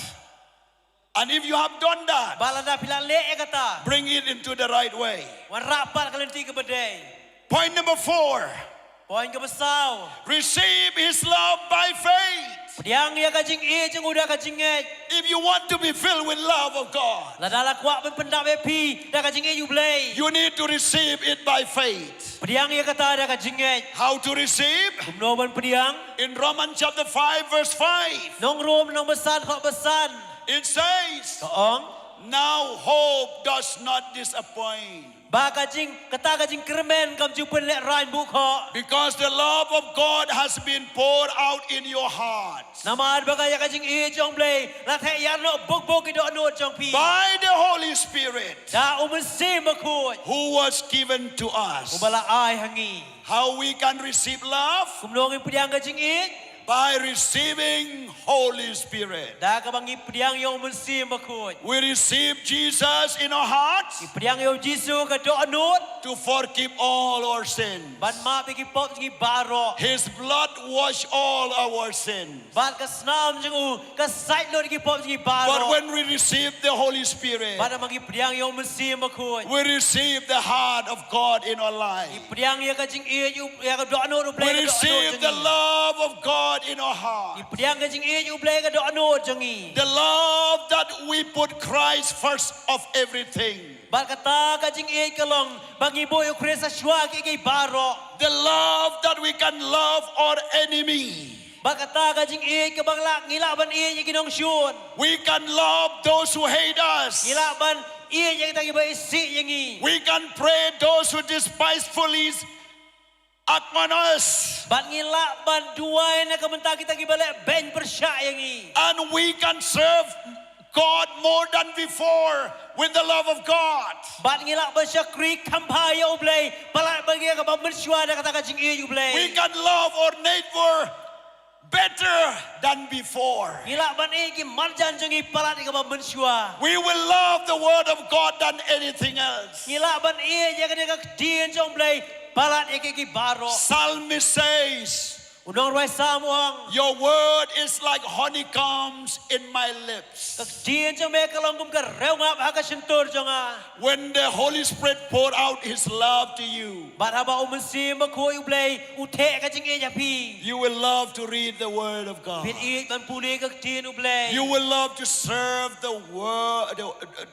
Speaker 9: Balada pila le e kata.
Speaker 8: bring it into the right way.
Speaker 9: Wan rapat ka lenti ka badai.
Speaker 8: Point number 4,
Speaker 9: Poin ka besau.
Speaker 8: receive his love by faith.
Speaker 9: Yang ya ka jing e jing udah ka jing e.
Speaker 8: If you want to be filled with love of God,
Speaker 9: Lada la kwak ben pendak be pi da ka jing e you blay.
Speaker 8: you need to receive it by faith.
Speaker 9: Pediang ya kata da ka jing e.
Speaker 8: How to receive?
Speaker 9: Kumno ban pediang.
Speaker 8: In Romans chapter 5 verse 5,
Speaker 9: Nong rom nong besan kok besan.
Speaker 8: it says,
Speaker 9: Koong.
Speaker 8: now hope does not disappoint.
Speaker 9: Ba ka jing kata ka jing kermen kam jupen le rain bu kho.
Speaker 8: Because the love of God has been poured out in your heart
Speaker 9: Namad ba ka ya ka jing e jong blay. La the ya no bok bok do no jong pi.
Speaker 8: by the Holy Spirit
Speaker 9: Da umse makut.
Speaker 8: who was given to us.
Speaker 9: Ubala ai hangi.
Speaker 8: How we can receive love?
Speaker 9: Kumnong pediang ka jing e.
Speaker 8: By receiving Holy Spirit.
Speaker 9: Da ka bangi pediang yo umse makut.
Speaker 8: We receive Jesus in our hearts
Speaker 9: Pediang yo Jisu ka do anut.
Speaker 8: to forgive all our sins.
Speaker 9: Ban ma pe ki pop ki baro.
Speaker 8: His blood washed all our sins.
Speaker 9: Ban ka snam jing u ka sait lo ki pop ki
Speaker 8: But
Speaker 9: baro.
Speaker 8: when we receive the Holy Spirit,
Speaker 9: Ban bangi pediang yo umse makut.
Speaker 8: we receive the heart of God in our life.
Speaker 9: Pediang ya ka jing e you ya ka do anut
Speaker 8: We receive the love of God in our heart.
Speaker 9: Pediang ka jing e you blay ka do anut jangi.
Speaker 8: The love that we put Christ first of everything.
Speaker 9: Bat kata ka jing e kalong bangi boy kresa shwa ki ki baro.
Speaker 8: The love that we can love our enemy.
Speaker 9: Bat kata ka jing e ka bangla ngila ban e ki nong shun.
Speaker 8: We can love those who hate us.
Speaker 9: Ngila ban e yang ta ki ba isi yangi.
Speaker 8: We can pray those who despitefully upon us.
Speaker 9: Bat ngila ban duai na ka menta kita ki balik ben persya yangi.
Speaker 8: And we can serve God more than before with the love of God.
Speaker 9: Bat ngila ban syakri kampa ya ublay. Palat bagi ka ba mensyua na kata ka jing e you
Speaker 8: We
Speaker 9: blay.
Speaker 8: can love our neighbor better than before.
Speaker 9: Ngila ban e ki marjan jangi palat ka ba mensyua.
Speaker 8: We will love the word of God than anything else.
Speaker 9: Ngila ban e ya ka dien jong blay. Palat e ki baro.
Speaker 8: Psalmist says,
Speaker 9: Unong roi samuang.
Speaker 8: your word is like honeycombs in my lips.
Speaker 9: Dien jong me kalong kum ka rew ngap ha ka sentur jonga.
Speaker 8: When the Holy Spirit poured out his love to you,
Speaker 9: Baraba umensi makoi ublay uthe ka jing e ya pi.
Speaker 8: you will love to read the word of God.
Speaker 9: Bin e ban puli ka dien ublay.
Speaker 8: You will love to serve the word,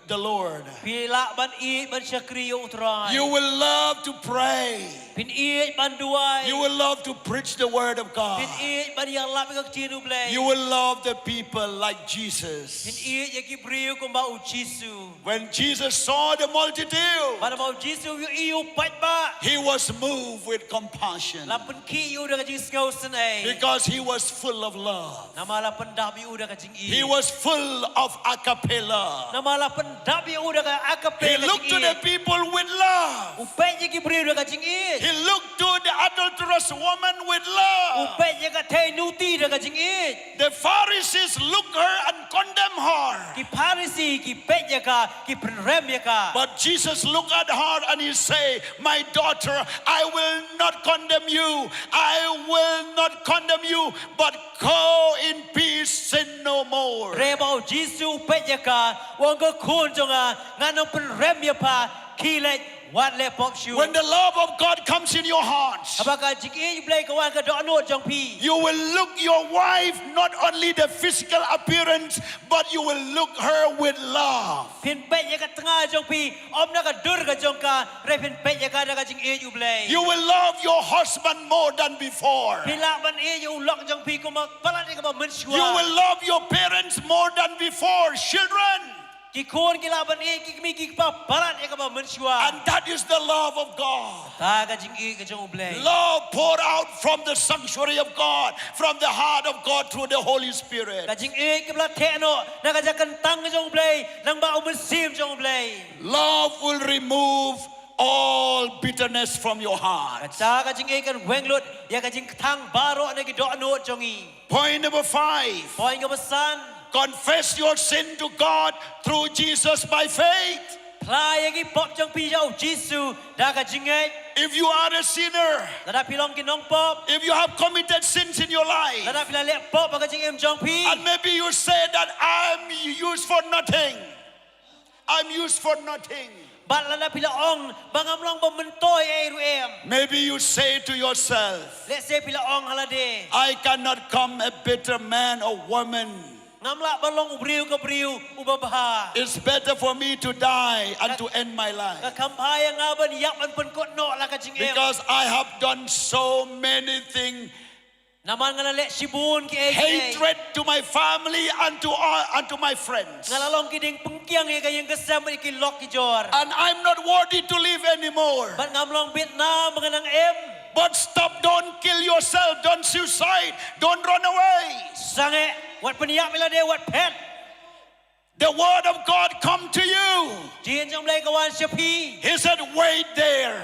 Speaker 8: the Lord.
Speaker 9: Pila ban e ban syakri utrai.
Speaker 8: You will love to pray.
Speaker 9: Bin e ban duai.
Speaker 8: You will love to preach the word of God.
Speaker 9: Bin e ban yang lap ka dien ublay.
Speaker 8: You will love the people like
Speaker 9: Bin
Speaker 8: Jesus.
Speaker 9: e ya ki brio ko ba u Jisu.
Speaker 8: When Jesus saw the multitude,
Speaker 9: Pada ba Jisu yu iu pat ba.
Speaker 8: he was moved with compassion
Speaker 9: Lapan ki yu da ka jing skau sen ai.
Speaker 8: because he was full of love.
Speaker 9: Nama lapan dap yu da ka jing e.
Speaker 8: He was full of a cappella.
Speaker 9: Nama lapan dap yu da ka akape
Speaker 8: He
Speaker 9: ka
Speaker 8: looked to
Speaker 9: jing
Speaker 8: the
Speaker 9: e.
Speaker 8: people with love.
Speaker 9: Upay ya ki brio da ka jing e.
Speaker 8: He looked to the adulterous woman with love.
Speaker 9: Upay ya ka thay nuti da ka jing e.
Speaker 8: The Pharisees looked her and condemned her.
Speaker 9: Ki Pharisi ki pet ya ka ki penrem ya ka.
Speaker 8: But Jesus looked at her and he said, my daughter, I will not condemn you. I will not condemn you, but go in peace, sin no more.
Speaker 9: Reba Jisu pet ya ka. Wang ka kun jonga nganong penrem ya pa. kilet what le pop shu
Speaker 8: When the love of God comes in your hearts,
Speaker 9: apakah jik e blai kawan ka do anot jong pi
Speaker 8: you will look your wife not only the physical appearance, but you will look her with love.
Speaker 9: pin pet ya ka tengah jong pi om na ka dur ka jong ka re pin pet ya ka na ka jik e ju blai
Speaker 8: You will love your husband more than before.
Speaker 9: pila ban e ju lok jong pi ko ma palat ka ba men shua
Speaker 8: You will love your parents more than before. Children.
Speaker 9: ki khon ki la ban e ki mi ki pa palat ka ba men shua
Speaker 8: And that is the love of God.
Speaker 9: ta ka jik e ka jong blai
Speaker 8: Love poured out from the sanctuary of God, from the heart of God through the Holy Spirit.
Speaker 9: ka jing e ki bla the no na ka jakan tang jong blai nang ba om sim jong blai
Speaker 8: Love will remove all bitterness from your heart.
Speaker 9: ka cha ka jing e kan weng lut ya ka jing thang baro na ki do anot jong i
Speaker 8: Point number 5.
Speaker 9: point ka basan
Speaker 8: Confess your sin to God through Jesus by faith.
Speaker 9: Playa ki pop jong pi jau Jisu da ka jing e
Speaker 8: If you are a sinner,
Speaker 9: da pilong ki nong pop
Speaker 8: if you have committed sins in your life,
Speaker 9: da pila le pop ka jing em jong pi
Speaker 8: and maybe you say that I'm used for nothing. I'm used for nothing.
Speaker 9: bat la pila ong bangam long bom mentoy e ru em
Speaker 8: Maybe you say to yourself,
Speaker 9: let's say pila ong halade
Speaker 8: I cannot come a better man or woman.
Speaker 9: ngamla balong ubriu ka briu ubabha
Speaker 8: It's better for me to die and to end my
Speaker 9: ka
Speaker 8: life.
Speaker 9: kampaya ngaban yak man pen kot no la ka jing em
Speaker 8: Because I have done so many things.
Speaker 9: naman ngala le sibun ki e
Speaker 8: Hatred to my family and to my friends.
Speaker 9: ngalalong ki ding pengkiang e ka yang kesam ki lok ki jor
Speaker 8: And I'm not worthy to live anymore.
Speaker 9: bat ngamlong Vietnam mengenang em
Speaker 8: But stop, don't kill yourself, don't suicide, don't run away.
Speaker 9: sange wat peniak pila de wat pet
Speaker 8: The word of God come to you.
Speaker 9: jin jong blai kawan sepi
Speaker 8: He said, wait there.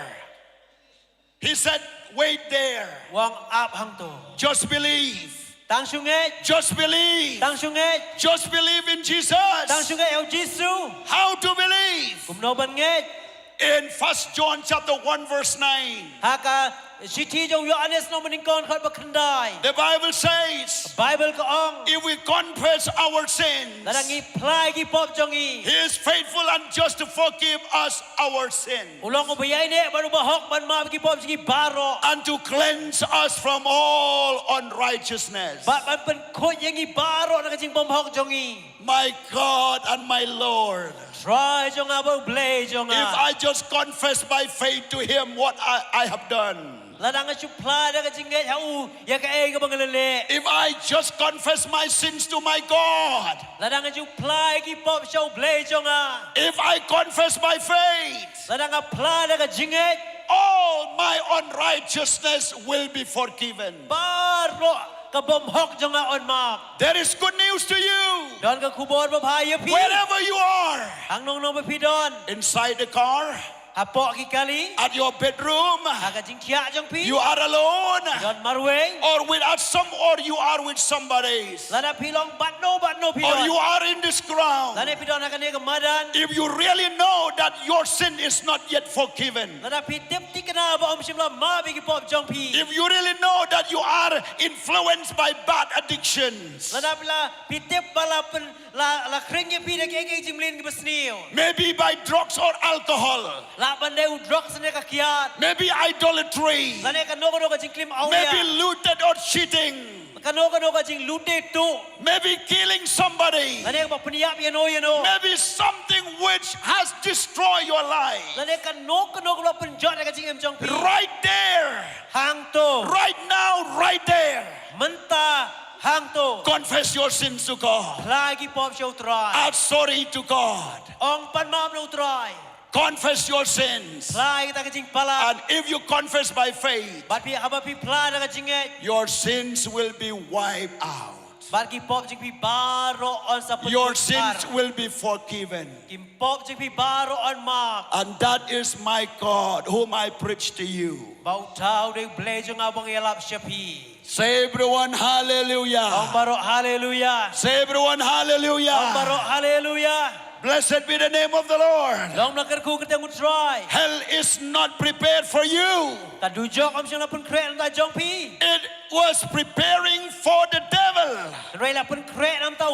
Speaker 8: He said, wait there.
Speaker 9: wang ap hang tu
Speaker 8: Just believe.
Speaker 9: tang sungai
Speaker 8: Just believe.
Speaker 9: tang sungai
Speaker 8: Just believe in
Speaker 9: tang
Speaker 8: Jesus.
Speaker 9: sungai el Jisu
Speaker 8: How to believe?
Speaker 9: kumno ban nge
Speaker 8: In 1 John chapter 1 verse 9,
Speaker 9: haka Siti jong Yohanes no meningkon khat bakandai
Speaker 8: the Bible says,
Speaker 9: Bible ka ong
Speaker 8: if we confess our sins,
Speaker 9: ladangi plai ki pop jong i
Speaker 8: He is faithful and just to forgive us our sins
Speaker 9: ulong ubayai ne baru bahok ban ma ki pop sigi baro
Speaker 8: and to cleanse us from all unrighteousness.
Speaker 9: bat ban pen khot yang i baro na kajing pom hok jong i
Speaker 8: My God and my Lord,
Speaker 9: try jong abo blay jong
Speaker 8: if
Speaker 9: a
Speaker 8: I just confess by faith to Him what I have done,
Speaker 9: ladang chu pla da kajing nge hau ya ka e ka bangalele
Speaker 8: if I just confess my sins to my God,
Speaker 9: ladang chu pla ki pop show blay jong a
Speaker 8: if I confess by faith,
Speaker 9: ladang a pla da kajing nge
Speaker 8: all my unrighteousness will be forgiven.
Speaker 9: baro ka bom hok jong a on ma
Speaker 8: There is good news to you.
Speaker 9: don ka kubor ba bhai pi
Speaker 8: Wherever you are,
Speaker 9: ang nong nong ba pi don
Speaker 8: inside the car,
Speaker 9: apok ki kali
Speaker 8: at your bedroom,
Speaker 9: ha kajing kia jong pi
Speaker 8: you are alone,
Speaker 9: don marwe
Speaker 8: or or you are with somebody,
Speaker 9: lada pilong bat no pi
Speaker 8: or
Speaker 9: don
Speaker 8: you are in this ground.
Speaker 9: lada pi don akan ka madan
Speaker 8: If you really know that your sin is not yet forgiven,
Speaker 9: lada pi tip ti kana ba om simla ma bi ki pop jong pi
Speaker 8: if you really know that you are influenced by bad addictions,
Speaker 9: lada pila pi tip bala pen la kring pi de ke jimlin ki besnio
Speaker 8: maybe by drugs or alcohol,
Speaker 9: la bande u drugs ne ka kiat
Speaker 8: maybe idolatry,
Speaker 9: lada ka no ka jing klim au
Speaker 8: maybe
Speaker 9: ya
Speaker 8: looted or cheating,
Speaker 9: ka no ka jing lute tu
Speaker 8: maybe killing somebody,
Speaker 9: lada ka peniap ya no
Speaker 8: maybe something which has destroyed your life.
Speaker 9: lada ka no ka penjot ka jing em jong pi
Speaker 8: Right there,
Speaker 9: hang tu
Speaker 8: right now, right there,
Speaker 9: menta hang tu
Speaker 8: confess your sins to God.
Speaker 9: lagi pop show try
Speaker 8: Ask sorry to God.
Speaker 9: ong pan mam no try
Speaker 8: Confess your sins.
Speaker 9: lagi ta ka jing pala
Speaker 8: And if you confess by faith,
Speaker 9: bat pi haba pi pla da ka jing e
Speaker 8: your sins will be wiped out.
Speaker 9: bat ki pop jing pi baro on sa
Speaker 8: Your sins will be forgiven.
Speaker 9: kim pop jing pi baro on ma
Speaker 8: And that is my God whom I preach to you.
Speaker 9: bau tau de ble jong abang yalap shapi
Speaker 8: Say everyone
Speaker 9: ong
Speaker 8: hallelujah.
Speaker 9: baro haleluya
Speaker 8: Say everyone
Speaker 9: ong
Speaker 8: hallelujah.
Speaker 9: baro haleluya
Speaker 8: Blessed be the name of the Lord.
Speaker 9: long na ker ku ketemu try
Speaker 8: Hell is not prepared for you.
Speaker 9: ta du jok om sing la pen kre ta jong pi
Speaker 8: was preparing for the devil,
Speaker 9: រៃឡាពឹនក្រែណាំតៅ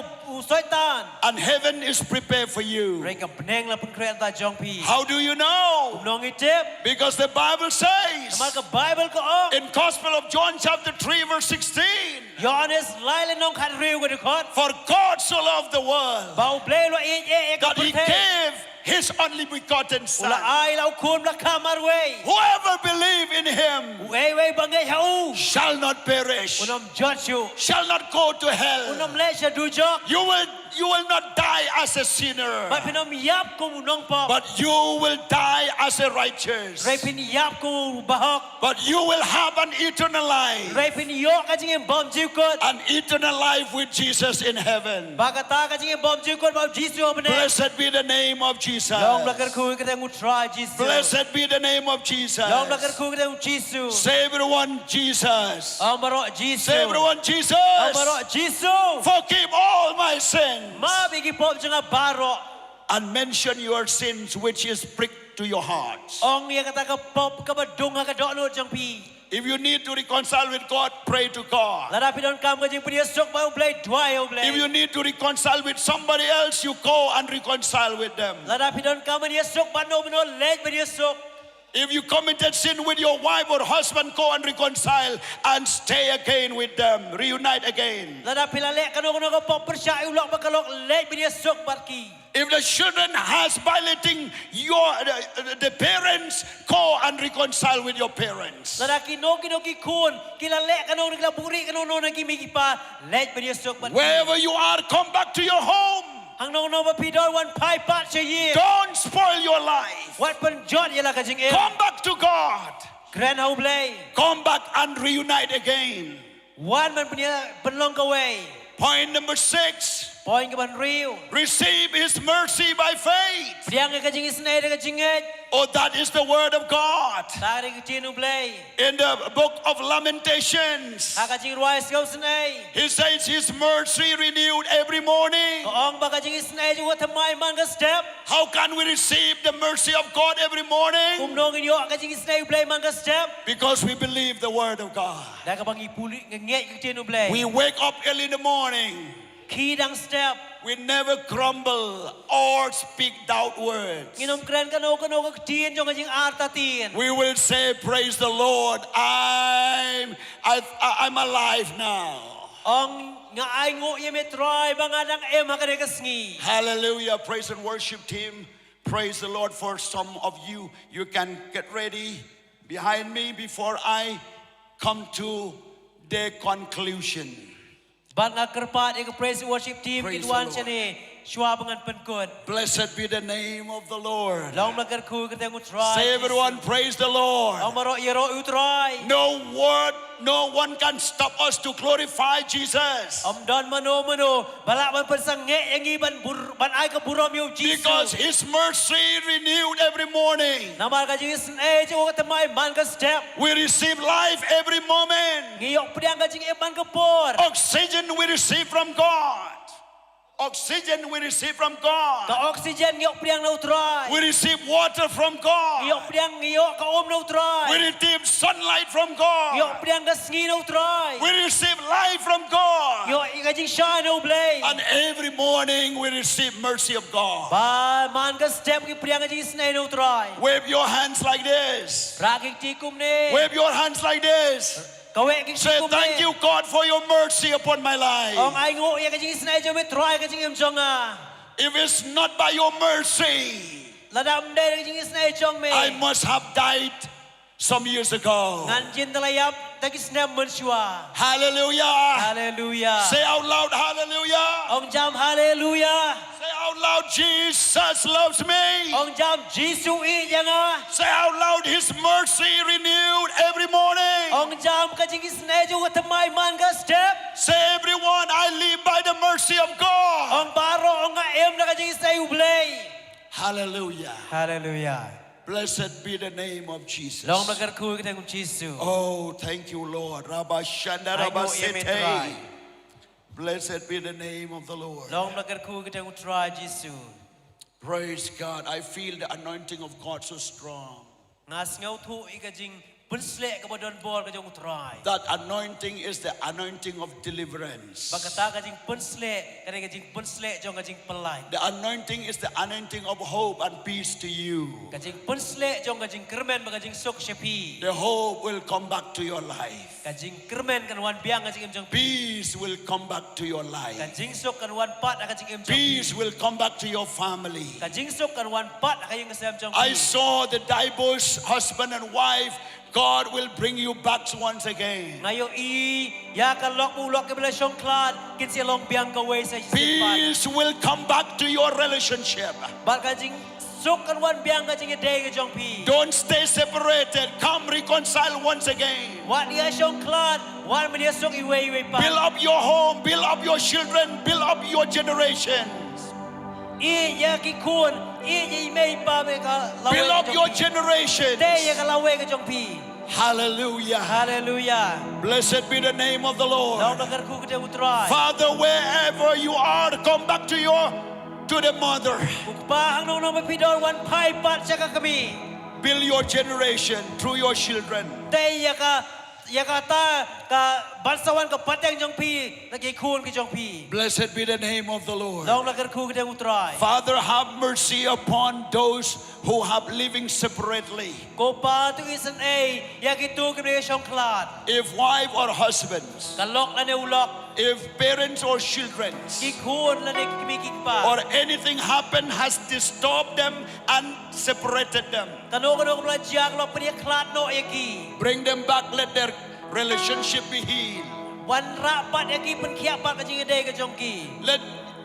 Speaker 9: សុយតាន
Speaker 8: and heaven is prepared for you.
Speaker 9: រៃកំភ្នែងឡាពឹនក្រែតាចងភី
Speaker 8: How do you know?
Speaker 9: នងអ៊ីជីប
Speaker 8: Because the Bible says
Speaker 9: មកកបៃបលក៏អង
Speaker 8: in Gospel of John chapter 3 verse 16,
Speaker 9: យ៉ូហានេសឡៃលេនងខាត់រីវក៏ខត
Speaker 8: for God so loved the world
Speaker 9: បោប្លេលអ៊ីអេក
Speaker 8: that
Speaker 9: ប្រ
Speaker 8: he
Speaker 9: ទេស
Speaker 8: gave his only begotten
Speaker 9: ឡា
Speaker 8: son.
Speaker 9: អៃឡៅខូនឡាខាមារវេ
Speaker 8: Whoever believe in him
Speaker 9: វេវេបងឯហៅ
Speaker 8: shall not perish,
Speaker 9: ឧនំចតជូ
Speaker 8: shall not go to
Speaker 9: ឧនំ
Speaker 8: hell.
Speaker 9: លេឆឌូចក
Speaker 8: You will not die as a sinner,
Speaker 9: បៃភិនំយ៉ាប់គុំឧនងប៉
Speaker 8: but you will die as a righteous.
Speaker 9: រៃភិនយ៉ាប់គុំបហក
Speaker 8: But you will have an eternal
Speaker 9: រៃ
Speaker 8: life,
Speaker 9: ភិនយោកាជីងបំជីវកត
Speaker 8: an eternal life with Jesus in heaven.
Speaker 9: បាកតាកាជីងបំជីវកតបោជីស៊ូបណេ
Speaker 8: Blessed be the name of
Speaker 9: ឡងលក
Speaker 8: Jesus.
Speaker 9: គូកតែងូត្រាជីស៊ូ
Speaker 8: Blessed be the name of
Speaker 9: ឡងលក
Speaker 8: Jesus.
Speaker 9: គូកតែងជីស៊ូ
Speaker 8: Say everyone Jesus.
Speaker 9: អមរជីស៊ូ
Speaker 8: Say everyone
Speaker 9: អមរ
Speaker 8: Jesus.
Speaker 9: ជីស៊ូ
Speaker 8: Forgive all my sins
Speaker 9: ម៉ាប៊ីគីពបចងបារ៉
Speaker 8: and mention your sins which is pricked to your hearts.
Speaker 9: អងយាកតាកពបកបដងកដនោះចងភី
Speaker 8: If you need to reconcile with God, pray to
Speaker 9: ឡា
Speaker 8: God.
Speaker 9: ដាភិដនកម្មកាជីងព្រាសុកបោប្លេថ្វាយអូប្លេ
Speaker 8: If you need to reconcile with somebody else, you go and reconcile with them.
Speaker 9: ឡាដាភិដនកម្មនីសុកបាននោះមនោលេចព្រាសុក
Speaker 8: If you committed sin with your wife or husband, go and reconcile and stay again with them. Reunite again.
Speaker 9: ឡាដាភិឡាលេកណូកណូកពបប្រឆាយឧឡកបកលកលេចព្រាសុកបាត់គី
Speaker 8: If the children has violating the parents, go and reconcile with your parents.
Speaker 9: ឡាដាគីណូគីខូនគីឡាលេកណូកឡាបុរីកណូណូណគីមីគីប៉ាលេចព្រាសុកបាត់
Speaker 8: Wherever you are, come back to your home.
Speaker 9: ហាងណូណូបពីដวันផៃប៉ាជាយ
Speaker 8: Don't spoil your life.
Speaker 9: វត្តបញ្ចតយឡាកាជីងអេ
Speaker 8: Come back to God.
Speaker 9: ក្រានហៅប្លេ
Speaker 8: Come back and reunite again.
Speaker 9: វ៉ានមិនពញាបន្លងកវេ
Speaker 8: Point number 6.
Speaker 9: ប៉យកបានរីវ
Speaker 8: Receive his mercy by faith.
Speaker 9: ព្រៀងកាជីងស្នេហ៍កាជីងអេ
Speaker 8: Oh, that is the word of God.
Speaker 9: តារីកាជីនូប្លេ
Speaker 8: In the book of Lamentations,
Speaker 9: ហាកាជីងរ៉ៃស្កោស្នេហ៍
Speaker 8: he says his mercy renewed every morning.
Speaker 9: ក៏អងបកាជីងស្នេហ៍ជួថ្មៃម៉ានកាស្តេប
Speaker 8: How can we receive the mercy of God every morning?
Speaker 9: គុំនងយោកាជីងស្នេហ៍ប្លេម៉ានកាស្តេប
Speaker 8: Because we believe the word of God.
Speaker 9: ដែលកបងីពូលីងែកកាជីនូប្លេ
Speaker 8: We wake up early in the morning.
Speaker 9: ខីដាំងស្តេប
Speaker 8: We never grumble or speak doubt words.
Speaker 9: ងីនំក្រានកណូកទៀនចងកាជីងអាតាទៀន
Speaker 8: We will say, praise the Lord. I'm alive now.
Speaker 9: អងងអាយងូយមេត្រៃបងអាដាងអេមកកស្ងី
Speaker 8: Hallelujah. Praise and worship team. Praise the Lord for some of you. You can get ready behind me before I come to the conclusion.
Speaker 9: បានងាក្រប៉ាអេក praise worship team
Speaker 8: Praise
Speaker 9: គិតវ៉ាន
Speaker 8: the Lord.
Speaker 9: ចានីឈ្វាបងានប៉ិនគត
Speaker 8: Blessed be the name of the Lord.
Speaker 9: ឡងមកកគូកតែងូត្រៃ
Speaker 8: Say everyone, praise the
Speaker 9: អង
Speaker 8: Lord.
Speaker 9: មករយរអ៊ូត្រៃ
Speaker 8: No one can stop us to glorify Jesus.
Speaker 9: អំដនមនោបាឡាបានពិនសង្ហេយ៉ាងងីបានអាយកបុរមយជីស៊ូ
Speaker 8: Because his mercy renewed every morning.
Speaker 9: ណាមកកាជីស្នេហ៍ជួថ្មៃម៉ានកាស្តេប
Speaker 8: We receive life every moment.
Speaker 9: ងីយកព្រៀងកាជីអេបានកពរ
Speaker 8: Oxygen we receive from God. Oxygen we receive from
Speaker 9: ក៏
Speaker 8: God.
Speaker 9: អុកស៊ីហ្សែនយកព្រៀងនៅត្រៃ
Speaker 8: We receive water from
Speaker 9: យក
Speaker 8: God.
Speaker 9: ព្រៀងយកក៏អ៊ំនៅត្រៃ
Speaker 8: We receive sunlight from
Speaker 9: យក
Speaker 8: God.
Speaker 9: ព្រៀងក៏ស្ងីនៅត្រៃ
Speaker 8: We receive life from
Speaker 9: យក
Speaker 8: God.
Speaker 9: កាជីឆាយនៅប្លេ
Speaker 8: And every morning we receive mercy of God.
Speaker 9: បានម៉ានកាស្តេបគីព្រៀងកាជីស្នេហ៍នៅត្រៃ
Speaker 8: Wave your hands like this.
Speaker 9: ប្រាគីទីគុំនេះ
Speaker 8: Wave your hands like this.
Speaker 9: កវេគី
Speaker 8: Say
Speaker 9: គុំ
Speaker 8: thank you God for your mercy upon my
Speaker 9: អង
Speaker 8: life.
Speaker 9: អាយងូយកាជីស្នេហ៍ជួយត្រៃកាជីអឹមចងអា
Speaker 8: If it's not by your mercy,
Speaker 9: លដាំដេកាជីស្នេហ៍ចងមេ
Speaker 8: I must have died some years ago.
Speaker 9: ងានជីនតឡាយ៉ាប់តាគីស្នេហ៍មិនឈួរ
Speaker 8: Hallelujah.
Speaker 9: ហាឡេលូយ៉ា
Speaker 8: Say out loud, hallelujah.
Speaker 9: អងចាំហាឡេលូយ៉ា
Speaker 8: Say out loud, Jesus loves me.
Speaker 9: អងចាំជីស៊ូអ៊ីយ៉ាងអា
Speaker 8: Say out loud, his mercy renewed every morning.
Speaker 9: អងចាំកាជីស្នេហ៍ជួយថ្មៃម៉ានកាស្តេប
Speaker 8: Say everyone, I live by the mercy of
Speaker 9: អ
Speaker 8: God.
Speaker 9: ងបារអងអេមកាជីស្នេហ៍ឧប្លេ
Speaker 8: Hallelujah.
Speaker 9: ហាឡេលូយ៉ា
Speaker 8: Blessed be the name of Jesus.
Speaker 9: ឡងមកកគូកតែគុំជីស៊ូ
Speaker 8: Oh, thank you, Lord. Rabba Shanda
Speaker 9: I know
Speaker 8: Rabba
Speaker 9: you may
Speaker 8: Sete.
Speaker 9: try.
Speaker 8: Blessed be the name of the Lord.
Speaker 9: ឡងមកកគូកតែគុំត្រៃជីស៊ូ
Speaker 8: Praise God. I feel the anointing of God so strong.
Speaker 9: ងាស្ងៅធូអ៊ីកាជីព penslek ke bodon bol ke jong try.
Speaker 8: That anointing is the anointing of deliverance.
Speaker 9: Bagata ka jing penslek ka jing penslek jong ka jing pelai.
Speaker 8: The anointing is the anointing of hope and peace to you.
Speaker 9: Ka jing penslek jong ka jing kermen ka jing sok shepi.
Speaker 8: The hope will come back to your life.
Speaker 9: Ka jing kermen kan wan biang ka jing jong
Speaker 8: Peace will come back to your
Speaker 9: ka
Speaker 8: life.
Speaker 9: jing sok kan wan pat ka jing jong
Speaker 8: Peace will come back to your family.
Speaker 9: ka jing sok kan wan pat ka jing kesem jong
Speaker 8: I saw the divorced husband and wife. God will bring you back once again.
Speaker 9: ngayo I ya ka lok ulok ke bela shong klad kin si long biang ka we sa sipat.
Speaker 8: Peace will come back to your relationship.
Speaker 9: Ba ka jing sok kan wan biang ka jing day ka jong pi.
Speaker 8: Don't stay separated. Come reconcile once again.
Speaker 9: Wat dia shong klad wan media sok iwe pa.
Speaker 8: Build up your home, build up your children, build up your generations.
Speaker 9: I ya ki kun I ya mei pa me ka lawe.
Speaker 8: Build up your generations.
Speaker 9: Day ya ka lawe ka jong pi.
Speaker 8: Hallelujah.
Speaker 9: Hallelujah.
Speaker 8: Blessed be the name of the
Speaker 9: Daw
Speaker 8: Lord.
Speaker 9: nagar ku ke utrai.
Speaker 8: Father, wherever you are, come back to the mother.
Speaker 9: Pa ang nong nong pidor wan pai pat sa ka kami.
Speaker 8: Build your generation through your children.
Speaker 9: Day ya ka ta ka bansawan ka pateng jong pi lagi kun ke jong pi.
Speaker 8: Blessed be the name of the Lord.
Speaker 9: Daw nagar ku ke utrai.
Speaker 8: Father, have mercy upon those who have living separately.
Speaker 9: Ko pa tu isan ya ki tu ke shong klad.
Speaker 8: If wife or husbands,
Speaker 9: Kalok la ne ulok.
Speaker 8: if parents or children,
Speaker 9: Ki kun la ne kimi ki pa.
Speaker 8: or anything happened has disturbed them and separated them,
Speaker 9: Kano bela jiang lo pedia klad no ya ki.
Speaker 8: bring them back, let their relationship be healed.
Speaker 9: Wan rapat ya ki pen kia pat ka jing day ka jong ki.
Speaker 8: Let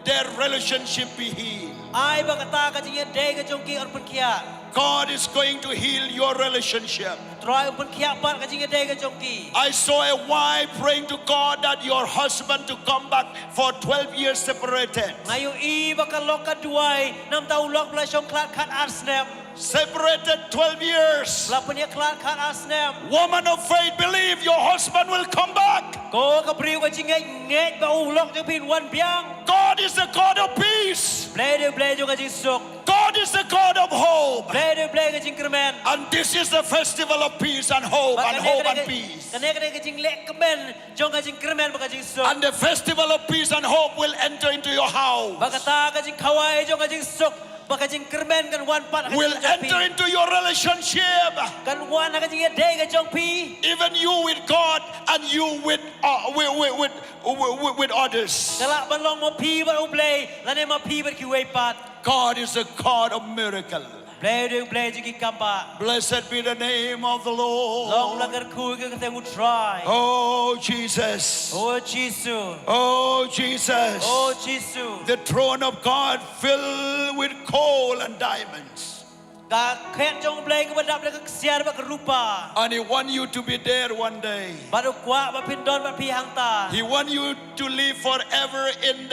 Speaker 8: their relationship be healed.
Speaker 9: Ai ba kata ka jing day ka jong ki or pen kia.
Speaker 8: God is going to heal your relationship.
Speaker 9: Try pen kia pat ka jing day ka jong ki.
Speaker 8: I saw a wife praying to God that your husband to come back for 12 years separated.
Speaker 9: Ngayon I ba ka loka duai nam tau lok bela shong klad kat arsnem.
Speaker 8: Separated 12 years.
Speaker 9: La penia klad kat arsnem.
Speaker 8: Woman of faith, believe your husband will come back.
Speaker 9: Ko ka priu ka jing ngai ba ulok jong pin wan biang.
Speaker 8: God is the God of peace.
Speaker 9: Blade jong ka jing sok.
Speaker 8: God is the God of hope.
Speaker 9: Blade ka jing kermen.
Speaker 8: And this is the festival of peace and hope and peace.
Speaker 9: Kane ka jing lek kemen jong ka jing kermen ba ka jing sok.
Speaker 8: And the festival of peace and hope will enter into your house.
Speaker 9: Ba kata ka jing kawai jong ka jing sok. Ba ka jing kermen kan wan pat ka
Speaker 8: Will
Speaker 9: jing jong pi.
Speaker 8: enter into your relationship.
Speaker 9: Kan wan ka jing day ka jong pi.
Speaker 8: Even you with God and you with others.
Speaker 9: Kalak balong mo pi ba ublay. Lane ma pi ba ki wei pat.
Speaker 8: God is a God of miracle.
Speaker 9: Blade jing ki kamba.
Speaker 8: Blessed be the name of the
Speaker 9: Long
Speaker 8: Lord.
Speaker 9: lagar ku ka te try.
Speaker 8: Oh Jesus.
Speaker 9: Oh Jesus.
Speaker 8: Oh Jesus.
Speaker 9: Oh Jesus.
Speaker 8: The throne of God filled with coal and diamonds.
Speaker 9: Ka khet jong blay ka badap ka siar ba ka rupa.
Speaker 8: And He wants you to be there one day.
Speaker 9: Baru kwa ba pindon ba pi hang ta.
Speaker 8: He wants you to live forever in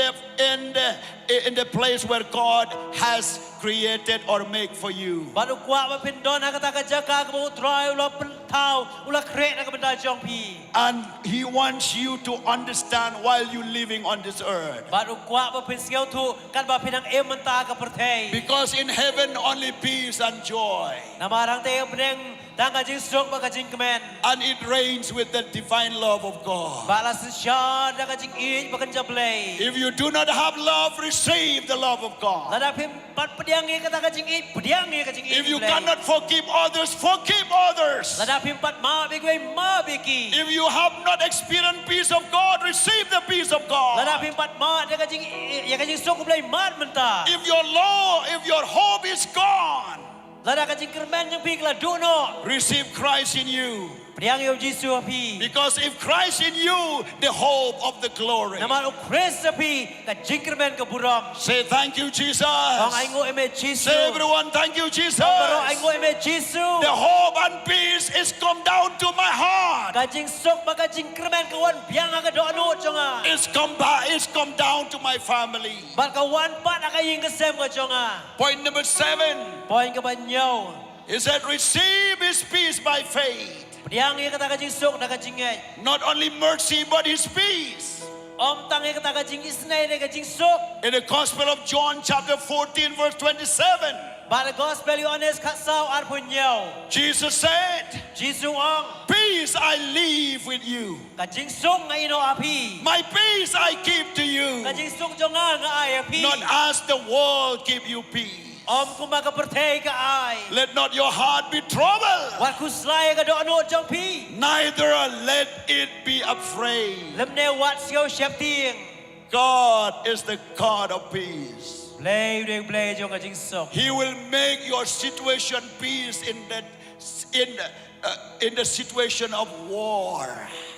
Speaker 8: the place where God has created or made for you.
Speaker 9: Baru kwa ba pindon ha kata ka jaka ka ba try ulo pentau ulo kret ka benda jong pi.
Speaker 8: And He wants you to understand while you living on this earth.
Speaker 9: Baru kwa ba pin siau tu kan ba pinang ementa ka perthei.
Speaker 8: Because in heaven only peace and joy.
Speaker 9: Namarang te peneng tang ka jing sok ba ka jing kemen.
Speaker 8: And it reigns with the divine love of God.
Speaker 9: Ba la sya da ka jing I ba kan jablay.
Speaker 8: If you do not have love, receive the love of God.
Speaker 9: Lada pim pat pediang I kata ka jing I pediang I ka jing I.
Speaker 8: If you cannot forgive others, forgive others.
Speaker 9: Lada pim pat ma bi gwe ma bi ki.
Speaker 8: If you have not experienced peace of God, receive the peace of
Speaker 9: Lada
Speaker 8: God.
Speaker 9: pim pat ma da ka jing ya ka jing sok blay mat menta.
Speaker 8: If your hope is gone,
Speaker 9: Lada ka jing kermen yang pi kala du no.
Speaker 8: receive Christ in you.
Speaker 9: Pediang I Jesu api.
Speaker 8: Because if Christ in you, the hope of the glory.
Speaker 9: Namar ukres api ka jing kermen ka buram.
Speaker 8: Say thank you, Jesus.
Speaker 9: Ong aingo eme Jesu.
Speaker 8: Say everyone, thank you, Jesus.
Speaker 9: Baro aingo eme Jesu.
Speaker 8: The hope and peace is come down to my heart.
Speaker 9: Ka jing sok ba ka jing kermen ka wan biang ka do anu jonga.
Speaker 8: It's come down to my family.
Speaker 9: Ba ka wan pat ka ying ka sem ka jonga.
Speaker 8: Point number 7.
Speaker 9: Poin ka banyaw.
Speaker 8: He said, receive His peace by faith.
Speaker 9: Pediang I kata ka jing sok da ka jing ay.
Speaker 8: Not only mercy, but His peace.
Speaker 9: Om tang I kata ka jing isnay da ka jing sok.
Speaker 8: In the Gospel of John, chapter 14, verse 27,
Speaker 9: Ba the gospel Yohanes kasaw ar punyaw.
Speaker 8: Jesus said,
Speaker 9: Jesus ang
Speaker 8: Peace I leave with you.
Speaker 9: kajing song nga ino api.
Speaker 8: My peace I give to you.
Speaker 9: Kajing song jo nga ay api.
Speaker 8: Not as the world give you peace.
Speaker 9: Kumaga pertay ka ay.
Speaker 8: Let not your heart be troubled.
Speaker 9: Wat kuslay ka do ano jong pi.
Speaker 8: Neither let it be afraid.
Speaker 9: Lem ne wat siyo siap ting.
Speaker 8: God is the God of peace.
Speaker 9: Play jong kajing song.
Speaker 8: He will make your situation peace in the situation of war.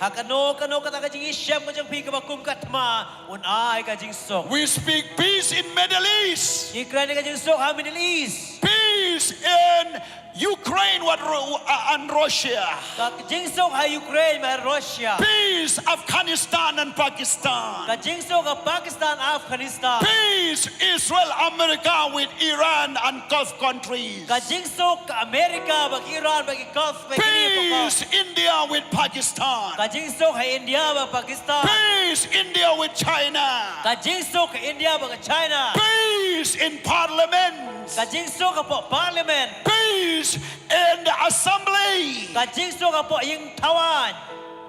Speaker 9: Hakano kata kajing isyam kajing pi ka bakum katma un ay kajing song.
Speaker 8: We speak peace in Middle East.
Speaker 9: Ikran kajing song ha Middle East.
Speaker 8: Peace in Ukraine and Russia.
Speaker 9: Kajing song ha Ukraine ma Russia.
Speaker 8: Peace Afghanistan and Pakistan.
Speaker 9: Kajing song ha Pakistan Afghanistan.
Speaker 8: Peace Israel America with Iran and Gulf countries.
Speaker 9: Kajing song ka Amerika bag Iran bag Gulf bag
Speaker 8: Peace India with Pakistan.
Speaker 9: Kajing song ha India bag Pakistan.
Speaker 8: Peace India with China.
Speaker 9: Kajing song ka India bag China.
Speaker 8: Peace in parliament.
Speaker 9: Kajing song ka po parliament.
Speaker 8: Peace in the assembly.
Speaker 9: Kajing song ka po yung tawan.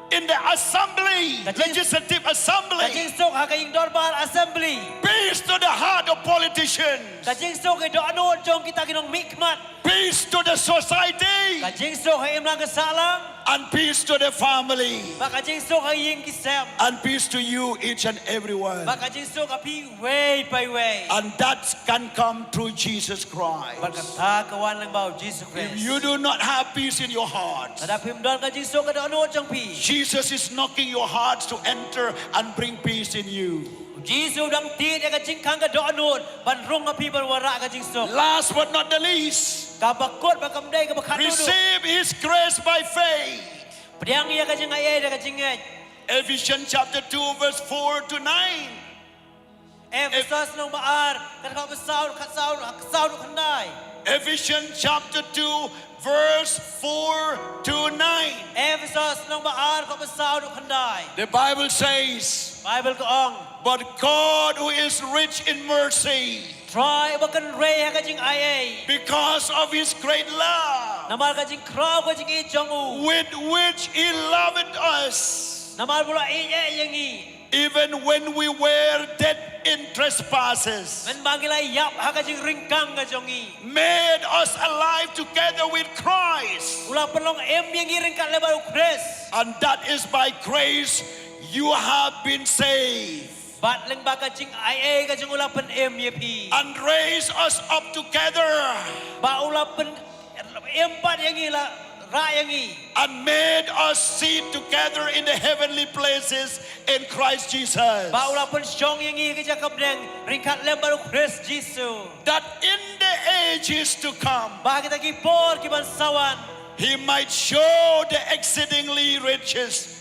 Speaker 8: In the assembly, legislative assembly.
Speaker 9: Kajing song ha kayong dorbar assembly.
Speaker 8: Peace to the heart of politicians.
Speaker 9: Kajing song kay do ano jong kita ginong mikmat.
Speaker 8: Peace to the society.
Speaker 9: Kajing song ha imlang kasalang.
Speaker 8: And peace to the family.
Speaker 9: Kajing song ha yung kisem.
Speaker 8: And peace to you, each and every one.
Speaker 9: Kajing song ka pi way by way.
Speaker 8: And that can come through Jesus Christ.
Speaker 9: Pagkata kawan lang ba Jesus Christ.
Speaker 8: If you do not have peace in your heart,
Speaker 9: Nadapim doon kajing song ka do ano jong pi.
Speaker 8: Jesus is knocking your hearts to enter and bring peace in you.
Speaker 9: Jesus dang ti dia kajing kang ka do ano banrong ka pi barwara kajing song.
Speaker 8: Last but not the least,
Speaker 9: Kabakot bakamday ka bakatudo.
Speaker 8: receive His grace by faith.
Speaker 9: Priang iya kajing ayay dia kajing ay.
Speaker 8: Ephesians chapter 2 verse 4 to 9.
Speaker 9: Ephesus nung maar kan ka kasaw kanday.
Speaker 8: Ephesians chapter 2 verse 4 to 9.
Speaker 9: Ephesus nung maar ka kasaw kanday.
Speaker 8: The Bible says,
Speaker 9: Bible ko ang
Speaker 8: but God who is rich in mercy,
Speaker 9: try bakan ray kajing ayay.
Speaker 8: because of His great love,
Speaker 9: Namal kajing kraw kajing ijong u.
Speaker 8: with which He loved us,
Speaker 9: Namal bula iya yang i.
Speaker 8: even when we were dead in trespasses,
Speaker 9: Men bagilay yap ha kajing ringkang kajong i.
Speaker 8: made us alive together with Christ.
Speaker 9: Ula pelong yang i ringkang lebar Chris.
Speaker 8: And that is by grace you have been saved.
Speaker 9: Bat leng ba kajing ayay kajing ula pen pi.
Speaker 8: And raised us up together
Speaker 9: Ba ula pen empat yang i la ra yang i.
Speaker 8: and made us sit together in the heavenly places in Christ Jesus.
Speaker 9: Ba ula pen syong yang i kajang kapdeng ringkat lebar Chris Jesus.
Speaker 8: That in the ages to come,
Speaker 9: Ba kita kipor kibansawan.
Speaker 8: He might show the exceedingly riches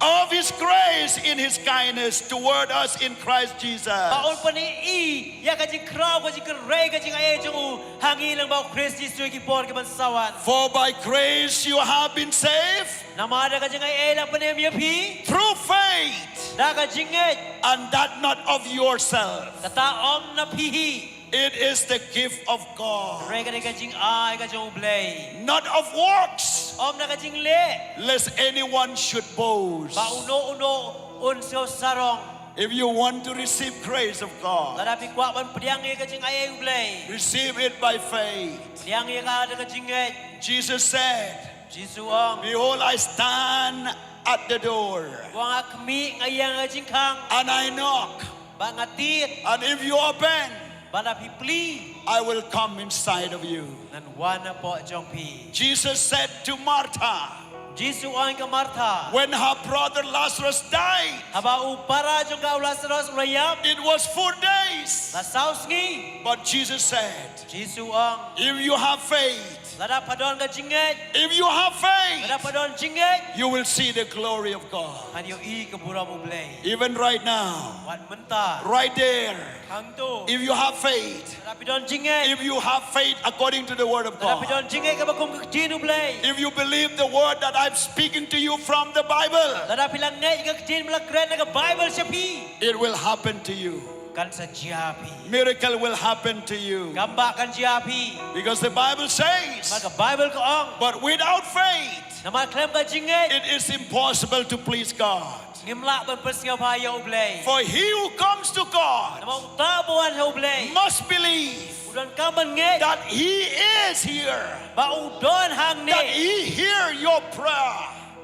Speaker 8: of His grace in His kindness toward us in Christ Jesus.
Speaker 9: Baon pa ni i ya kajing kraw kajing keray kajing ayay jong u hangi lang ba Chris Jesus kipor kibansawan.
Speaker 8: For by grace you have been saved
Speaker 9: Namada kajing ayay lang pa ni pi.
Speaker 8: through faith,
Speaker 9: Da kajing ay
Speaker 8: and that not of yourself.
Speaker 9: kataom na pihi.
Speaker 8: It is the gift of God,
Speaker 9: Ray kajing ay kajong blay.
Speaker 8: not of works,
Speaker 9: Om na kajing le.
Speaker 8: lest anyone should boast.
Speaker 9: Ba uno unsaw sarong.
Speaker 8: If you want to receive grace of God,
Speaker 9: Ladapi kwa ban pediang ay kajing ayay blay.
Speaker 8: receive it by faith.
Speaker 9: Pediang ay ka kajing ay.
Speaker 8: Jesus said,
Speaker 9: Jesus ang
Speaker 8: behold, I stand at the door
Speaker 9: wang akmi ngayang kajing kang
Speaker 8: and I knock.
Speaker 9: bangatit.
Speaker 8: And if you open,
Speaker 9: Badapi pli.
Speaker 8: I will come inside of you.
Speaker 9: Nan wana po jong pi.
Speaker 8: Jesus said to Martha,
Speaker 9: Jesus ang ka Martha.
Speaker 8: when her brother Lazarus died,
Speaker 9: Haba upara jong ka Lazarus ulayap.
Speaker 8: it was 4 days.
Speaker 9: Lasaus ngi.
Speaker 8: But Jesus said,
Speaker 9: Jesus ang
Speaker 8: if you have faith,
Speaker 9: lada padon ka jinget.
Speaker 8: if you have faith,
Speaker 9: Lada padon jinget.
Speaker 8: you will see the glory of God.
Speaker 9: Hanyo i kabura mo blay.
Speaker 8: Even right now,
Speaker 9: Wan menta.
Speaker 8: right there,
Speaker 9: Hang to.
Speaker 8: if you have faith,
Speaker 9: Lada padon jinget.
Speaker 8: if you have faith according to the word of
Speaker 9: Lada
Speaker 8: God,
Speaker 9: padon jinget ka bakum kajinu blay.
Speaker 8: if you believe the word that I'm speaking to you from the Bible,
Speaker 9: Lada pilang ngay ka kajin malakren na ka Bible siya pi.
Speaker 8: it will happen to you.
Speaker 9: kan sajiapi.
Speaker 8: Miracle will happen to you.
Speaker 9: Gamba kan jiapi.
Speaker 8: Because the Bible says,
Speaker 9: Maka Bible ko ong.
Speaker 8: but without faith,
Speaker 9: Nama klaim ka jinget.
Speaker 8: it is impossible to please God.
Speaker 9: Ngimla ban persngau bahaya ublay.
Speaker 8: For he who comes to God
Speaker 9: Nama utabuan ha ublay.
Speaker 8: must believe
Speaker 9: Udan kaman nge.
Speaker 8: that he is here,
Speaker 9: Ba udon hang
Speaker 8: that
Speaker 9: ni.
Speaker 8: he hear your prayer,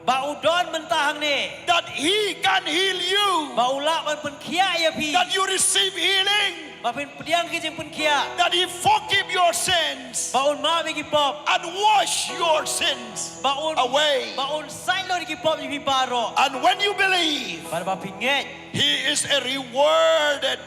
Speaker 9: Ba udon mentahang ni.
Speaker 8: that he can heal you,
Speaker 9: Ba ulak ban pen kia ya pi.
Speaker 8: that you receive healing,
Speaker 9: Ba pen pediang ki jing pen kia.
Speaker 8: that he forgive your sins
Speaker 9: Ba un ma ki pop.
Speaker 8: and wash your sins
Speaker 9: Ba un
Speaker 8: away.
Speaker 9: Ba un sai lo ki pop ni pi baro.
Speaker 8: And when you believe,
Speaker 9: Ba ba pinget.
Speaker 8: he is a rewarded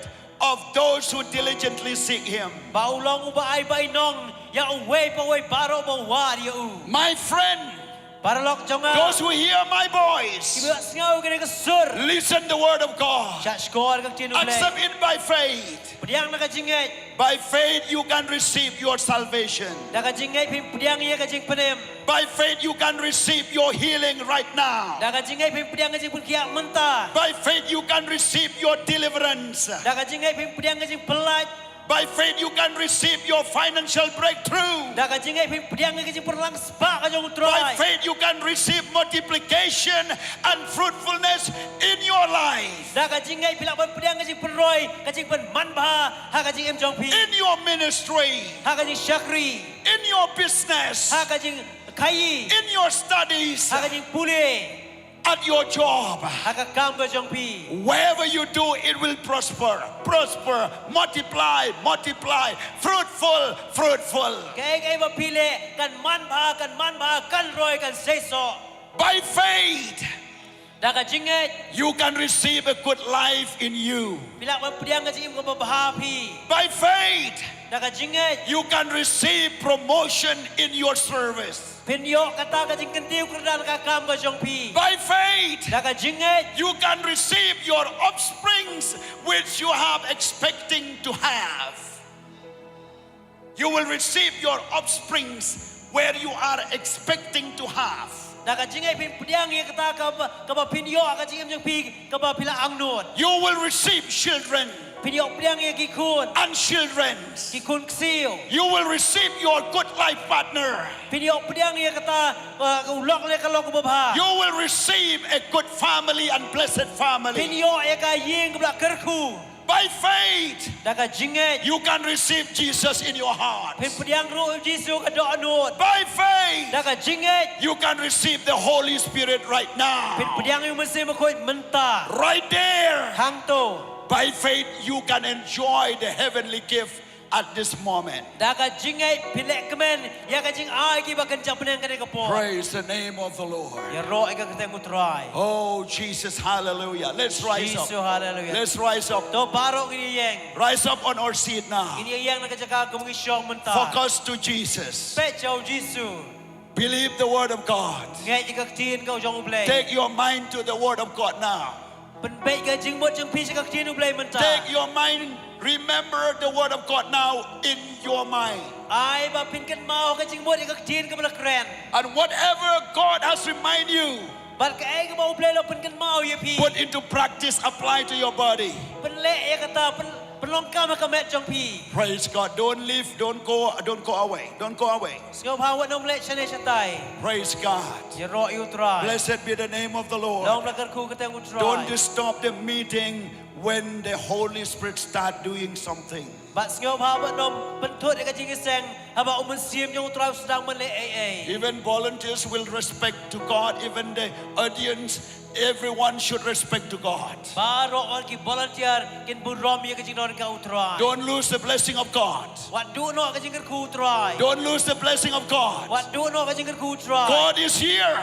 Speaker 8: of those who diligently seek him.
Speaker 9: Ba ulong uba ai ba inong ya uwe pa uwe baro ba war ya u.
Speaker 8: My friend,
Speaker 9: Para lok jonga.
Speaker 8: those who hear my voice,
Speaker 9: Kiba sngau kene ke sur.
Speaker 8: listen the word of God.
Speaker 9: Cak skor kang tinu
Speaker 8: Accept
Speaker 9: play.
Speaker 8: it by faith.
Speaker 9: Pediang nak jinget.
Speaker 8: By faith you can receive your salvation.
Speaker 9: Dah ka jinget pin pediang ia ka jing penem.
Speaker 8: By faith you can receive your healing right now.
Speaker 9: Dah ka jinget pin pediang ka jing pun kiak mentah.
Speaker 8: By faith you can receive your deliverance.
Speaker 9: Dah ka jinget pin pediang ka jing pelat.
Speaker 8: By faith you can receive your financial breakthrough.
Speaker 9: Dah ka jinget pin pediang ka jing perlang spak ka jong
Speaker 8: By
Speaker 9: troy.
Speaker 8: faith you can receive multiplication and fruitfulness in your life.
Speaker 9: Dah ka jinget pin lakban pediang ka jing perroy ka jing pen manbha ha ka jing em jong pi.
Speaker 8: In your ministry,
Speaker 9: Ha ka jing syakri.
Speaker 8: in your business,
Speaker 9: Ha ka jing kai.
Speaker 8: in your studies,
Speaker 9: Ha ka jing pulih.
Speaker 8: at your job.
Speaker 9: Ha ka kam ka jong pi.
Speaker 8: Wherever you do, it will prosper, prosper, multiply, multiply, fruitful, fruitful.
Speaker 9: Kaya ba pili kan manbha kan roy kan seso.
Speaker 8: By faith,
Speaker 9: Dah ka jinget.
Speaker 8: you can receive a good life in you.
Speaker 9: Bila man pediang ka jing ka babahapi.
Speaker 8: By faith,
Speaker 9: Dah ka jinget.
Speaker 8: you can receive promotion in your service.
Speaker 9: Pinyo kata ka jing kentiu kerdan ka kam ka jong pi.
Speaker 8: By faith,
Speaker 9: Dah ka jinget.
Speaker 8: you can receive your offsprings which you have expecting to have. You will receive your offsprings where you are expecting to have.
Speaker 9: Dah ka jinget pin pediang ia kata ka ba pinyo ka jing jong pi ka ba pila angnut.
Speaker 8: You will receive children
Speaker 9: Pinyo pediang ia kikun.
Speaker 8: and children.
Speaker 9: Kikun ksil.
Speaker 8: You will receive your good life partner.
Speaker 9: Pinyo pediang ia kata ulok le kalau ka babha.
Speaker 8: You will receive a good family and blessed family.
Speaker 9: Pinyo ia ka ying ka kerku.
Speaker 8: By faith,
Speaker 9: Dah ka jinget.
Speaker 8: you can receive Jesus in your heart.
Speaker 9: Pin pediang ru Jesu ka do anut.
Speaker 8: By faith,
Speaker 9: Dah ka jinget.
Speaker 8: you can receive the Holy Spirit right
Speaker 9: Pin
Speaker 8: now.
Speaker 9: pediang yang mesti makoi mentah.
Speaker 8: Right there.
Speaker 9: Hang tu.
Speaker 8: By faith, you can enjoy the heavenly gift at this moment.
Speaker 9: Dah ka jingai pilek kemen ya ka jing ai ki ba kencang penang kene kapo.
Speaker 8: Praise the name of the Lord.
Speaker 9: Ya ro ka ketemu try.
Speaker 8: Oh, Jesus, hallelujah. Let's rise up.
Speaker 9: Yesus haleluya.
Speaker 8: Let's rise up.
Speaker 9: To barok ini yang.
Speaker 8: Rise up on our seat now.
Speaker 9: Ini yang nak jaga kemung isyong mentah.
Speaker 8: Focus to Jesus.
Speaker 9: Pe jauh Yesu.
Speaker 8: Believe the word of God.
Speaker 9: Ngai jika tin kau jong ublay.
Speaker 8: Take your mind to the word of God now.
Speaker 9: Pen pe ka jing bot jeng pi jika tin ublay mentah.
Speaker 8: Take your mind. Remember the word of God now in your mind.
Speaker 9: Ai ba pin kan mau ka jing bot jika tin ka bala keren.
Speaker 8: And whatever God has reminded you,
Speaker 9: Bal ka ai ka mau ublay lo pen kan mau ya pi.
Speaker 8: put into practice, apply to your body.
Speaker 9: Pen le ya kata pen longkam ka met jong pi.
Speaker 8: Praise God. Don't leave, don't go away. Don't go away.
Speaker 9: Ngau bawat nom le chane chatai.
Speaker 8: Praise God.
Speaker 9: Ya ro you try.
Speaker 8: Blessed be the name of the
Speaker 9: Long
Speaker 8: Lord.
Speaker 9: belakar ku ketemu try.
Speaker 8: Don't disturb the meeting when the Holy Spirit start doing something.
Speaker 9: Bat ngau bawat nom pentut ka jing iseng haba umun sim jong try sedang men le ai.
Speaker 8: Even volunteers will respect to God. Even the audience, everyone should respect to God.
Speaker 9: Baro on ki volunteer kin burom ya ka jing non ka utrai.
Speaker 8: Don't lose the blessing of God.
Speaker 9: Wat du no ka jing ku try.
Speaker 8: Don't lose the blessing of God.
Speaker 9: Wat du no ka jing ku try.
Speaker 8: God is here.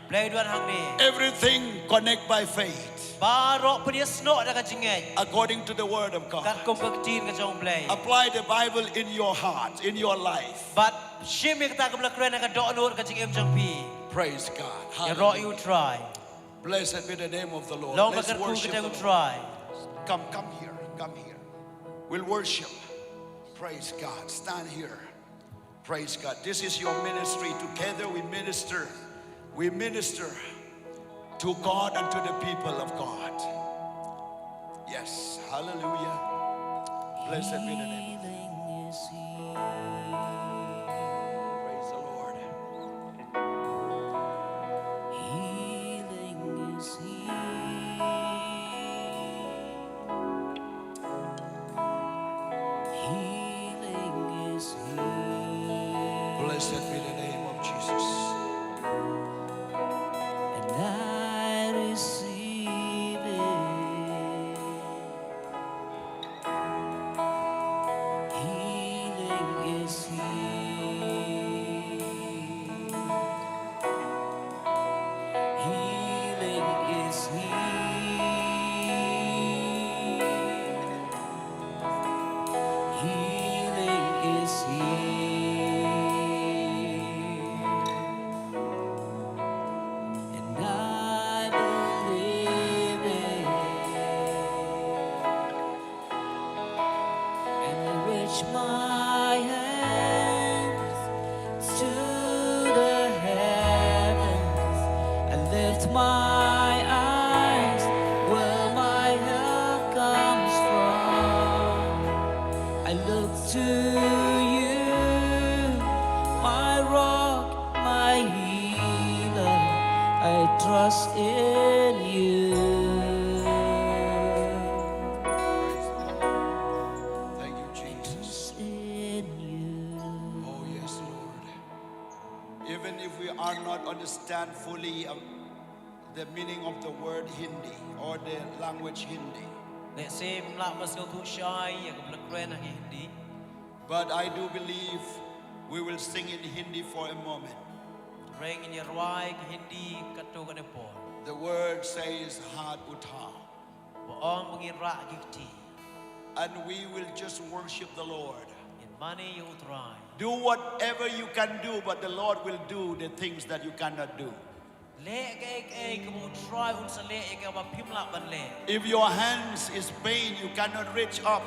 Speaker 9: Play duan hang ni.
Speaker 8: Everything connect by faith.
Speaker 9: Baro pedia sno da ka jing
Speaker 8: According to the word of
Speaker 9: Kat
Speaker 8: God.
Speaker 9: kom ka tin ka jong play.
Speaker 8: Apply the Bible in your heart, in your life.
Speaker 9: But shim ya kata ka belakar ka do anur ka jing em jong pi.
Speaker 8: Praise God.
Speaker 9: Ya ro
Speaker 8: Hallelujah.
Speaker 9: you try.
Speaker 8: Blessed be the name of the Lord.
Speaker 9: Long
Speaker 8: Let's
Speaker 9: belakar ku
Speaker 8: worship the
Speaker 9: ketemu
Speaker 8: Lord.
Speaker 9: try.
Speaker 8: Come here. Come here. We'll worship. Praise God. Stand here. Praise God. This is your ministry. Together we minister. We minister to God and to the people of God. Yes. Hallelujah. Blessed be the name of Praise the Lord.
Speaker 9: Healing is He. Healing is He.
Speaker 8: Blessed be the name of Jesus.
Speaker 9: And I receive it. Healing is He. Healing is He. Healing is He. And I believe it. And I reach my hands to the heavens and lift my eyes where my help comes from. I look to you, my rock, my healer. I trust in you.
Speaker 8: Thank you, Jesus.
Speaker 9: In you.
Speaker 8: Oh, yes, Lord. Even if we are not understand fully the meaning of the word Hindi or the language Hindi,
Speaker 9: Nek sim lak mas kau tu syai yang kau belakran nak Hindi.
Speaker 8: but I do believe we will sing in Hindi for a moment.
Speaker 9: Reng in Yarwai ke Hindi katu ke depan.
Speaker 8: The word says Hat Utha,
Speaker 9: Boong mengirak gikti.
Speaker 8: and we will just worship the Lord.
Speaker 9: In mani yang utrai.
Speaker 8: Do whatever you can do, but the Lord will do the things that you cannot do.
Speaker 9: Lek ke kamu try un selek ke apa pimlak ban lek.
Speaker 8: If your hands is pain, you cannot reach up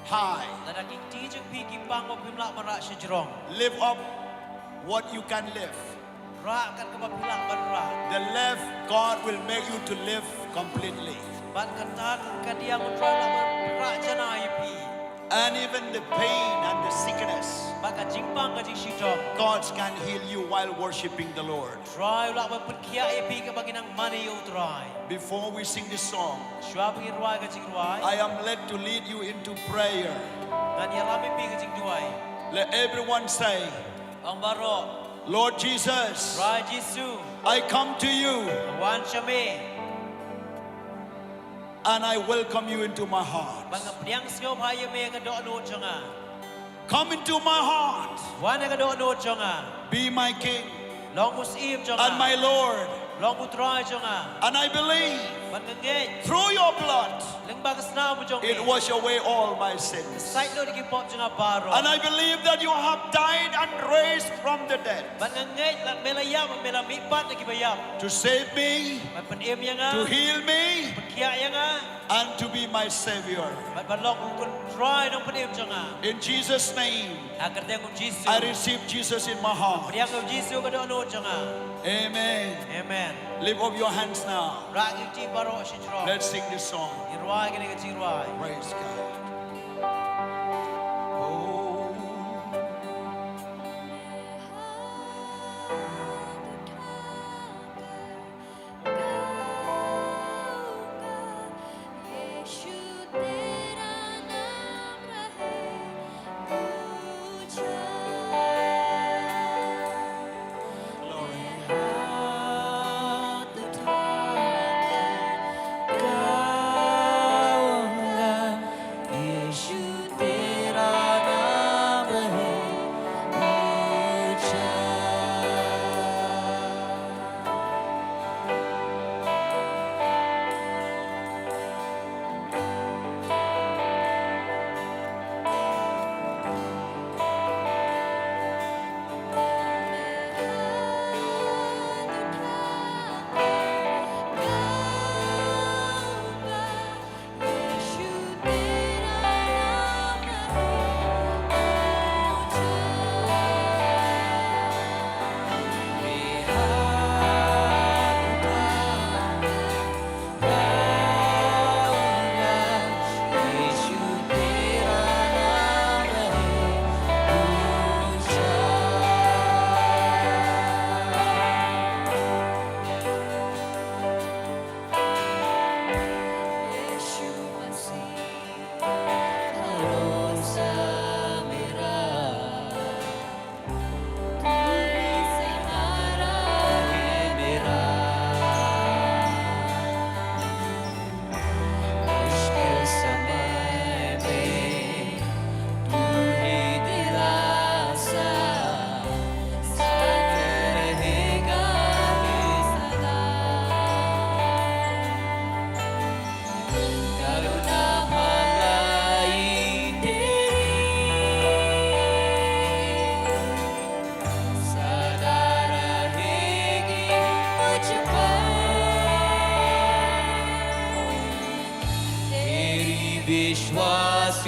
Speaker 8: high.
Speaker 9: Lada gikti jeng pi kipang apa pimlak ban rak sejrong.
Speaker 8: Lift up what you can lift.
Speaker 9: Rak kan ke apa pimlak ban rak.
Speaker 8: The left, God will make you to live completely.
Speaker 9: Ban kata kan dia utrai lak ban rak jana pi.
Speaker 8: And even the pain and the sickness,
Speaker 9: Baka jingpang ke jing sijong.
Speaker 8: God can heal you while worshiping the Lord.
Speaker 9: Try lak ban penkia pi ke bagi nang mani yang utrai.
Speaker 8: Before we sing this song,
Speaker 9: Syua pergi ruai ke jing ruai.
Speaker 8: I am led to lead you into prayer.
Speaker 9: Ngan ya rami pi ke jing duai.
Speaker 8: Let everyone say,
Speaker 9: Ang barok.
Speaker 8: Lord Jesus,
Speaker 9: Rai Jisu.
Speaker 8: I come to you
Speaker 9: Wan Syame.
Speaker 8: and I welcome you into my heart.
Speaker 9: Bang priang sio phaya me ka do no changa.
Speaker 8: Come into my heart.
Speaker 9: Wan ka do no changa.
Speaker 8: Be my King
Speaker 9: Long mus im changa.
Speaker 8: and my Lord.
Speaker 9: Long utrai changa.
Speaker 8: And I believe
Speaker 9: Bang ngej.
Speaker 8: through your blood,
Speaker 9: Leng bang sna mu chong.
Speaker 8: it wash away all my sins.
Speaker 9: Sait lo di pop changa baro.
Speaker 8: And I believe that you have died and raised from the dead
Speaker 9: Bang ngej lak melayam mela mi pat ki bayam.
Speaker 8: to save me,
Speaker 9: Bang pen im yang
Speaker 8: to
Speaker 9: ah.
Speaker 8: heal me,
Speaker 9: Kia yang ah.
Speaker 8: and to be my Savior.
Speaker 9: Bang long kun try nong pen im changa.
Speaker 8: In Jesus' name,
Speaker 9: Agar dia kun Jisu.
Speaker 8: I receive Jesus in my heart.
Speaker 9: Priang kun Jisu ka do no changa.
Speaker 8: Amen.
Speaker 9: Amen.
Speaker 8: Lift up your hands now.
Speaker 9: Rak ki baro sijro.
Speaker 8: Let's sing this song.
Speaker 9: Irwai ke ni jing ruai.
Speaker 8: Praise God. Oh,
Speaker 6: यीशु तेरा नाम रहे ऊंचा
Speaker 8: glory.
Speaker 9: Gaunga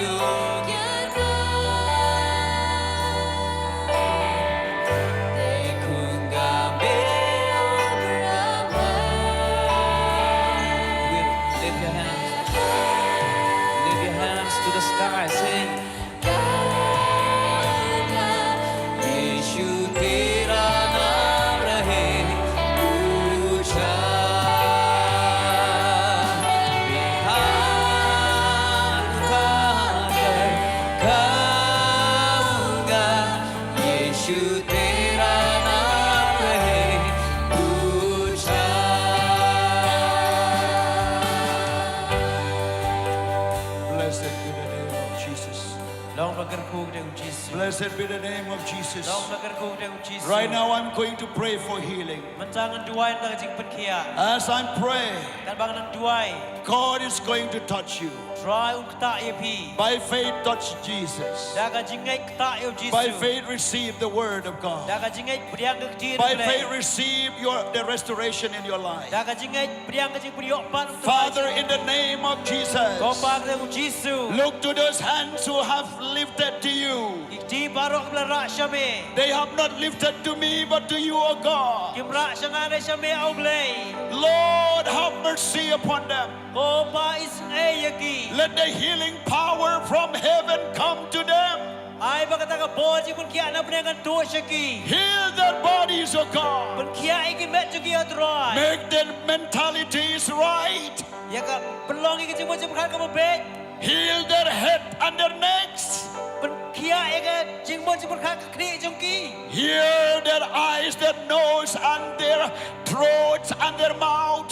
Speaker 9: विश्वासयोग्यता 대군감에 Lift your hands. Lift your hands to the sky. Sing. यीशु तेरा नाम रहे ऊंचा बिहार उठाकर गाऊंगा यीशु तेरा नाम रहे ऊंचा
Speaker 8: Blessed be the name of Jesus.
Speaker 9: Lòng berkerkuk dengan Yesus.
Speaker 8: Blessed be the name of Jesus.
Speaker 9: Lòng berkerkuk dengan Yesus.
Speaker 8: Right now, I'm going to pray for healing.
Speaker 9: Menjangan duai dengan jing penkia.
Speaker 8: As I'm praying,
Speaker 9: Kan bangan duai.
Speaker 8: God is going to touch you.
Speaker 9: Try ukta yepi.
Speaker 8: By faith, touch Jesus.
Speaker 9: Daga jingai kta yo Yesus.
Speaker 8: By faith, receive the word of God.
Speaker 9: Daga jingai priang ke kecil.
Speaker 8: By faith, receive the restoration in your life.
Speaker 9: Daga jingai priang ke jing priok pan.
Speaker 8: Father, in the name of Jesus,
Speaker 9: Kopak dengan Yesus.
Speaker 8: look to those hands who have lifted to you.
Speaker 9: Ikti barok belarak syame.
Speaker 8: They have not lifted to me, but to you, O God.
Speaker 9: Kimrak syangan syame auglei.
Speaker 8: Lord, have mercy upon them.
Speaker 9: Kopak is yaki.
Speaker 8: Let the healing power from heaven come to them.
Speaker 9: Ai bakata ka boji pun kia na pernyakan tu syaki.
Speaker 8: Heal their bodies, O God.
Speaker 9: Pun kia ikin met juki atroy.
Speaker 8: Make their mentalities right.
Speaker 9: Ya ka pelong ikin jing boji pun kamu bet.
Speaker 8: Heal their head and their necks.
Speaker 9: Pun kia ikin jing boji pun kamu kri jungki.
Speaker 8: Heal their eyes, their nose, and their throats and their mouth.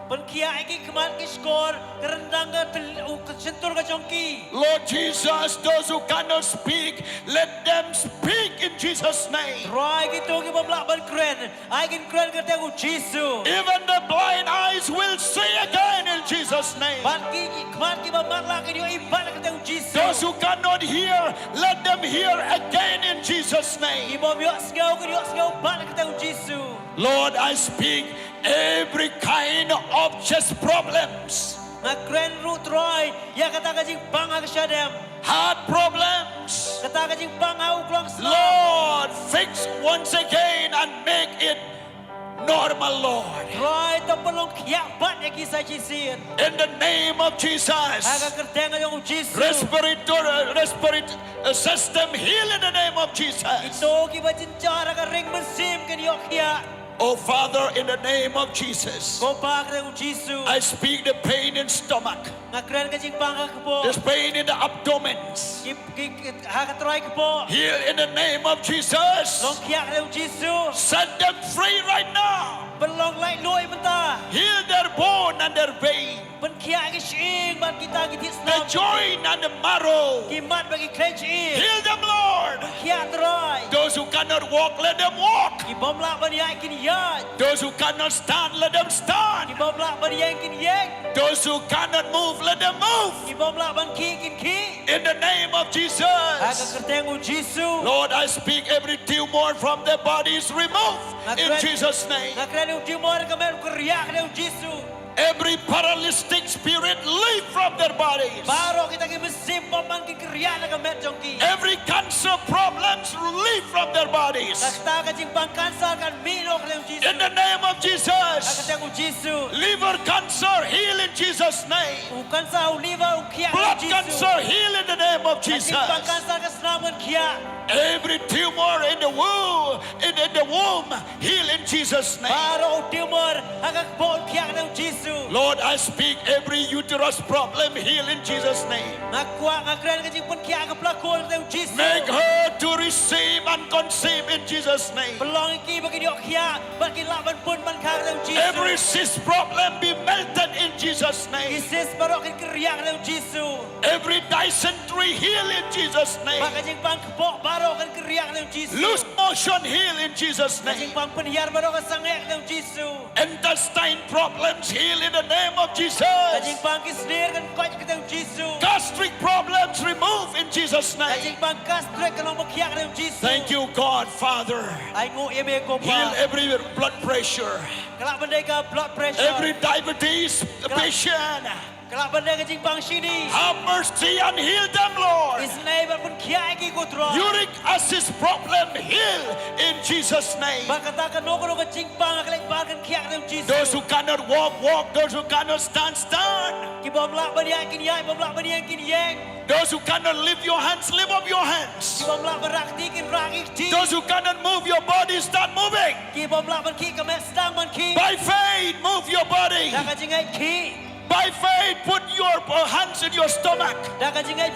Speaker 9: Pun kia ikin kemat ki skor kerendang ke sentur ke jungki.
Speaker 8: Lord Jesus, those who cannot speak, let them speak in Jesus' name.
Speaker 9: Roy gitu ki pemlak ban keren. Ai kin keren ke tegu Yesus.
Speaker 8: Even the blind eyes will see again in Jesus' name.
Speaker 9: Ban ki kemat ki pemlak lagi dia ibat ke tegu Yesus.
Speaker 8: Those who cannot hear, let them hear again in Jesus' name.
Speaker 9: Ibu biok segau ke biok segau bat ke tegu Yesus.
Speaker 8: Lord, I speak every kind of chest problems,
Speaker 9: Nak keren root Roy. Ya kata ka jing bang ke syadem.
Speaker 8: heart problems.
Speaker 9: Kata ka jing bang au klong slow.
Speaker 8: Lord, fix once again and make it normal, Lord.
Speaker 9: Roy to pelong kiak bat ya kisah Yesus.
Speaker 8: In the name of Jesus.
Speaker 9: Aga kerteng yang Yesus.
Speaker 8: Respiratory system heal in the name of Jesus.
Speaker 9: Ito ki bacincara ka ring mesim ke diok kia.
Speaker 8: Oh Father, in the name of Jesus,
Speaker 9: Kopak dengan Yesus.
Speaker 8: I speak the pain in stomach,
Speaker 9: Nak keren ka jing bang ka kepo.
Speaker 8: this pain in the abdomens.
Speaker 9: Ha ka troy kepo.
Speaker 8: Heal in the name of Jesus.
Speaker 9: Long kiak dengan Yesus.
Speaker 8: Set them free right now.
Speaker 9: Pelong lai loi benta.
Speaker 8: Heal their bone and their vein,
Speaker 9: Pen kiak ki shing ban kita ki tis
Speaker 8: the joint and the marrow.
Speaker 9: Kimat bagi clench in.
Speaker 8: Heal them, Lord.
Speaker 9: Kiak troy.
Speaker 8: Those who cannot walk, let them walk.
Speaker 9: Ki bom lak ban yak kin yat.
Speaker 8: Those who cannot stand, let them
Speaker 9: Ki
Speaker 8: stand.
Speaker 9: bom lak ban yang kin yek.
Speaker 8: Those who cannot move, let them move.
Speaker 9: Ki bom lak ban ki kin ki.
Speaker 8: In the name of
Speaker 9: Aga
Speaker 8: Jesus.
Speaker 9: kerteng Yesus.
Speaker 8: Lord, I speak every tumor from their bodies removed in Jesus' name.
Speaker 9: Nak kena timur ke mer keriak dengan Yesus.
Speaker 8: Every paralytic spirit leave from their bodies.
Speaker 9: Baru kita ke mesim pemang ke keriak dengan mer jongki.
Speaker 8: Every cancer problems leave from their bodies.
Speaker 9: Kasta ke jimpang kanser kan minok dengan Yesus.
Speaker 8: In the name of
Speaker 9: Aga
Speaker 8: Jesus.
Speaker 9: tengok Yesus.
Speaker 8: Liver cancer heal in Jesus' name.
Speaker 9: Bukan sah liver kiak
Speaker 8: Blood
Speaker 9: dengan Yesus.
Speaker 8: cancer heal in the name of
Speaker 9: Jimpang
Speaker 8: Jesus.
Speaker 9: kanser ke senaman kiak.
Speaker 8: Every tumor in the womb, heal in Jesus' name.
Speaker 9: Baru timur agak kebon kiak dengan Yesus.
Speaker 8: Lord, I speak every uterus problem heal in Jesus' name.
Speaker 9: Nak kuat nak keren ke jimpang kiak ke pelakon dengan Yesus.
Speaker 8: Make her to receive and conceive in Jesus' name.
Speaker 9: Pelong iki bagi dia kiak, bagi laban pun ban kar dengan
Speaker 8: Every
Speaker 9: Yesus.
Speaker 8: cyst problem be melted in Jesus' name.
Speaker 9: Yesus baru ke keriak dengan Yesus.
Speaker 8: Every dysentery heal in Jesus' name.
Speaker 9: Maka jimpang kebok baru kan keriak dengan Yesus.
Speaker 8: Loose motion heal in Jesus' name.
Speaker 9: Jimpang penhiar baru kan sangek dengan Yesus.
Speaker 8: Intestine problems heal in the name of Jesus.
Speaker 9: Jimpang kisnir kan kuat dengan Yesus.
Speaker 8: Gastric problems remove in Jesus' name.
Speaker 9: Jimpang kastrek kalau berkiak dengan Yesus.
Speaker 8: Thank you, God, Father.
Speaker 9: Ai nguk ye be ko
Speaker 8: Heal
Speaker 9: pa.
Speaker 8: every blood pressure,
Speaker 9: Kelak bendai ke blood pressure.
Speaker 8: every diabetes patient.
Speaker 9: Kelak benda kecing bang sini.
Speaker 8: Have mercy and heal them, Lord.
Speaker 9: Isnay pun kia ki kutro.
Speaker 8: Uric acid problem, heal in Jesus' name.
Speaker 9: Bakatakan noko kecing bang kelak barkan kia dem Jesus.
Speaker 8: Those who cannot walk, walk. Those who cannot stand, stand.
Speaker 9: Ki bom lak bani kin yai, bom lak bani kin yang.
Speaker 8: Those who cannot lift your hands, lift up your hands.
Speaker 9: Ki bom lak berakti kin rakti.
Speaker 8: Those who cannot move your body, start moving.
Speaker 9: Ki bom lak berki kemet sedang man ki.
Speaker 8: By faith, move your body.
Speaker 9: Dah kecing ai ki.
Speaker 8: By faith, put your hands in your stomach.
Speaker 9: Dah kecing ai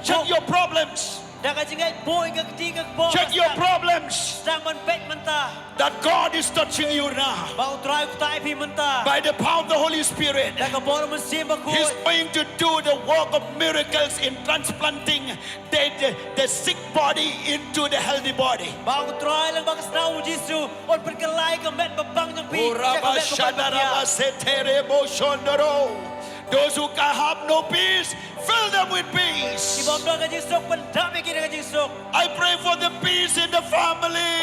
Speaker 8: Check your problems.
Speaker 9: Dah kecing ai boy ke ketiga boy.
Speaker 8: Check your problems.
Speaker 9: Sedang man pek mentah.
Speaker 8: That God is touching you now.
Speaker 9: Bau try ku tai pi mentah.
Speaker 8: By the power of the Holy Spirit.
Speaker 9: Dah ke bor mesin baku.
Speaker 8: He's going to do the work of miracles in transplanting the sick body into the healthy body.
Speaker 9: Bau try lang bang senau Jesus. On perkelai kemet bebang yang pi.
Speaker 8: Uraba shadaraba seterebo shondoro. Those who can have no peace, fill them with peace.
Speaker 9: Ki bom dah ke Jesus pendam ki dah ke Jesus.
Speaker 8: I pray for the peace in the family.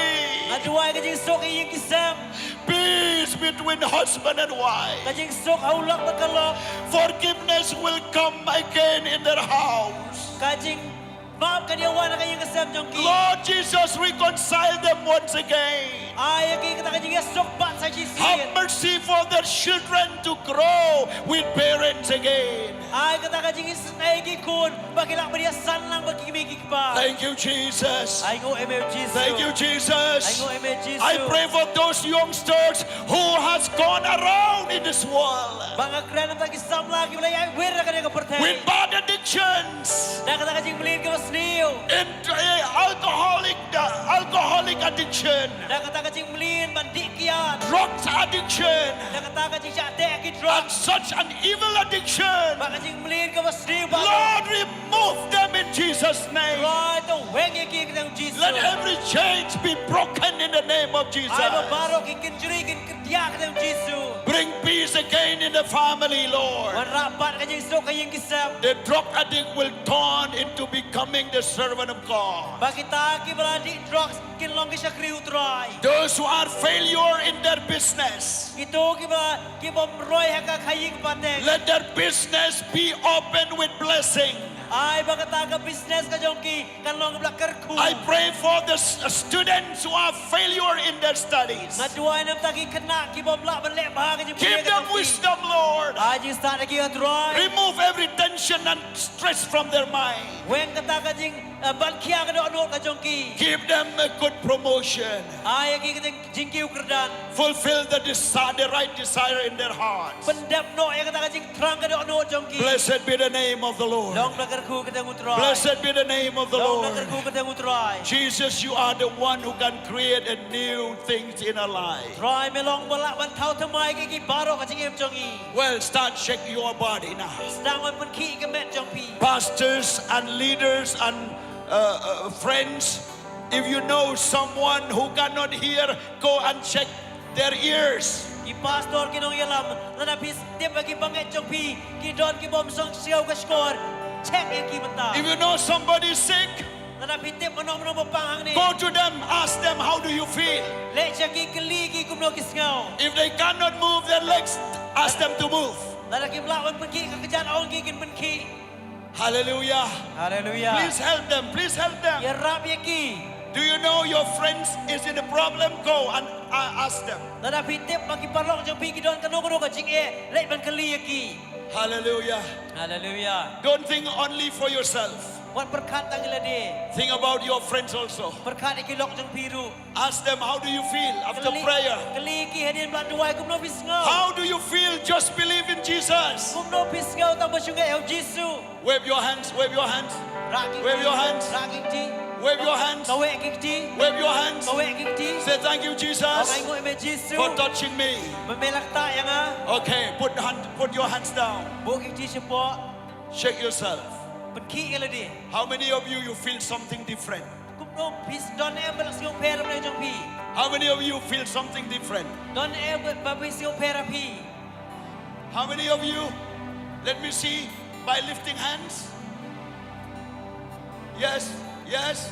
Speaker 9: Aduai ke Jesus yang kisam.
Speaker 8: Peace between husband and wife.
Speaker 9: Ke Jesus haulak berkelok.
Speaker 8: Forgiveness will come again in their house.
Speaker 9: Kajing maaf kan dia wana kan yang kesam jongki.
Speaker 8: Lord Jesus, reconcile them once again.
Speaker 9: Ay ki kita kajing esok bat sa Jesus.
Speaker 8: Have mercy for their children to grow with parents again.
Speaker 9: Ay kata kajing isnay ki kun bagi lak dia sanlang bagi kimi ki pa.
Speaker 8: Thank you, Jesus.
Speaker 9: Ay ngo eme Jesus.
Speaker 8: Thank you,
Speaker 9: Ay
Speaker 8: Jesus.
Speaker 9: ngo eme Jesus.
Speaker 8: I pray for those youngsters who has gone around in this world
Speaker 9: Banga kran ta ki sam lagi mulai ay wir kan dia pertai.
Speaker 8: with bad addictions,
Speaker 9: Dah kata kajing melin ke masniu.
Speaker 8: into alcoholic addiction,
Speaker 9: Dah kata kajing melin bandik kian.
Speaker 8: drugs addiction,
Speaker 9: Dah kata kajing jate ki
Speaker 8: and
Speaker 9: drugs.
Speaker 8: such an evil addiction.
Speaker 9: Bang kajing melin ke masniu bang.
Speaker 8: Lord, remove them in Jesus' name.
Speaker 9: Roy tu weng ki kita Jesus.
Speaker 8: Let every chains be broken in the name of Jesus.
Speaker 9: Ay babarok ki kinjuri kin kerja kita Jesus.
Speaker 8: Bring peace again in the family, Lord.
Speaker 9: Wan rapat kajing sok kajing kisam.
Speaker 8: The drug addict will turn into becoming the servant of God.
Speaker 9: Bagi taki beradi drugs kin long kisah kriu try.
Speaker 8: Those who are failure in their business,
Speaker 9: Itu ki bom roy haka kaying pateng.
Speaker 8: let their business be open with blessing.
Speaker 9: Ay bagata ka business ka jongki kan long blak kerku.
Speaker 8: I pray for the students who are failure in their studies.
Speaker 9: Ngaduai nam taki kena ki bom blak berlek bahag kajing.
Speaker 8: Give them wisdom, Lord.
Speaker 9: Ay jing start ki try.
Speaker 8: Remove every tension and stress from their mind.
Speaker 9: Weng kata kajing ban kia ka do ka jongki.
Speaker 8: Give them a good promotion.
Speaker 9: Ay ki kajing jingkiu kerdan.
Speaker 8: Fulfill the right desire in their hearts.
Speaker 9: Pendap no ya kata kajing terang ka do jongki.
Speaker 8: Blessed be the name of the Lord.
Speaker 9: Long blak kerku kita ngutrai.
Speaker 8: Blessed be the name of the
Speaker 9: Long blak
Speaker 8: Lord.
Speaker 9: kerku kita ngutrai.
Speaker 8: Jesus, you are the one who can create a new things in our life.
Speaker 9: Try melong balak ban thau thamai ki baro ka jing em jongi.
Speaker 8: Well, start check your body now.
Speaker 9: Sedang man pen ki ke met jong pi.
Speaker 8: Pastors and leaders and friends, if you know someone who cannot hear, go and check their ears.
Speaker 9: Ki pastor ki nong yalam lana pis tip bagi banget jong pi. Ki don ki bom song siau ka skor. Check yang ki menta.
Speaker 8: If you know somebody sick,
Speaker 9: Lana pi tip menong bapang ni.
Speaker 8: go to them, ask them, how do you feel?
Speaker 9: Lek ki keli ki kumno ki sngau.
Speaker 8: If they cannot move their legs, ask them to move.
Speaker 9: Lana ki blak ban pen ki ka kejan ong ki kin pen ki.
Speaker 8: Hallelujah.
Speaker 9: Hallelujah.
Speaker 8: Please help them. Please help them.
Speaker 9: Ya rap ya ki.
Speaker 8: Do you know your friends is in a problem? Go and ask them.
Speaker 9: Lana pi tip bagi parlok jong pi ki don kano ka jing lek ban keli ya ki.
Speaker 8: Hallelujah.
Speaker 9: Hallelujah.
Speaker 8: Don't think only for yourself.
Speaker 9: Wan berkat tang lade.
Speaker 8: Think about your friends also.
Speaker 9: Berkat ki lok jong piru.
Speaker 8: Ask them, how do you feel after prayer?
Speaker 9: Keli ki hadin blan duai kumno pisngau.
Speaker 8: How do you feel? Just believe in Jesus.
Speaker 9: Kumno pisngau tang basyungai au Jesu.
Speaker 8: Wave your hands. Wave your hands.
Speaker 9: Raki.
Speaker 8: Wave your hands.
Speaker 9: Raki ti.
Speaker 8: Wave your hands.
Speaker 9: Kawe ki ti.
Speaker 8: Wave your hands.
Speaker 9: Kawe ki ti.
Speaker 8: Say thank you,
Speaker 9: Ang
Speaker 8: Jesus,
Speaker 9: ingo eme Jesu.
Speaker 8: for touching me.
Speaker 9: Memelak ta yang
Speaker 8: Okay, put your hands down.
Speaker 9: Bo ki ti sepo.
Speaker 8: Shake yourself.
Speaker 9: Penki lade.
Speaker 8: How many of you feel something different?
Speaker 9: Kumno pis don balak siung pera ble jong pi.
Speaker 8: How many of you feel something different?
Speaker 9: Don babi siung pera pi.
Speaker 8: How many of you? Let me see by lifting hands. Yes, yes.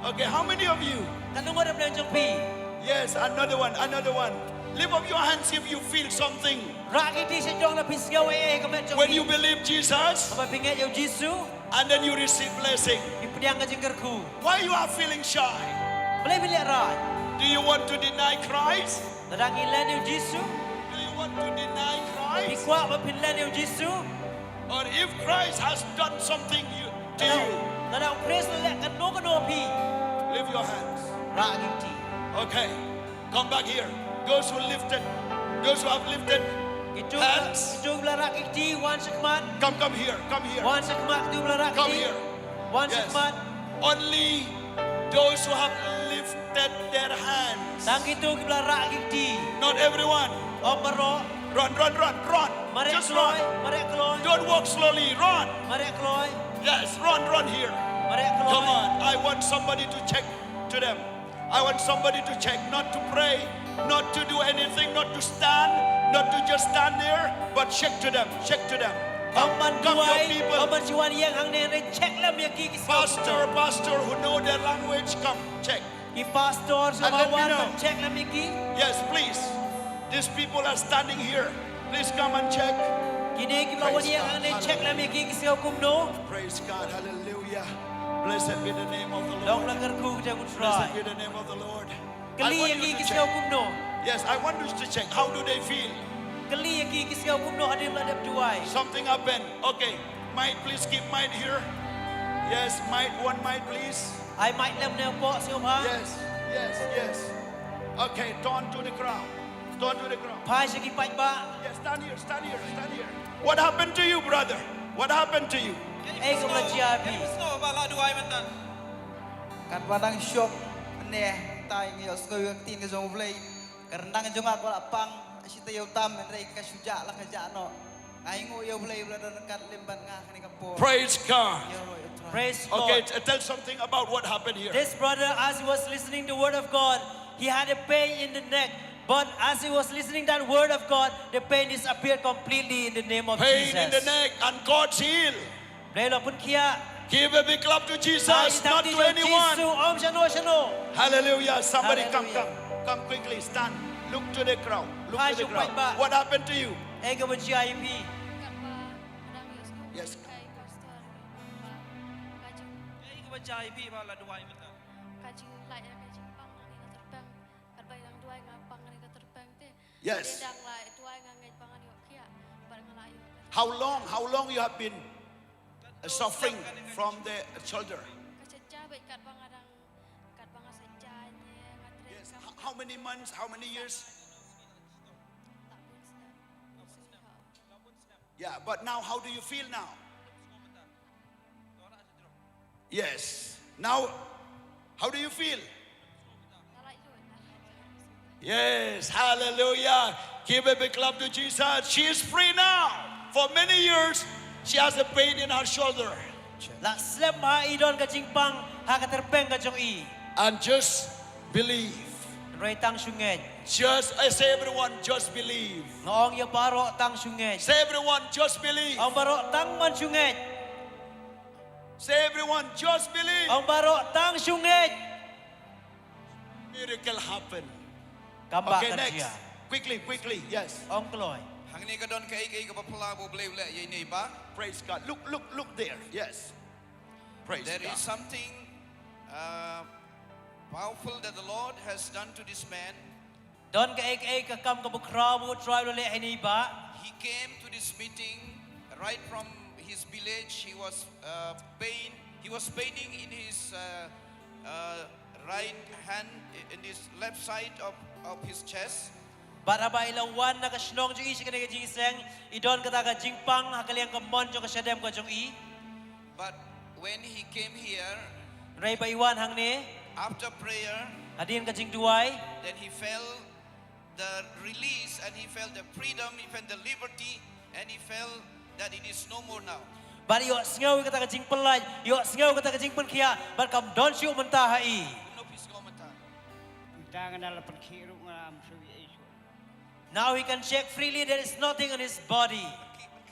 Speaker 8: Okay, how many of you?
Speaker 9: Kanungo ble jong pi.
Speaker 8: Yes, another one, another one. Lift up your hands if you feel something.
Speaker 9: Rak iti sa jong na pisgaw ay kamet jong
Speaker 8: When you
Speaker 9: i.
Speaker 8: believe Jesus
Speaker 9: Kapag pingat yung Jisu,
Speaker 8: and then you receive blessing.
Speaker 9: ipadiang ka jing karku.
Speaker 8: Why you are feeling shy?
Speaker 9: Balay bilik rat.
Speaker 8: Do you want to deny Christ?
Speaker 9: Nadang ilan yung Jisu,
Speaker 8: Do you want to deny Christ?
Speaker 9: ikwa mapinlan yung Jisu.
Speaker 8: Or if Christ has done something to you,
Speaker 9: Nadang Chris na lek kano pi.
Speaker 8: lift your hands.
Speaker 9: Rak iti.
Speaker 8: Okay, come back here. Those who have lifted hands,
Speaker 9: Itu belah rak iti, wan sekmat.
Speaker 8: come here, come here.
Speaker 9: Wan sekmat itu belah rak
Speaker 8: Come
Speaker 9: iti.
Speaker 8: here.
Speaker 9: Wan
Speaker 8: Yes.
Speaker 9: sekmat.
Speaker 8: Only those who have lifted their hands.
Speaker 9: Tang itu belah rak iti.
Speaker 8: Not everyone.
Speaker 9: Om baro.
Speaker 8: Run.
Speaker 9: Marek
Speaker 8: Just
Speaker 9: kloy.
Speaker 8: run.
Speaker 9: Marek kloy.
Speaker 8: Don't walk slowly. Run.
Speaker 9: Marek kloy.
Speaker 8: Yes, run here.
Speaker 9: Marek kloy.
Speaker 8: Come on. I want somebody to check to them. I want somebody to check, not to pray, not to do anything, not to stand, not to just stand there, but check to them. Check to them.
Speaker 9: Om man
Speaker 8: Come, your
Speaker 9: duai.
Speaker 8: people.
Speaker 9: Om man siwan yang hang ne check lam yang kiki.
Speaker 8: Pastor who know their language, come, check.
Speaker 9: Ki pastor
Speaker 8: And let me
Speaker 9: sumawan
Speaker 8: know.
Speaker 9: man check lam yang ki.
Speaker 8: Yes, please. These people are standing here. Please come and check.
Speaker 9: Kini ki bawa
Speaker 8: Praise
Speaker 9: yang
Speaker 8: God.
Speaker 9: hang ne check lam yang kiki siaw kumno.
Speaker 8: Praise God. Hallelujah. Blessed be the name of the
Speaker 9: Dong
Speaker 8: Lord.
Speaker 9: langar ku jangan
Speaker 8: Blessed
Speaker 9: try.
Speaker 8: be the name of the Lord. I
Speaker 9: Kali
Speaker 8: want
Speaker 9: yang
Speaker 8: you
Speaker 9: kiki
Speaker 8: to
Speaker 9: siaw
Speaker 8: check.
Speaker 9: kumno.
Speaker 8: Yes, I want you to check. How do they feel?
Speaker 9: Kali yang kiki siaw kumno hadir ladap duai.
Speaker 8: Something happened. Okay. Might, please keep might here. Yes, might, one might, please.
Speaker 9: Ai might lam ne pok siaw ha.
Speaker 8: Yes. Okay, turn to the crowd. Turn to the crowd.
Speaker 9: Pai segi pai ba.
Speaker 8: Yes, stand here. What happened to you, brother? What happened to you?
Speaker 9: Eh kau menjiabi.
Speaker 10: Kat padang shop neh tai ngi os ko yang tin ke jong vlei karendang jong aku lapang asita yo tam rei ka suja la ka jano ai ngo yo vlei bla dan kat lemban nga kani ka po
Speaker 8: Praise God.
Speaker 9: Praise
Speaker 8: Okay,
Speaker 9: God.
Speaker 8: tell something about what happened here.
Speaker 9: This brother, as he was listening to the word of God, he had a pain in the neck. But as he was listening to that word of God, the pain disappeared completely in the name of
Speaker 8: Pain
Speaker 9: Jesus.
Speaker 8: in the neck and God's heal.
Speaker 9: Blela pun kia.
Speaker 8: Give a big clap to Jesus,
Speaker 9: Ai
Speaker 8: not
Speaker 9: takti
Speaker 8: to
Speaker 9: jong
Speaker 8: anyone.
Speaker 9: Jisu, Om shano.
Speaker 8: Hallelujah. Somebody
Speaker 9: Hallelujah.
Speaker 8: come quickly. Stand. Look to the crowd. Look
Speaker 9: Hai
Speaker 8: to the
Speaker 9: jong
Speaker 8: crowd.
Speaker 9: pai ba.
Speaker 8: What happened to you?
Speaker 9: Eh kau menjiabi.
Speaker 8: Yes.
Speaker 9: Eh kau menjiabi bala duai mata.
Speaker 8: Yes. How long you have been suffering from the shoulder? Yes. How many months? How many years? Yeah, but now how do you feel now? Yes. Now, how do you feel? Yes, hallelujah. Give a big clap to Jesus. She is free now. For many years, she has a pain in her shoulder.
Speaker 9: Lak slem ha idon ka jingpang ha ka terpeng ka jong i.
Speaker 8: And just believe.
Speaker 9: Roy tang sungai.
Speaker 8: Just, I say everyone, just believe.
Speaker 9: Ngong ya baro tang sungai.
Speaker 8: Say everyone, just believe.
Speaker 9: Ang baro tang man sungai.
Speaker 8: Say everyone, just believe.
Speaker 9: Ang baro tang sungai.
Speaker 8: Miracle happen.
Speaker 9: Kambak
Speaker 8: Okay,
Speaker 9: kerja.
Speaker 8: next. Quickly, yes.
Speaker 9: Ang kloy.
Speaker 11: Hang ni ka don kay ka papala bo blay blay ye ni ba?
Speaker 8: Praise God. Look there. Yes. Praise
Speaker 11: There
Speaker 8: God.
Speaker 11: is something powerful that the Lord has done to this man.
Speaker 9: Don ka ka kam ka bukrabu try lo le ini ba.
Speaker 11: He came to this meeting right from his village. He was paining in his right hand, in his left side of his chest.
Speaker 9: Para ba ilawan na kaslong jong i si kanay jingiseng idon ka taga jingpang hakaliang ka mon jong ka syadem ka jong i.
Speaker 11: But when he came here,
Speaker 9: Ray ba iwan hang ni
Speaker 11: after prayer,
Speaker 9: adin ka jing duay.
Speaker 11: then he felt the release and he felt the freedom, he felt the liberty, and he felt that it is no more now.
Speaker 9: Bari yo singaw ka taga jing pelaj, yo singaw ka taga jing penkia, bar kam don siu mentahai.
Speaker 11: No peace komenta.
Speaker 9: Now he can check freely, there is nothing on his body.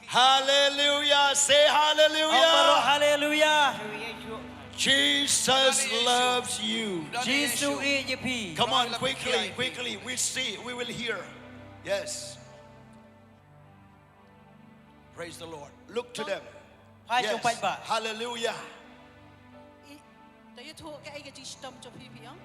Speaker 8: Hallelujah. Say
Speaker 9: Ang baro
Speaker 8: hallelujah.
Speaker 9: hallelujah.
Speaker 8: Jesus loves you.
Speaker 9: Giêsu yêu ye pi.
Speaker 8: Come on, quickly, quickly. We see, we will hear. Yes. Praise the Lord. Look to them.
Speaker 9: Hai
Speaker 8: Yes.
Speaker 9: trong bạch bạ.
Speaker 8: Hallelujah.
Speaker 6: Tayo tu cái cái system cho phi phi ang.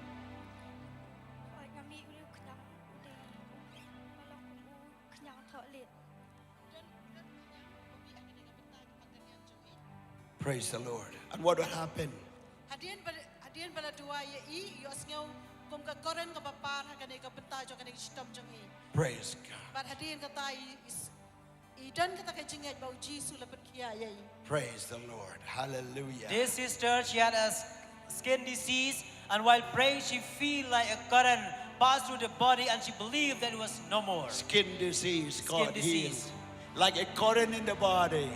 Speaker 8: Praise the Lord. And what will happen?
Speaker 6: Hadian bala dua ye I yos ngau kum ka koren ka papar ha kanai ka pentai cho kanai system cho I.
Speaker 8: Praise God.
Speaker 6: But hadian ka tai is I dan ka ta ka jinget bau Jisu la kia ye.
Speaker 8: Praise the Lord. Hallelujah.
Speaker 9: This sister, she had a skin disease, and while praying, she feel like a current pass through the body, and she believed that it was no more.
Speaker 8: Skin disease, God
Speaker 9: Skin disease.
Speaker 8: healed. Like a current in the body.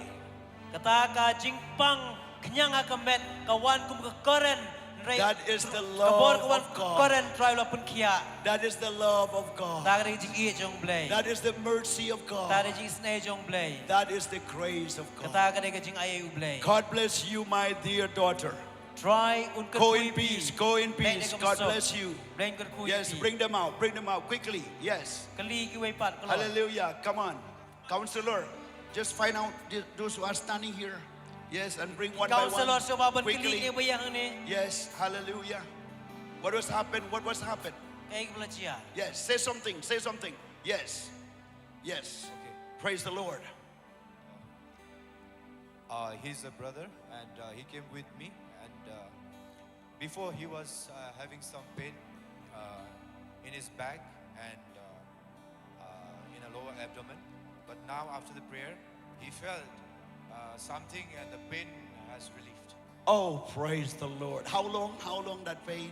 Speaker 9: Kata ka jingpang kanyang akamet kawan kum ka current.
Speaker 8: That is the
Speaker 9: Kabor
Speaker 8: love
Speaker 9: kawan
Speaker 8: of God.
Speaker 9: current try la pun kia.
Speaker 8: That is the love of God.
Speaker 9: Ta ka jing i jong blay.
Speaker 8: That is the mercy of
Speaker 9: Ta
Speaker 8: God.
Speaker 9: jing snay jong blay.
Speaker 8: That is the grace of God.
Speaker 9: Kata ka jing ay blay.
Speaker 8: God bless you, my dear daughter.
Speaker 9: Try un
Speaker 8: Go in peace. Go in peace. God bless you.
Speaker 9: Blame kan ku.
Speaker 8: Yes, bring them out. Bring them out quickly. Yes.
Speaker 9: Kali ki way pat ko.
Speaker 8: Hallelujah. Come on. Counselor, just find out those who are standing here. Yes, and bring one by
Speaker 9: Counselor
Speaker 8: one.
Speaker 9: so baban kali
Speaker 8: Quickly.
Speaker 9: ki bayang ni.
Speaker 8: Yes. Hallelujah. What was happened? What was happened?
Speaker 9: Kay ko chia.
Speaker 8: Yes. Say something. Say something. Yes. Yes. Praise the Lord.
Speaker 12: He's a brother, and he came with me. And before he was having some pain in his back and in a lower abdomen, but now after the prayer, he felt something, and the pain has relieved.
Speaker 8: Oh, praise the Lord. How long? How long that pain?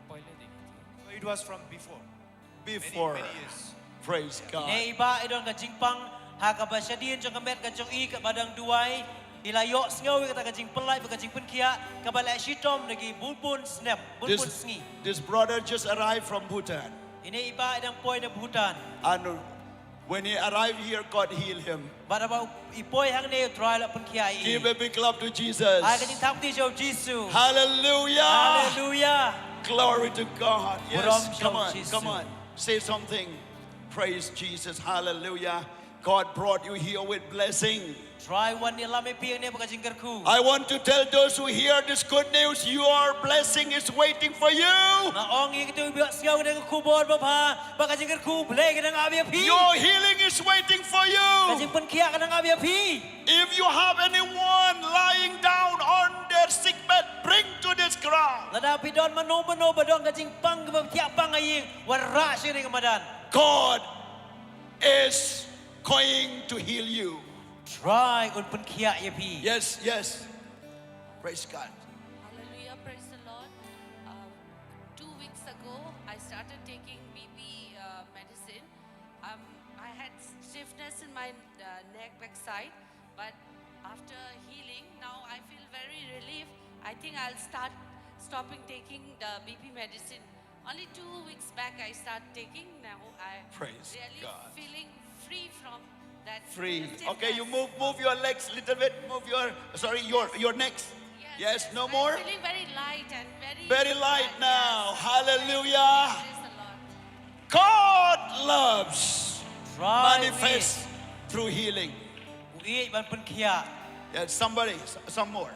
Speaker 12: So it was from before.
Speaker 8: Before.
Speaker 12: Many years.
Speaker 8: Praise God.
Speaker 9: Ne iba idon ka jingpang ha ka ba siya din jong kamet ka jong I ka badang duay ilayo sngaw ka ta ka jing pelai ka jing pun kia ka bala shitom nagi bulbun snap bulbun sngi.
Speaker 8: This brother just arrived from Bhutan.
Speaker 9: Ini iba idang poy na Bhutan.
Speaker 8: And when he arrived here, God healed him.
Speaker 9: Bada ba ipoy hang ne try la pun kia I.
Speaker 8: Give a big clap to Jesus.
Speaker 9: Ai ka jing tam ti jo Jisu.
Speaker 8: Hallelujah.
Speaker 9: Hallelujah.
Speaker 8: Glory to God. Yes,
Speaker 9: Buram
Speaker 8: come on,
Speaker 9: Jesus.
Speaker 8: come on. Say something. Praise Jesus. Hallelujah. God brought you here with blessing.
Speaker 9: Try one ni lame piang ne ka jing kerku.
Speaker 8: I want to tell those who hear this good news, your blessing is waiting for you.
Speaker 9: Na ong i tu biak sngaw ne ka kubor ba ba ka jing kerku blay ka nang abi pi.
Speaker 8: Your healing is waiting for
Speaker 9: Ka
Speaker 8: you.
Speaker 9: jing pun kia ka nang abi pi.
Speaker 8: If you have anyone lying down on their sick bed, bring to this crowd.
Speaker 9: Lada pidon mano badong ka jing pang ka kia pang aying warra siya ni kamadan.
Speaker 8: God is going to heal you.
Speaker 9: Try un pun kia ye pi.
Speaker 8: Yes, yes. Praise God.
Speaker 13: Hallelujah, praise the Lord. 2 weeks ago, I started taking BP medicine. I had stiffness in my neck backside, but after healing, now I feel very relief. I think I'll stopping taking the BP medicine. Only 2 weeks back, I started taking. Now I
Speaker 8: Praise
Speaker 13: really
Speaker 8: God.
Speaker 13: feeling free from that.
Speaker 8: Free.
Speaker 13: stiffness.
Speaker 8: Okay, you move your legs a little bit. Move your necks. Yes, no more.
Speaker 13: I'm feeling very light and
Speaker 8: Very light now. Hallelujah.
Speaker 13: Praise the Lord.
Speaker 8: God loves
Speaker 9: Try
Speaker 8: manifest through healing.
Speaker 9: Ui ban pun kia.
Speaker 8: Yes, somebody, some more.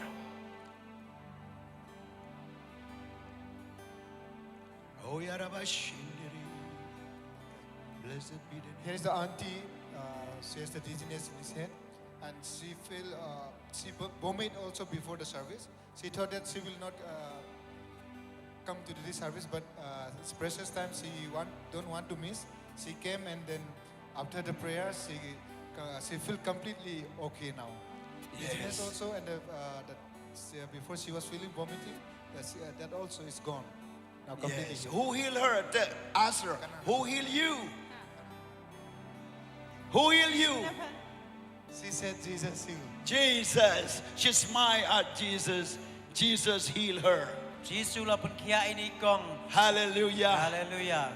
Speaker 8: Oh, Yarabashindiri. Blessed be the name.
Speaker 14: Here is the auntie. She has the dizziness in his head, and she vomit also before the service. She thought that she will not come to this service, but it's precious time. She don't want to miss. She came, and then after the prayer, she feel completely okay now. Dizziness
Speaker 8: Yes.
Speaker 14: also, and before she was feeling vomiting, that also is gone now completely.
Speaker 8: Yes. Who healed her? Ask her. Who healed you? Who healed you?
Speaker 14: She said Jesus healed.
Speaker 8: Jesus. She smiled at Jesus. Jesus healed her.
Speaker 9: Jisu la pun kia ini kong.
Speaker 8: Hallelujah.
Speaker 9: Hallelujah.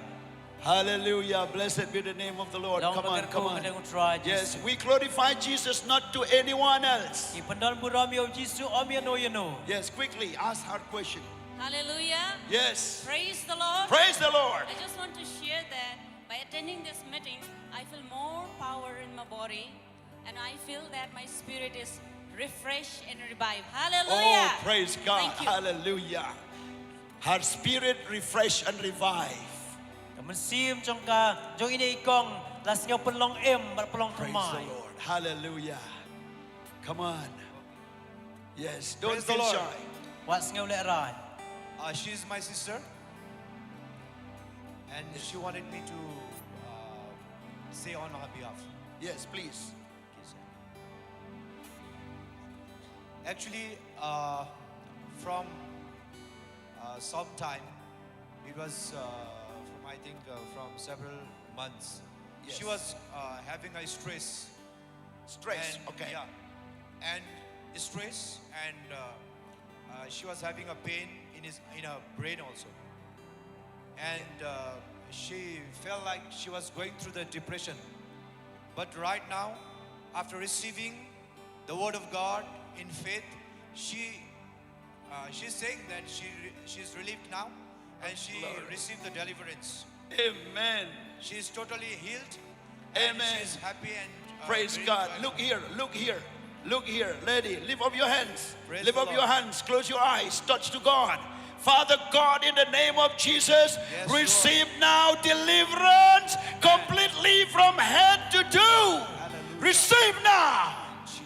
Speaker 8: Hallelujah. Blessed be the name of the Lord.
Speaker 9: Long
Speaker 8: Come on, come on.
Speaker 9: bagar ko try
Speaker 8: Yes, we glorify Jesus, not to anyone else.
Speaker 9: Ipandal buram yo Jisu om yano.
Speaker 8: Yes, quickly ask her question.
Speaker 15: Hallelujah.
Speaker 8: Yes.
Speaker 15: Praise the Lord.
Speaker 8: Praise the Lord.
Speaker 15: I just want to share that by attending this meeting, I feel more power in my body and I feel that my spirit is refreshed and revived. Hallelujah.
Speaker 8: Oh, praise God.
Speaker 15: Thank you.
Speaker 8: Hallelujah. Her spirit refresh and revive.
Speaker 9: Mensim trong ka jong ini ikong las ngau pelong pelong
Speaker 8: Praise
Speaker 9: temai.
Speaker 8: the Lord. Hallelujah. Come on. Yes, don't
Speaker 12: Praise the
Speaker 8: feel
Speaker 12: Lord.
Speaker 8: shy.
Speaker 9: What's ngau le rai?
Speaker 12: She's my sister, and she wanted me to say on her behalf.
Speaker 8: Yes, please.
Speaker 12: Actually, from some time, it was from I think from several months.
Speaker 8: Yes.
Speaker 12: She was having a stress.
Speaker 8: Stress,
Speaker 12: And,
Speaker 8: okay.
Speaker 12: Yeah, and stress, and she was having a pain in her brain also, and she felt like she was going through the depression. But right now, after receiving the word of God in faith, she's saying that she's relieved now, and she
Speaker 8: Glory.
Speaker 12: received the deliverance.
Speaker 8: Amen.
Speaker 12: She's totally healed.
Speaker 8: Amen.
Speaker 12: And she's happy and
Speaker 8: Praise
Speaker 12: very
Speaker 8: God.
Speaker 12: joyful.
Speaker 8: Look here, look here. Look here, lady. Lift up your hands.
Speaker 12: Praise
Speaker 8: Lift
Speaker 12: the
Speaker 8: up your
Speaker 12: Lord.
Speaker 8: hands. Close your eyes. Touch to God. Father God, in the name of Jesus,
Speaker 12: Yes,
Speaker 8: receive now deliverance completely from head to toe. Receive now.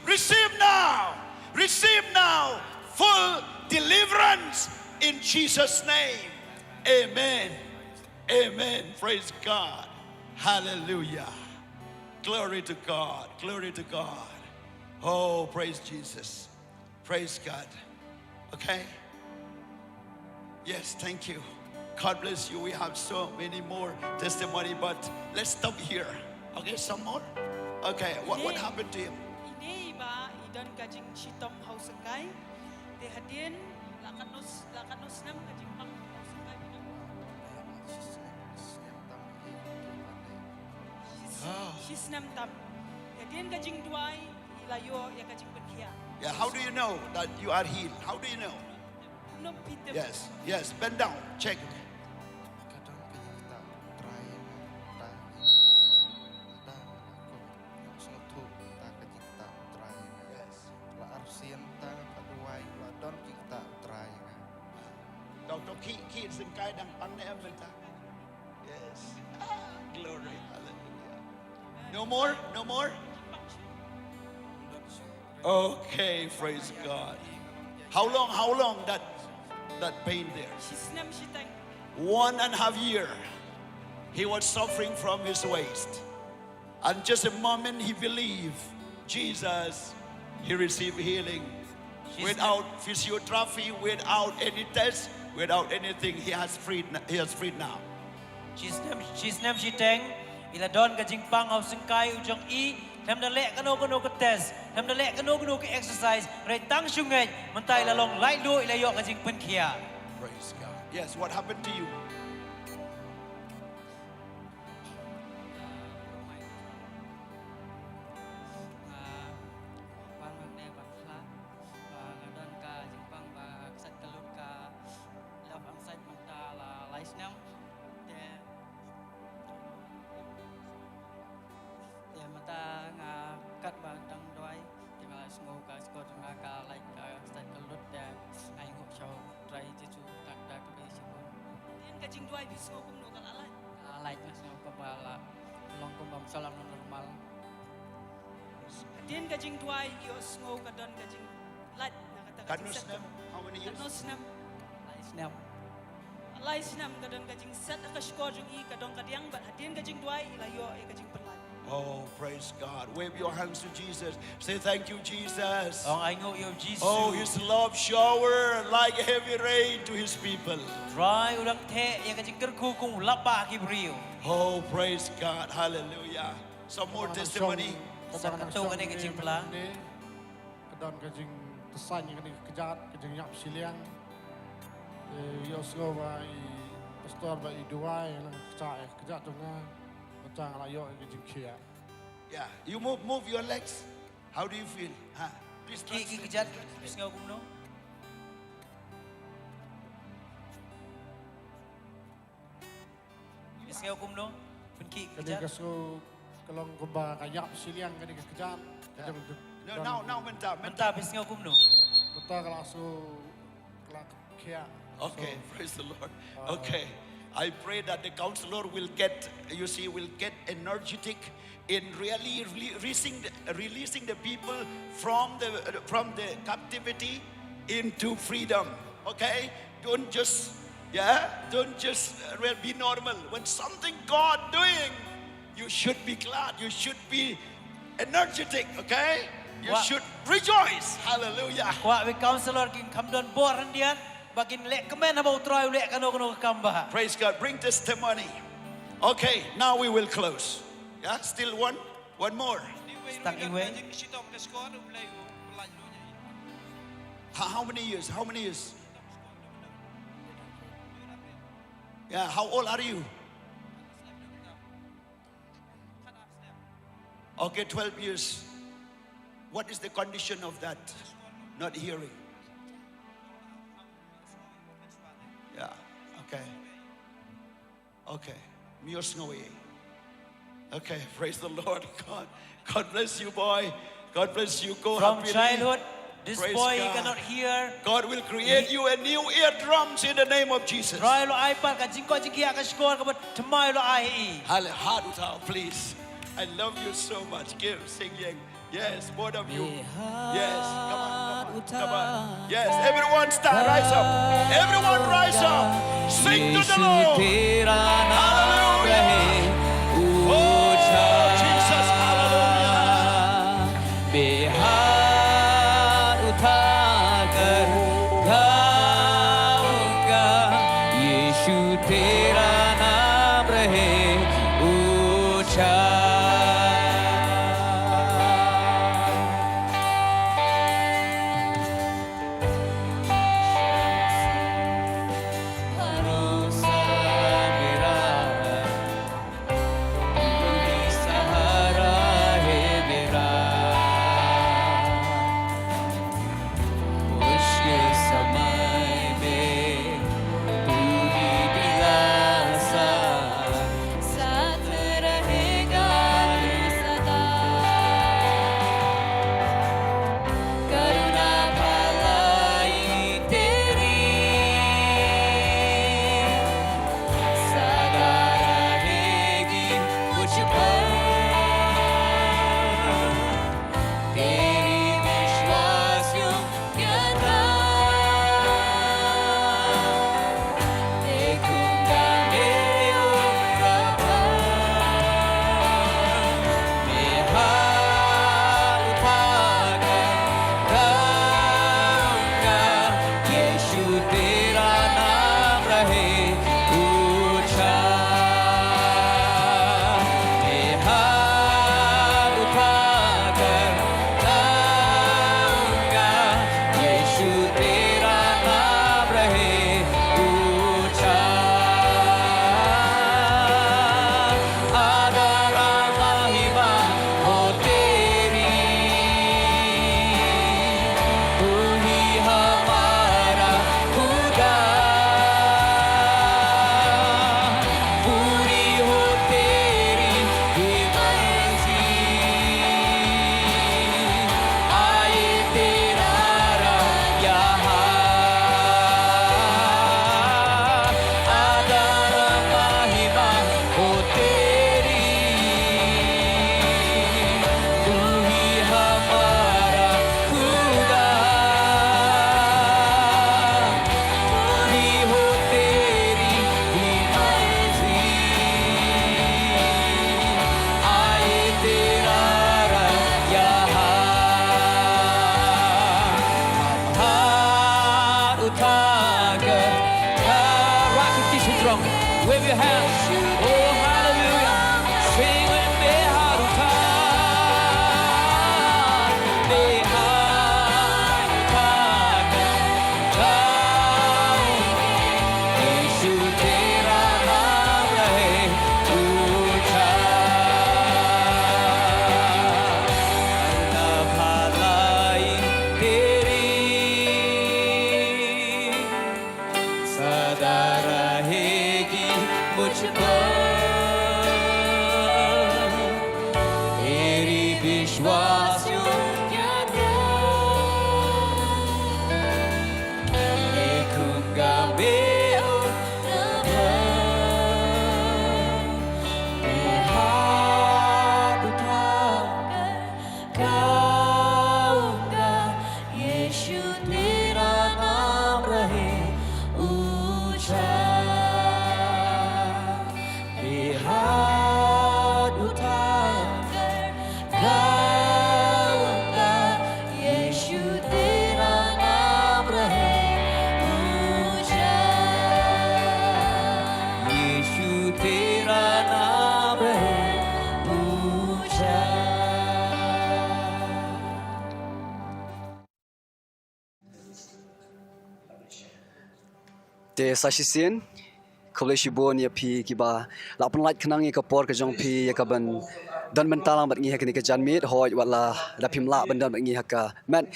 Speaker 8: Receive now. Receive now. Full deliverance in Jesus' name. Amen. Amen. Praise God. Hallelujah. Glory to God. Glory to God. Oh, praise Jesus. Praise God. Okay? Yes, thank you. God bless you. We have so many more testimony, but let's stop here. Okay, some more? Okay, what happened to him?
Speaker 6: Ini iba idan kajing shitom hausakai. They hadin lakanus nam kajing pang hausakai. She's nam tam. Hadin kajing duai ilayo ya kajing penkia.
Speaker 8: Yeah, how do you know that you are healed? How do you know?
Speaker 6: No pitem.
Speaker 8: Yes, yes, bend down, check. Dr. Ki singkai dan pandai benta. Yes. Glory. Hallelujah. No more? No more? Okay, praise God. How long that pain there?
Speaker 6: She's nam shitang.
Speaker 8: 1.5 years. He was suffering from his waist. And just a moment he believed Jesus, he received healing. Without physiotherapy, without any test, without anything, he has freed now.
Speaker 9: She's nem shiteng ila don kajing pang au sengkai ujong I nam da lek kano ke test nam da lek kano ke exercise re tang sungai mentai la long lai lu ila yo kajing pen kia.
Speaker 8: Praise God. Yes, what happened to you?
Speaker 6: Kajing duai bisko kum no kalalai.
Speaker 9: Like mas no kabala long kumbang salam normal.
Speaker 6: Hadin kajing duai yo sngo kadon kajing lat nakata kajing
Speaker 8: Kanus
Speaker 6: set.
Speaker 8: nam, how many years?
Speaker 6: Kanus nam.
Speaker 9: Snap.
Speaker 6: Alai sinam kadon kajing set akaskor jung I kadon kadiang bat hadin kajing duai ilayo e kajing perlat.
Speaker 8: Oh, praise God. Wave your hands to Jesus. Say thank you, Jesus.
Speaker 9: Ong ai ngo yo Jesus.
Speaker 8: Oh, his love shower like heavy rain to his people.
Speaker 9: Try urang the ya kajing kerku kung lapa ki brio.
Speaker 8: Oh, praise God. Hallelujah. Some more testimony.
Speaker 9: Satu kene kajing pela.
Speaker 5: Kedon kajing tesan yang kene kejat kajing nyap siliang. Yo sngova I
Speaker 14: pastor ba iduai na cai kerja tu na macam layo ke kia.
Speaker 8: Yeah, you move your legs. How do you feel? Huh? Please
Speaker 9: Ki
Speaker 8: translate.
Speaker 9: kejat bisngau kumno. Bisngau kumno. Penki
Speaker 14: Kadi
Speaker 9: kejat.
Speaker 14: kasu kalau kuba kayak siliang kadi kerja.
Speaker 8: No, now mentah.
Speaker 9: Mentah bisngau kumno.
Speaker 14: Betul kalau su kalau kia.
Speaker 8: Okay, praise the Lord. Okay, I pray that the counselor will get, will get energetic in really releasing the people from the captivity into freedom. Okay, don't just be normal. When something God doing, you should be glad. You should be energetic. Okay, you should rejoice. Hallelujah.
Speaker 9: Wa we counselor king kamdon borandian. Bagin lek kemen about try lek kano kambah.
Speaker 8: Praise God. Bring testimony. Okay, now we will close. Yeah, still one more. How many years? How many years? Yeah, how old are you? Okay, 12 years. What is the condition of that? Not hearing. Yeah, okay. Okay, Miyos ngawi. Okay, praise the Lord. God bless you, boy. God bless you. Go
Speaker 9: From
Speaker 8: happily.
Speaker 9: childhood, this
Speaker 8: Praise
Speaker 9: boy
Speaker 8: God.
Speaker 9: cannot hear.
Speaker 8: God will create you a new eardrums in the name of Jesus.
Speaker 9: Try lo iPad ka jingko jingia ka score ka but tomai lo ai.
Speaker 8: Hallelujah, please. I love you so much. Give, sing, yang. Yes, both of you. Yes, come on, come on. Yes, everyone rise up. Everyone rise up. Sing to the Lord. Hallelujah. Oh, Jesus, hallelujah.
Speaker 16: बेहार उठाकर गाऊंगा यीशु तेरा नाम रहे ऊंचा भरोसा मेरा तू ही सहारा है मेरा मुश्किल समय में तू ही दिलासा साथ रहेगा तू सदा करुणा भलाई तेरी सदा रहेगी मुझ पर तेरी विश्वास योग्यता देखूंगा मेरे उम्र मैं हाथ उठाकर गाऊंगा यीशु तेरा नाम रहे ऊंचा मैं हाथ उठाकर गाऊंगा यीशु तेरा नाम रहे ऊंचा आदर महिमा हो तेरी तू ही हमारा खुदा पूरी हो तेरी ही मर्जी आए तेरा राह यहाँ आदर महिमा हो तेरी तू ही हमारा खुदा पूरी हो तेरी ही मर्जी आए तेरा राह यहाँ हाथ उठाकर rock it kiss it strong wave your hands oh hallelujah sing with me हाथ उठा हाथ उठाकर गाऊंगा यीशु तेरा मुझ पर तेरी विश्वास योग्य देखूंगा मैं हाथ उठाकर गाऊंगा यीशु तेरा नाम रहे ऊंचा मैं हाथ उठाकर गाऊंगा यीशु तेरा नाम रहे ऊंचा यीशु तेरा नाम रहे ऊंचा
Speaker 1: Te sasisian koleksi bon ya pi kiba lapan light kenang ya kapor ke jong pi ya kaban dan mentalang bat ngi hakni ke janmit hoi wala da pimla bandan bat ngi haka man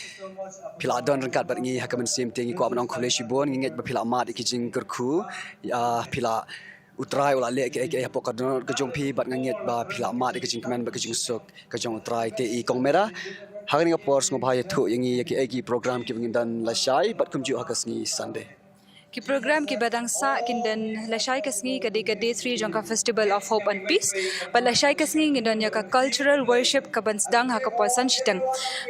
Speaker 1: pila don rangkat bat ngi haka men sim tingi ko abang koleksi bon ngi ba pila mat ki jing kerku ya pila utrai wala le ke apok don ke jong pi bat ngi ba pila mat ke jing kemen ba ke jing sok ke jong utrai te I kong mera hakni kapor ngo bhai thu yangi ya ki program ki bangin dan la shai bat kumju hakas ngi Sunday
Speaker 2: Ki program ki badang sa kindan lashai kasngi ka day 3 jong ka Festival of Hope and Peace but lashai kasngi ngidan ya ka cultural worship ka bansdang ha ka pasan shitang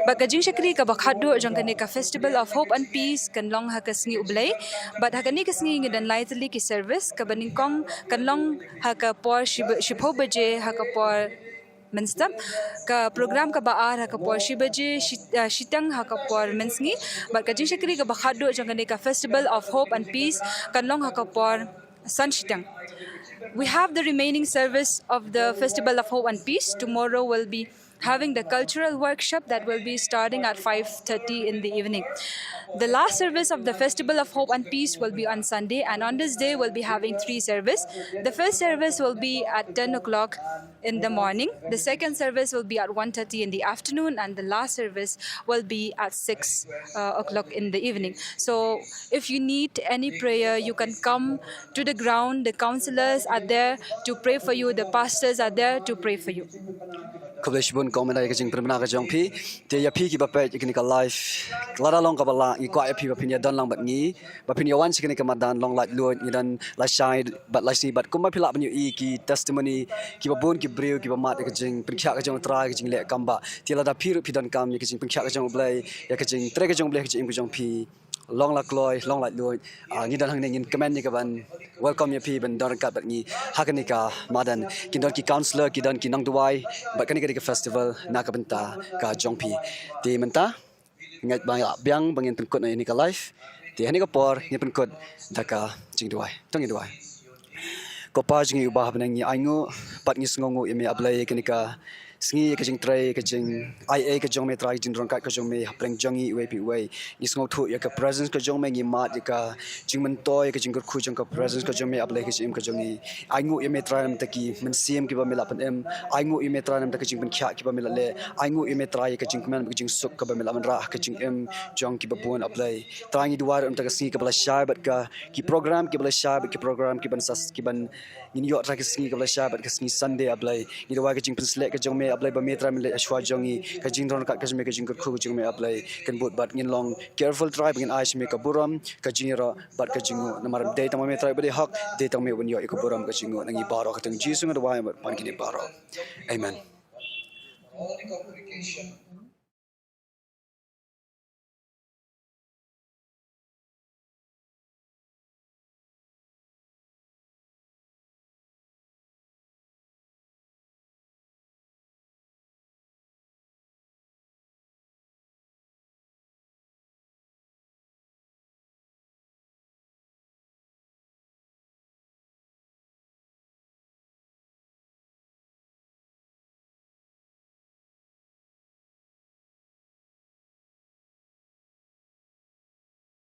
Speaker 2: bagajing shakri ka bakhado jong ka ne ka Festival of Hope and Peace kan long ha kasngi ublay but ha kani kasngi ngidan lightly ki service ka baningkong kan long ha ka por shipho baje ha ka por menstam ka program ka baar ha ka por shibaje shitang ha ka por mensngi but ka jishakri ka bakhado jong ka ne ka Festival of Hope and Peace kan long ha ka por san shitang. We have the remaining service of the Festival of Hope and Peace. Tomorrow we'll be having the cultural workshop that will be starting at 5:30 in the evening. The last service of the Festival of Hope and Peace will be on Sunday, and on this day we'll be having 3 services. The first service will be at 10 o'clock in the morning. The second service will be at 1:30 in the afternoon, and the last service will be at 6 o'clock in the evening. So if you need any prayer, you can come to the ground. The counselors are there to pray for you. The pastors are there to pray for you.
Speaker 1: koleksi bon kong mera ke jing permana ke jong pi te ya pi ki ba pe ki ka life lara long ka bala I kwa ya pi ba pinya don lang bat ngi ba pinya wan sikini ka madan long light luon ni dan la shai bat la si bat kuma pila banyu I ki testimony ki ba bon ki breu ki ba mat ke jing prikhya ke jong tra ke jing le kamba ti la da pi ru pi don kam ke jing prikhya ke jong blai ya ke jing tre ke jong blai ke jing pi long la kloi long la luon ni dan hang ngin comment ni ka ban welcome ya pi ban don kat bat ngi hakani ka madan ki don ki counselor ki don ki nang duai bat kani ka festival na ka benta ka jong pi ti menta ngat bang biang bangin penkot ni ka live ti hani ka por ni penkot da ka jing duai tong duai ko pa jing ubah ban ngi aingu pat ngi sngongu imi ablai kani ka sngi ka jing trai ka jing ia ka jong me trai jing rong ka jong me hapreng jongi we pi we ni sngo thu ya ka presence ka jong me ngi mat ka jing man toy ka jing khu jong ka presence ka jong me ablai ka jing ka jongi aingu imi trai nam taki men sim ki ba me la pan em aingu imi trai nam ta ka jing ban khya ki ba me la le aingu imi trai ka jing man ka jing suk ka ba me la man ra ka jing em jong ki ba bon ablai trai ngi duar am ta ka sngi ka bala shay bat ka ki program ki bala shay bat ki program ki ban sas ki ban ni yo tra ka sngi ka bala shay bat ka sngi Sunday ablai ni duar ka jing pen select ka jong me ablai ba metra mele ashwa jongi ka jing ron ka jing me ka jing khu jing me ablai kan bot bat ngin long careful try bangin aish me ka buram ka jing ro bat ka jingu namar day tama metra ba de hak day tama me won yo ka buram ka jingu nangi baro ka tang jisu ngad wa man kini baro amen.